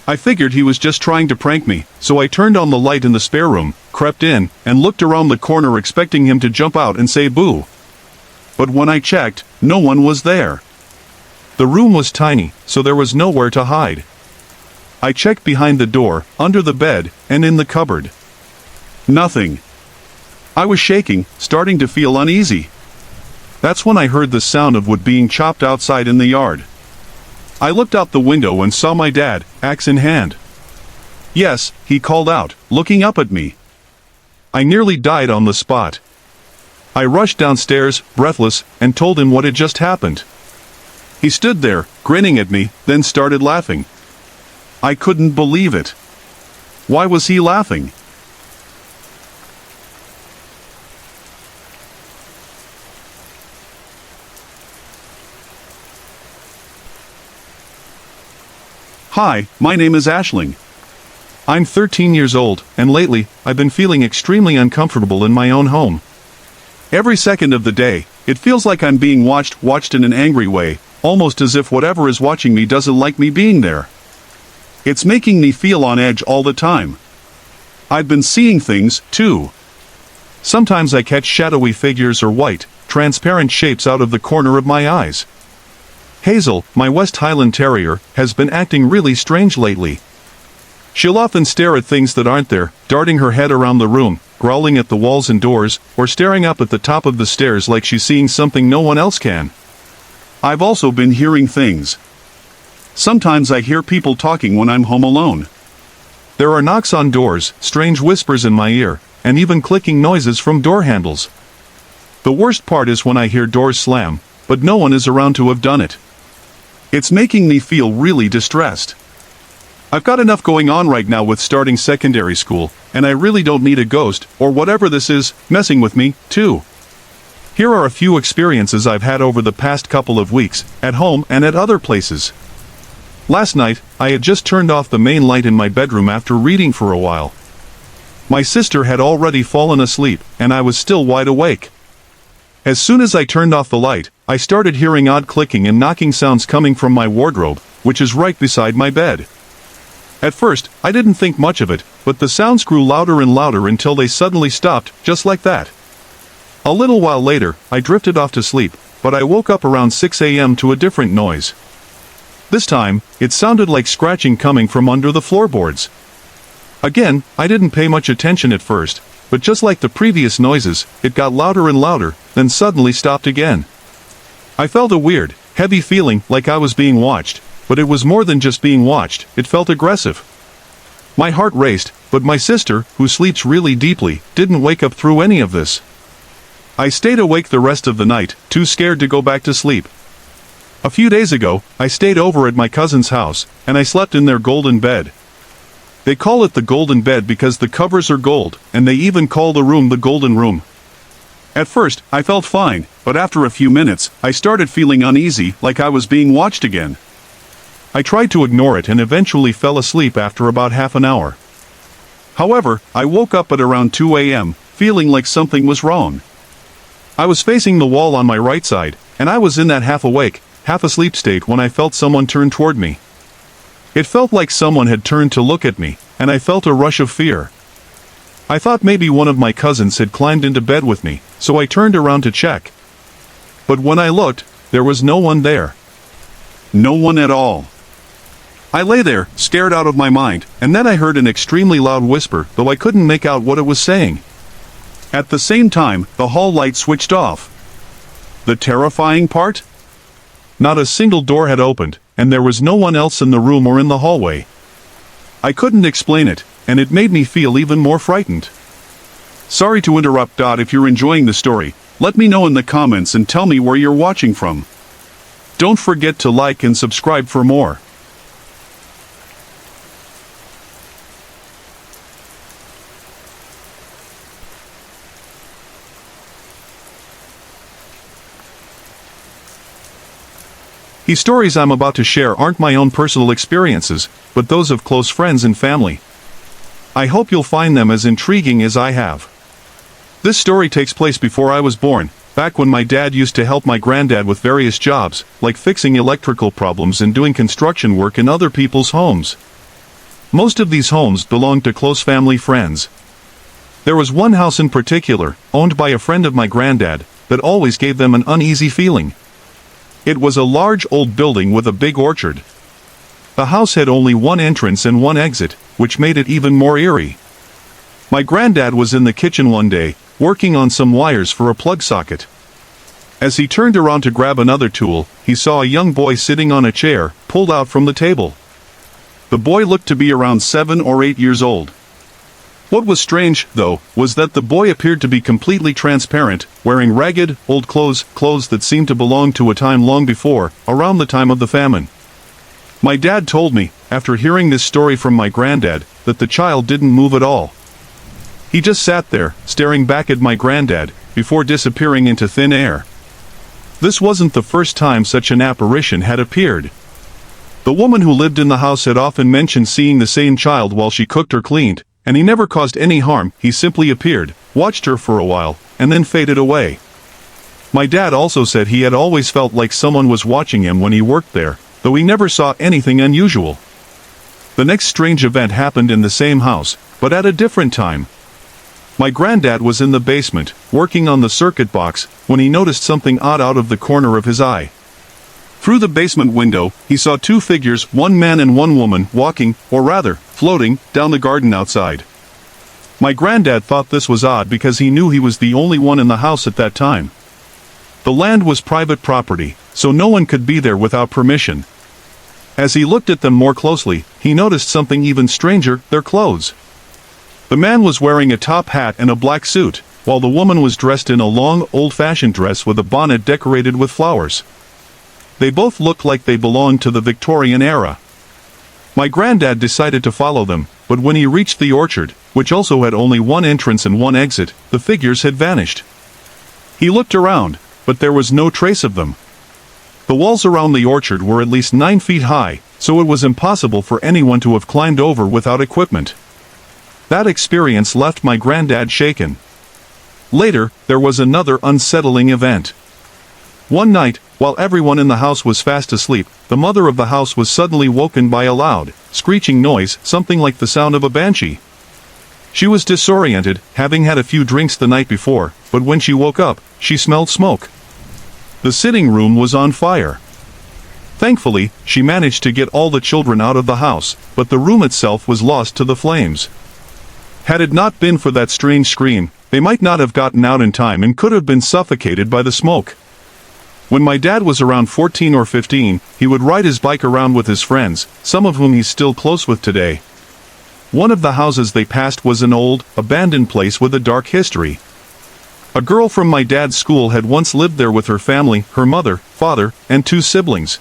I figured he was just trying to prank me, so I turned on the light in the spare room, crept in, and looked around the corner expecting him to jump out and say boo. But when I checked, no one was there. The room was tiny, so there was nowhere to hide. I checked behind the door, under the bed, and in the cupboard. Nothing. I was shaking, starting to feel uneasy. That's when I heard the sound of wood being chopped outside in the yard. I looked out the window and saw my dad, axe in hand. "Yes," he called out, looking up at me. I nearly died on the spot. I rushed downstairs, breathless, and told him what had just happened. He stood there, grinning at me, then started laughing. I couldn't believe it. Why was he laughing? Hi, my name is Ashling. I'm 13 years old, and lately, I've been feeling extremely uncomfortable in my own home. Every second of the day, it feels like I'm being watched in an angry way, almost as if whatever is watching me doesn't like me being there. It's making me feel on edge all the time. I've been seeing things, too. Sometimes I catch shadowy figures or white, transparent shapes out of the corner of my eyes. Hazel, my West Highland Terrier, has been acting really strange lately. She'll often stare at things that aren't there, darting her head around the room, growling at the walls and doors, or staring up at the top of the stairs like she's seeing something no one else can. I've also been hearing things. Sometimes I hear people talking when I'm home alone. There are knocks on doors, strange whispers in my ear, and even clicking noises from door handles. The worst part is when I hear doors slam, but no one is around to have done it. It's making me feel really distressed. I've got enough going on right now with starting secondary school, and I really don't need a ghost, or whatever this is, messing with me, too. Here are a few experiences I've had over the past couple of weeks, at home and at other places. Last night, I had just turned off the main light in my bedroom after reading for a while. My sister had already fallen asleep, and I was still wide awake. As soon as I turned off the light, I started hearing odd clicking and knocking sounds coming from my wardrobe, which is right beside my bed. At first, I didn't think much of it, but the sounds grew louder and louder until they suddenly stopped, just like that. A little while later, I drifted off to sleep, but I woke up around 6 a.m. to a different noise. This time, it sounded like scratching coming from under the floorboards. Again, I didn't pay much attention at first, but just like the previous noises, it got louder and louder, then suddenly stopped again. I felt a weird, heavy feeling like I was being watched, but it was more than just being watched, it felt aggressive. My heart raced, but my sister, who sleeps really deeply, didn't wake up through any of this. I stayed awake the rest of the night, too scared to go back to sleep. A few days ago, I stayed over at my cousin's house, and I slept in their golden bed. They call it the golden bed because the covers are gold, and they even call the room the golden room. At first, I felt fine, but after a few minutes, I started feeling uneasy, like I was being watched again. I tried to ignore it and eventually fell asleep after about half an hour. However, I woke up at around 2 a.m., feeling like something was wrong. I was facing the wall on my right side, and I was in that half-awake, half-asleep state when I felt someone turn toward me. It felt like someone had turned to look at me, and I felt a rush of fear. I thought maybe one of my cousins had climbed into bed with me, so I turned around to check. But when I looked, there was no one there. No one at all. I lay there, scared out of my mind, and then I heard an extremely loud whisper, though I couldn't make out what it was saying. At the same time, the hall light switched off. The terrifying part? Not a single door had opened, and there was no one else in the room or in the hallway. I couldn't explain it, and it made me feel even more frightened. Sorry to interrupt. If you're enjoying the story, let me know in the comments and tell me where you're watching from. Don't forget to like and subscribe for more. The stories I'm about to share aren't my own personal experiences, but those of close friends and family. I hope you'll find them as intriguing as I have. This story takes place before I was born, back when my dad used to help my granddad with various jobs, like fixing electrical problems and doing construction work in other people's homes. Most of these homes belonged to close family friends. There was one house in particular, owned by a friend of my granddad, that always gave them an uneasy feeling. It was a large old building with a big orchard. The house had only one entrance and one exit, which made it even more eerie. My granddad was in the kitchen one day, working on some wires for a plug socket. As he turned around to grab another tool, he saw a young boy sitting on a chair, pulled out from the table. The boy looked to be around 7 or 8 years old. What was strange, though, was that the boy appeared to be completely transparent, wearing ragged, old clothes that seemed to belong to a time long before, around the time of the famine. My dad told me, after hearing this story from my granddad, that the child didn't move at all. He just sat there, staring back at my granddad, before disappearing into thin air. This wasn't the first time such an apparition had appeared. The woman who lived in the house had often mentioned seeing the same child while she cooked or cleaned, and he never caused any harm. He simply appeared, watched her for a while, and then faded away. My dad also said he had always felt like someone was watching him when he worked there, though he never saw anything unusual. The next strange event happened in the same house, but at a different time. My granddad was in the basement, working on the circuit box, when he noticed something odd out of the corner of his eye. Through the basement window, he saw two figures, one man and one woman, walking, or rather, floating, down the garden outside. My granddad thought this was odd because he knew he was the only one in the house at that time. The land was private property, so no one could be there without permission. As he looked at them more closely, he noticed something even stranger: their clothes. The man was wearing a top hat and a black suit, while the woman was dressed in a long, old-fashioned dress with a bonnet decorated with flowers. They both looked like they belonged to the Victorian era. My granddad decided to follow them, but when he reached the orchard, which also had only one entrance and one exit, the figures had vanished. He looked around, but there was no trace of them. The walls around the orchard were at least 9 feet high, so it was impossible for anyone to have climbed over without equipment. That experience left my granddad shaken. Later, there was another unsettling event. One night, while everyone in the house was fast asleep, the mother of the house was suddenly woken by a loud, screeching noise, something like the sound of a banshee. She was disoriented, having had a few drinks the night before, but when she woke up, she smelled smoke. The sitting room was on fire. Thankfully, she managed to get all the children out of the house, but the room itself was lost to the flames. Had it not been for that strange scream, they might not have gotten out in time and could have been suffocated by the smoke. When my dad was around 14 or 15, he would ride his bike around with his friends, some of whom he's still close with today. One of the houses they passed was an old, abandoned place with a dark history. A girl from my dad's school had once lived there with her family, her mother, father, and 2 siblings.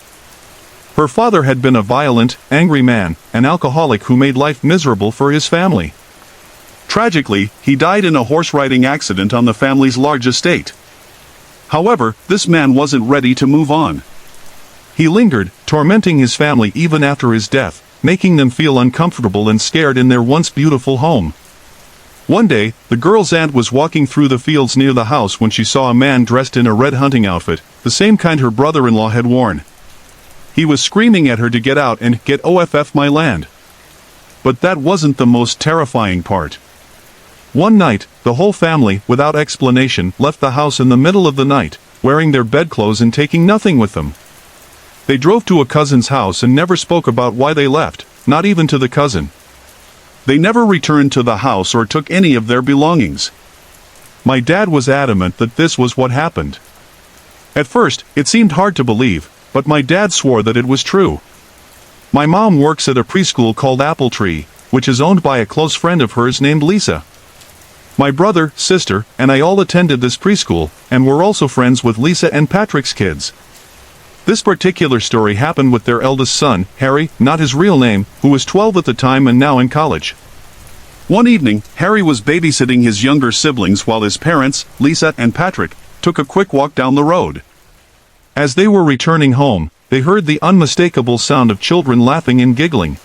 Her father had been a violent, angry man, an alcoholic who made life miserable for his family. Tragically, he died in a horse-riding accident on the family's large estate. However, this man wasn't ready to move on. He lingered, tormenting his family even after his death, making them feel uncomfortable and scared in their once beautiful home. One day, the girl's aunt was walking through the fields near the house when she saw a man dressed in a red hunting outfit, the same kind her brother-in-law had worn. He was screaming at her to get out and get off my land. But that wasn't the most terrifying part. One night, the whole family, without explanation, left the house in the middle of the night, wearing their bedclothes and taking nothing with them. They drove to a cousin's house and never spoke about why they left, not even to the cousin. They never returned to the house or took any of their belongings. My dad was adamant that this was what happened. At first, it seemed hard to believe, but my dad swore that it was true. My mom works at a preschool called Apple Tree, which is owned by a close friend of hers named Lisa. My brother, sister, and I all attended this preschool, and were also friends with Lisa and Patrick's kids. This particular story happened with their eldest son, Harry, not his real name, who was 12 at the time and now in college. One evening, Harry was babysitting his younger siblings while his parents, Lisa and Patrick, took a quick walk down the road. As they were returning home, they heard the unmistakable sound of children laughing and giggling.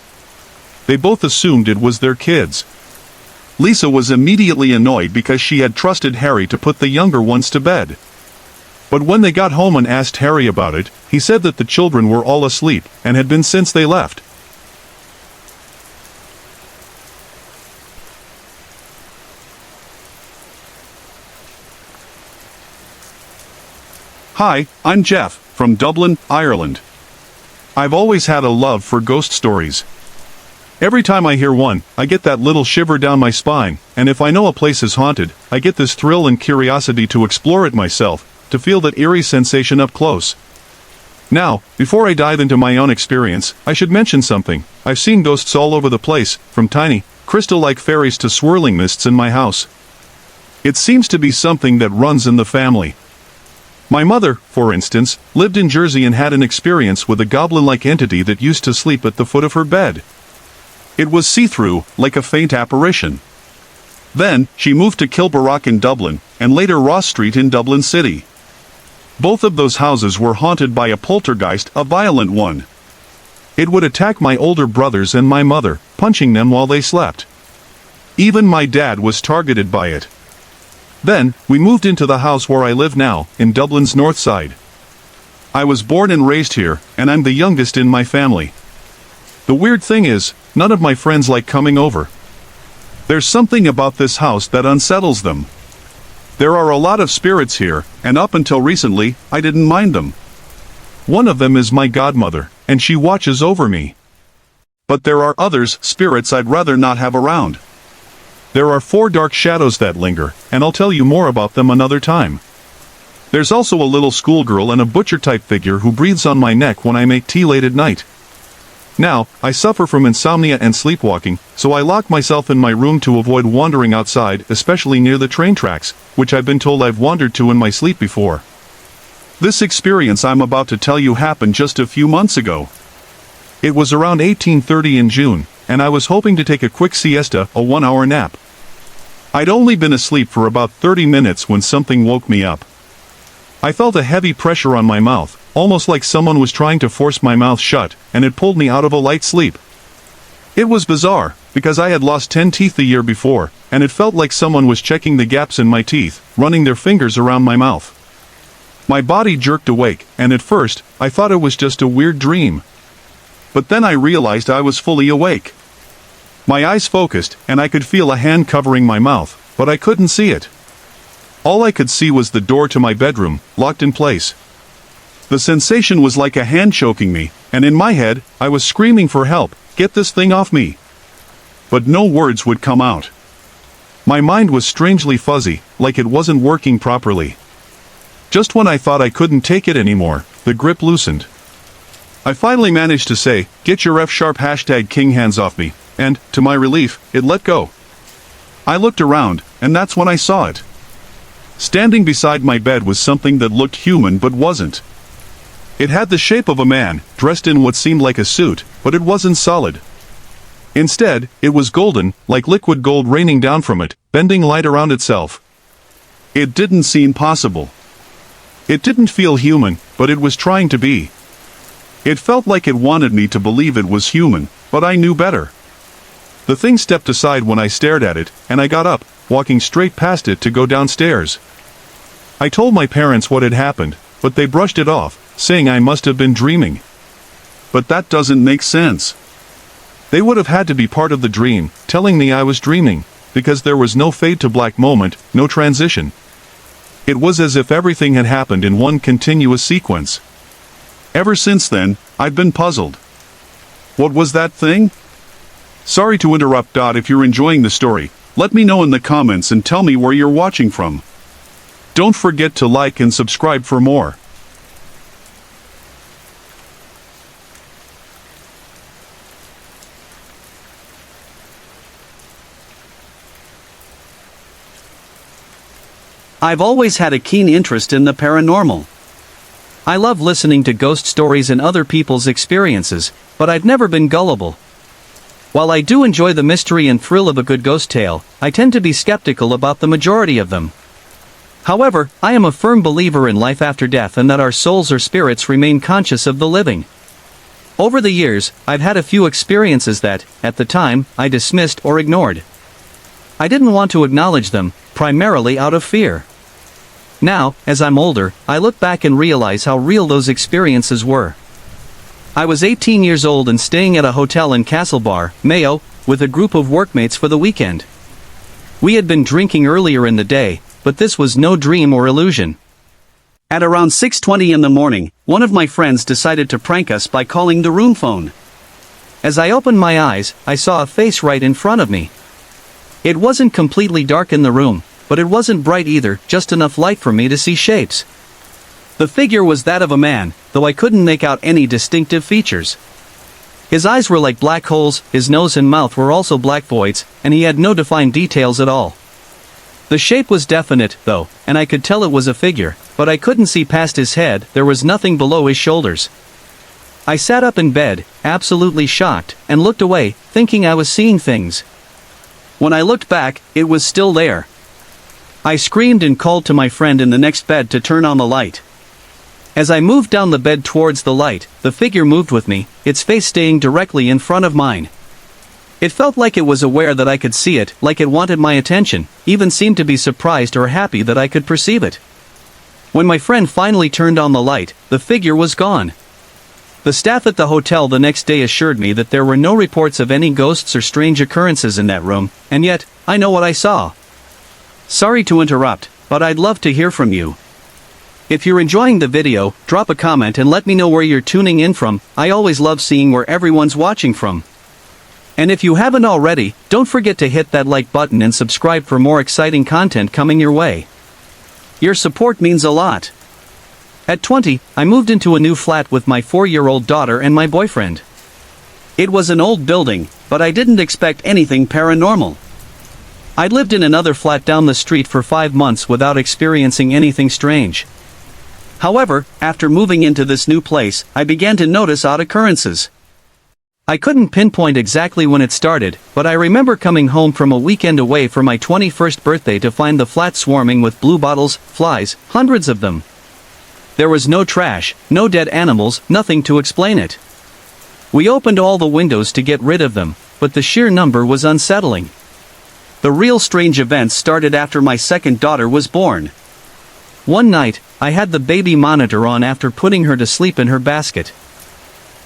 They both assumed it was their kids. Lisa was immediately annoyed because she had trusted Harry to put the younger ones to bed. But when they got home and asked Harry about it, he said that the children were all asleep, and had been since they left. Hi, I'm Jeff, from Dublin, Ireland. I've always had a love for ghost stories. Every time I hear one, I get that little shiver down my spine, and if I know a place is haunted, I get this thrill and curiosity to explore it myself, to feel that eerie sensation up close. Now, before I dive into my own experience, I should mention something. I've seen ghosts all over the place, from tiny, crystal-like fairies to swirling mists in my house. It seems to be something that runs in the family. My mother, for instance, lived in Jersey and had an experience with a goblin-like entity that used to sleep at the foot of her bed. It was see-through, like a faint apparition. Then, she moved to Kilbarrock in Dublin, and later Ross Street in Dublin City. Both of those houses were haunted by a poltergeist, a violent one. It would attack my older brothers and my mother, punching them while they slept. Even my dad was targeted by it. Then, we moved into the house where I live now, in Dublin's north side. I was born and raised here, and I'm the youngest in my family. The weird thing is, none of my friends like coming over. There's something about this house that unsettles them. There are a lot of spirits here, and up until recently, I didn't mind them. One of them is my godmother, and she watches over me. But there are others, spirits I'd rather not have around. There are 4 dark shadows that linger, and I'll tell you more about them another time. There's also a little schoolgirl and a butcher-type figure who breathes on my neck when I make tea late at night. Now, I suffer from insomnia and sleepwalking, so I lock myself in my room to avoid wandering outside, especially near the train tracks, which I've been told I've wandered to in my sleep before. This experience I'm about to tell you happened just a few months ago. It was around 18:30 in June, and I was hoping to take a quick siesta, a 1-hour nap. I'd only been asleep for about 30 minutes when something woke me up. I felt a heavy pressure on my mouth, almost like someone was trying to force my mouth shut, and it pulled me out of a light sleep. It was bizarre, because I had lost 10 teeth the year before, and it felt like someone was checking the gaps in my teeth, running their fingers around my mouth. My body jerked awake, and at first, I thought it was just a weird dream. But then I realized I was fully awake. My eyes focused, and I could feel a hand covering my mouth, but I couldn't see it. All I could see was the door to my bedroom, locked in place. The sensation was like a hand choking me, and in my head, I was screaming for help, "Get this thing off me!" But no words would come out. My mind was strangely fuzzy, like it wasn't working properly. Just when I thought I couldn't take it anymore, the grip loosened. I finally managed to say, "Get your F-sharp #king hands off me," and, to my relief, it let go. I looked around, and that's when I saw it. Standing beside my bed was something that looked human but wasn't. It had the shape of a man, dressed in what seemed like a suit, but it wasn't solid. Instead, it was golden, like liquid gold raining down from it, bending light around itself. It didn't seem possible. It didn't feel human, but it was trying to be. It felt like it wanted me to believe it was human, but I knew better. The thing stepped aside when I stared at it, and I got up, walking straight past it to go downstairs. I told my parents what had happened, but they brushed it off, saying I must have been dreaming. But that doesn't make sense. They would have had to be part of the dream, telling me I was dreaming, because there was no fade to black moment, no transition. It was as if everything had happened in one continuous sequence. Ever since then, I've been puzzled. What was that thing? Sorry to interrupt. If you're enjoying the story, let me know in the comments and tell me where you're watching from. Don't forget to like and subscribe for more. I've always had a keen interest in the paranormal. I love listening to ghost stories and other people's experiences, but I've never been gullible. While I do enjoy the mystery and thrill of a good ghost tale, I tend to be skeptical about the majority of them. However, I am a firm believer in life after death and that our souls or spirits remain conscious of the living. Over the years, I've had a few experiences that, at the time, I dismissed or ignored. I didn't want to acknowledge them, primarily out of fear. Now, as I'm older, I look back and realize how real those experiences were. I was 18 years old and staying at a hotel in Castlebar, Mayo, with a group of workmates for the weekend. We had been drinking earlier in the day, but this was no dream or illusion. At around 6:20 in the morning, one of my friends decided to prank us by calling the room phone. As I opened my eyes, I saw a face right in front of me. It wasn't completely dark in the room, but it wasn't bright either, just enough light for me to see shapes. The figure was that of a man, though I couldn't make out any distinctive features. His eyes were like black holes, his nose and mouth were also black voids, and he had no defined details at all. The shape was definite, though, and I could tell it was a figure, but I couldn't see past his head. There was nothing below his shoulders. I sat up in bed, absolutely shocked, and looked away, thinking I was seeing things. When I looked back, it was still there. I screamed and called to my friend in the next bed to turn on the light. As I moved down the bed towards the light, the figure moved with me, its face staying directly in front of mine. It felt like it was aware that I could see it, like it wanted my attention, even seemed to be surprised or happy that I could perceive it. When my friend finally turned on the light, the figure was gone. The staff at the hotel the next day assured me that there were no reports of any ghosts or strange occurrences in that room, and yet, I know what I saw. Sorry to interrupt, but I'd love to hear from you. If you're enjoying the video, drop a comment and let me know where you're tuning in from. I always love seeing where everyone's watching from. And if you haven't already, don't forget to hit that like button and subscribe for more exciting content coming your way. Your support means a lot. At 20, I moved into a new flat with my 4-year-old daughter and my boyfriend. It was an old building, but I didn't expect anything paranormal. I'd lived in another flat down the street for 5 months without experiencing anything strange. However, after moving into this new place, I began to notice odd occurrences. I couldn't pinpoint exactly when it started, but I remember coming home from a weekend away for my 21st birthday to find the flat swarming with blue bottles, flies, hundreds of them. There was no trash, no dead animals, nothing to explain it. We opened all the windows to get rid of them, but the sheer number was unsettling. The real strange events started after my second daughter was born. One night, I had the baby monitor on after putting her to sleep in her basket.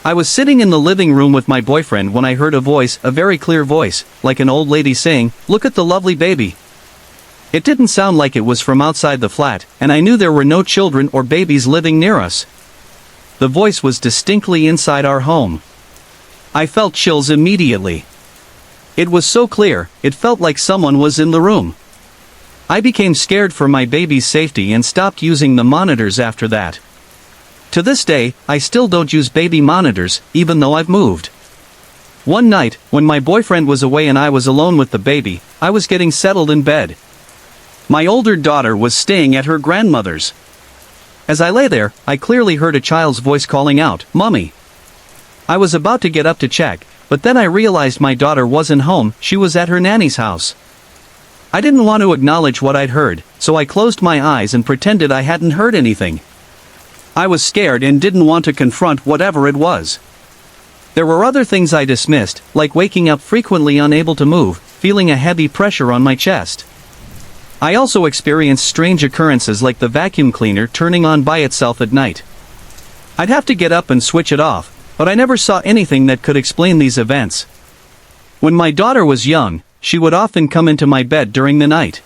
I was sitting in the living room with my boyfriend when I heard a voice, a very clear voice, like an old lady saying, "Look at the lovely baby." It didn't sound like it was from outside the flat, and I knew there were no children or babies living near us. The voice was distinctly inside our home. I felt chills immediately. It was so clear, it felt like someone was in the room. I became scared for my baby's safety and stopped using the monitors after that. To this day, I still don't use baby monitors, even though I've moved. One night, when my boyfriend was away and I was alone with the baby, I was getting settled in bed. My older daughter was staying at her grandmother's. As I lay there, I clearly heard a child's voice calling out, "Mommy." I was about to get up to check, but then I realized my daughter wasn't home, she was at her nanny's house. I didn't want to acknowledge what I'd heard, so I closed my eyes and pretended I hadn't heard anything. I was scared and didn't want to confront whatever it was. There were other things I dismissed, like waking up frequently unable to move, feeling a heavy pressure on my chest. I also experienced strange occurrences like the vacuum cleaner turning on by itself at night. I'd have to get up and switch it off, but I never saw anything that could explain these events. When my daughter was young, she would often come into my bed during the night.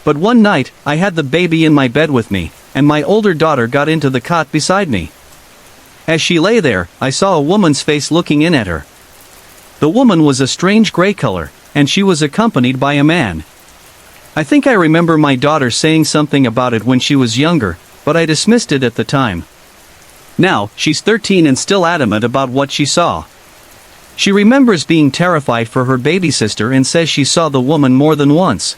But one night, I had the baby in my bed with me, and my older daughter got into the cot beside me. As she lay there, I saw a woman's face looking in at her. The woman was a strange gray color, and she was accompanied by a man. I think I remember my daughter saying something about it when she was younger, but I dismissed it at the time. Now, she's 13 and still adamant about what she saw. She remembers being terrified for her baby sister and says she saw the woman more than once.